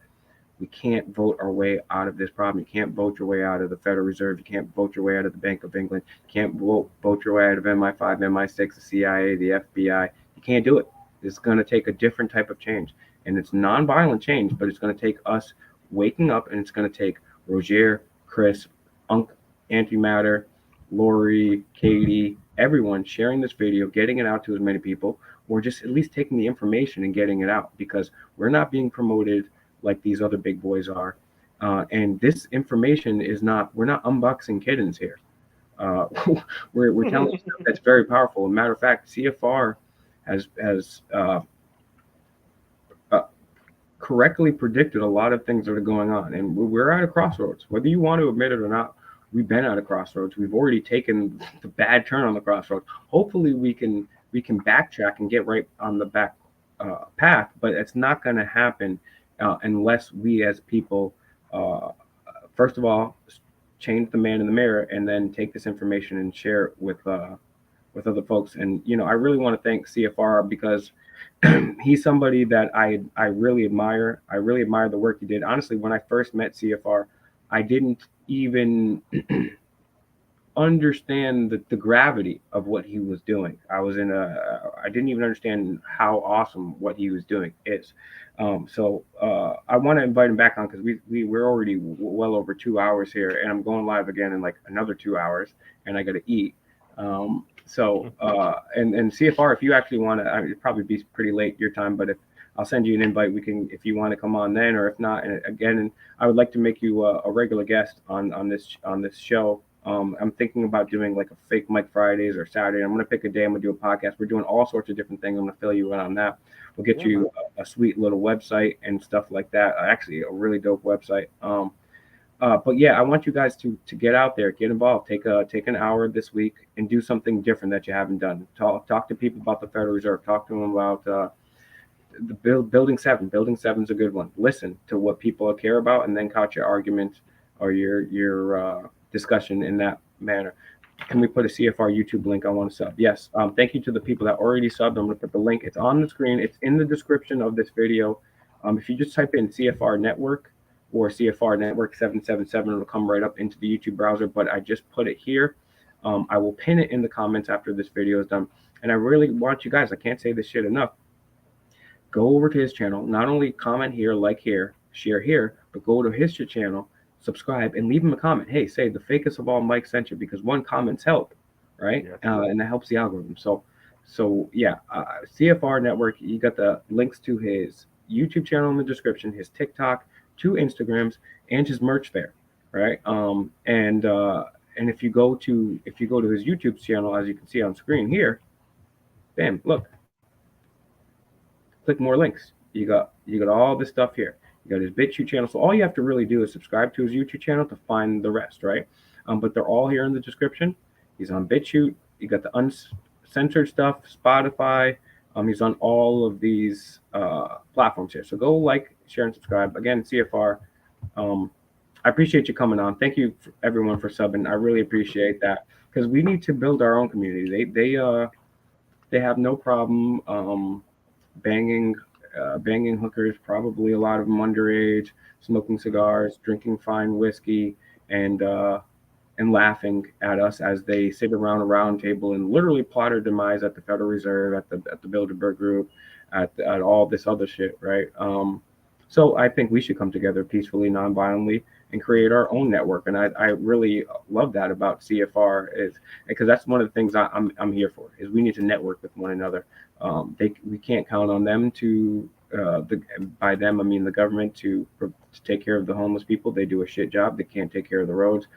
we can't vote our way out of this problem. You can't vote your way out of the Federal Reserve. You can't vote your way out of the Bank of England. You can't vote your way out of MI5, MI6, the CIA, the FBI. You can't do it. It's going to take a different type of change. And it's nonviolent change, but it's going to take us waking up, and it's going to take Roger, Chris, Unc, Antimatter, Lori, Katie, everyone sharing this video, getting it out to as many people, or just at least taking the information and getting it out, because we're not being promoted like these other big boys are. And this information is not, we're not unboxing kittens here. Uh, we're telling you stuff that's very powerful. As a matter of fact, CFR has uh, correctly predicted a lot of things that are going on, and we're at a crossroads. Whether you want to admit it or not, we've been at a crossroads. We've already taken the bad turn on the crossroads. Hopefully, we can backtrack and get right on the back path, but it's not going to happen unless we as people, uh, first of all, change the man in the mirror, and then take this information and share it with other folks. And I really want to thank CFR because he's somebody that I really admire. I really admire the work he did. Honestly, when I first met CFR, I didn't even understand the gravity of what he was doing. I didn't even understand how awesome what he was doing is. I want to invite him back on because we're already well over 2 hours here, and I'm going live again in like another 2 hours, and I got to eat. And CFR, if you actually want to, it'd probably be pretty late your time, but if I'll send you an invite, we can, if you want to come on then, or if not, and again, and I would like to make you a regular guest on this show. I'm thinking about doing like a fake Mike Fridays or Saturday. I'm gonna pick a day. I'm gonna do a podcast. We're doing all sorts of different things. I'm gonna fill you in on that. We'll get Yeah, you man. a sweet little website and stuff like that. Actually, a really dope website. But yeah, I want you guys to get out there, get involved, take an hour this week and do something different that you haven't done. Talk to people about the Federal Reserve. Talk to them about the building seven. Building seven's a good one. Listen to what people care about, and then couch your argument or your discussion in that manner. Can we put a CFR YouTube link? I want to sub. Yes. Thank you to the people that already subbed. I'm going to put the link. It's on the screen. It's in the description of this video. If you just type in CFR Network or CFR Network 777, it'll come right up into the YouTube browser. But I just put it here. I will pin it in the comments after this video is done. And I really want you guys, I can't say this shit enough, go over to his channel. Not only comment here, like here, share here, but go to his channel, subscribe, and leave him a comment. Hey, say the fakest of all Mike sent you, because one comments help, right? Yes. And that helps the algorithm. So yeah, CFR Network. You got the links to his YouTube channel in the description, his TikTok, 2 Instagrams, and his merch there, right? And if you go to his YouTube channel, as you can see on screen here, bam, look, click more links. You got all this stuff here. You got his BitChute channel. So all you have to really do is subscribe to his YouTube channel to find the rest, right? But they're all here in the description. He's on BitChute. You got the uncensored stuff, Spotify. He's on all of these platforms here. So go like, share, and subscribe. Again, CFR. I appreciate you coming on. Thank you everyone for subbing. I really appreciate that because we need to build our own community. They have no problem banging banging hookers, probably a lot of them underage, smoking cigars, drinking fine whiskey, and laughing at us as they sit around a round table and literally plot our demise at the Federal Reserve, at the Bilderberg Group, at all this other shit, right? So I think we should come together peacefully, non-violently, and create our own network. And I really love that about CFR is because that's one of the things I'm here for is we need to network with one another. We can't count on them to by them I mean the government to take care of the homeless people. They do a shit job. They can't take care of the roads.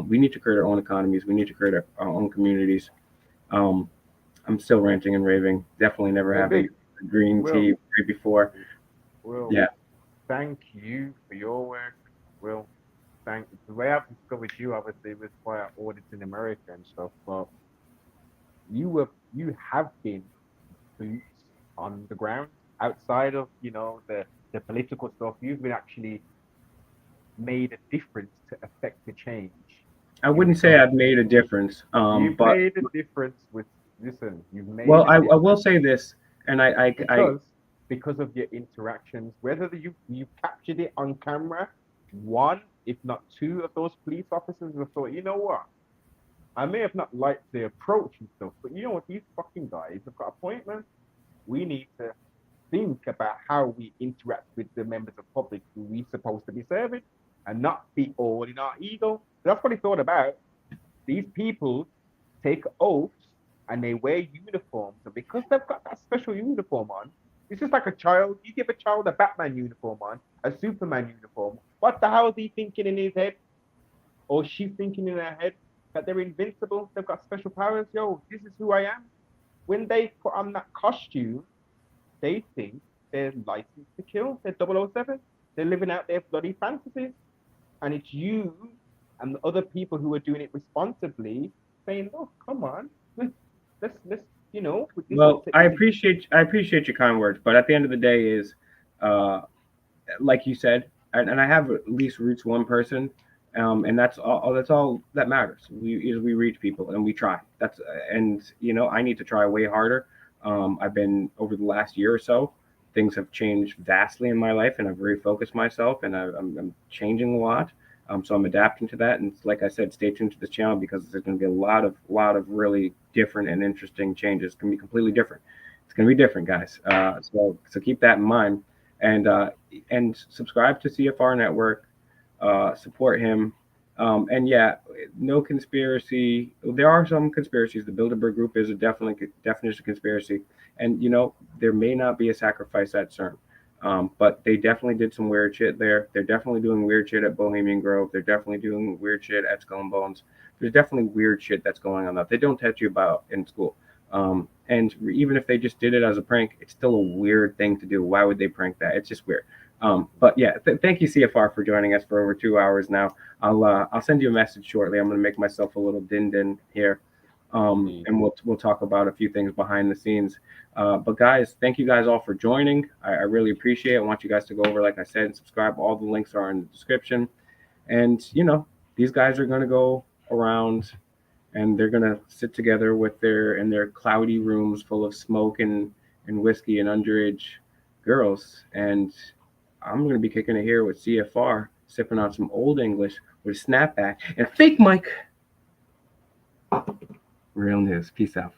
We need to create our own economies. We need to create our own communities. I'm still ranting and raving. Definitely never Hey, having Big green Will. tea right before. Will, Yeah. thank you for your work. Will, the way I've discovered you obviously was via audits in America and stuff, but you have been boots on the ground outside of the political stuff. You've been actually made a difference to affect the change I in wouldn't say some. I've made a difference, You've but made a difference with, listen, you've made well, a I will difference say this, and I because because of your interactions, whether you captured it on camera, one, if not two of those police officers have thought, you know what? I may have not liked the approach and stuff, but you know what? These fucking guys have got a point, man. We need to think about how we interact with the members of public who we supposed to be serving and not be all in our ego. That's what he thought about. These people take oaths and they wear uniforms, and because they've got that special uniform on, it's just like a child. You give a child a Batman uniform on, a Superman uniform. What the hell is he thinking in his head? Or she's thinking in her head that they're invincible, they've got special powers. Yo, this is who I am. When they put on that costume, they think they're licensed to kill. They're 007. They're living out their bloody fantasies. And it's you and the other people who are doing it responsibly saying, "Look, come on, let's with this well, this I is appreciate your kind words, but at the end of the day, is uh, like you said, and I have at least reached one person, and that's all. That's all that matters. We reach people and we try. And I need to try way harder. I've been over the last year or so. Things have changed vastly in my life, and I've refocused myself, and I'm changing a lot. So I'm adapting to that, and like I said, stay tuned to this channel because there's going to be a lot of really different and interesting changes. It's going to be completely different. It's going to be different, guys. So keep that in mind, and subscribe to CFR Network. Support him. And yeah, no conspiracy. There are some conspiracies. The Bilderberg Group is a definitely definition of conspiracy, and there may not be a sacrifice at CERN. But they definitely did some weird shit there. They're definitely doing weird shit at Bohemian Grove. They're definitely doing weird shit at Skull and Bones. There's definitely weird shit that's going on that they don't touch you about in school. And even if they just did it as a prank, it's still a weird thing to do. Why would they prank that? It's just weird. But yeah, thank you CFR for joining us for over 2 hours now. I'll send you a message shortly. I'm gonna make myself a little din here, and we'll talk about a few things behind the scenes. But guys, thank you guys all for joining. I really appreciate it. I want you guys to go over, like I said, and subscribe. All the links are in the description. And these guys are gonna go around and they're gonna sit together with their cloudy rooms full of smoke and whiskey and underage girls. And I'm gonna be kicking it here with CFR, sipping on some old English with a snapback and a fake mic. Real news. Peace out.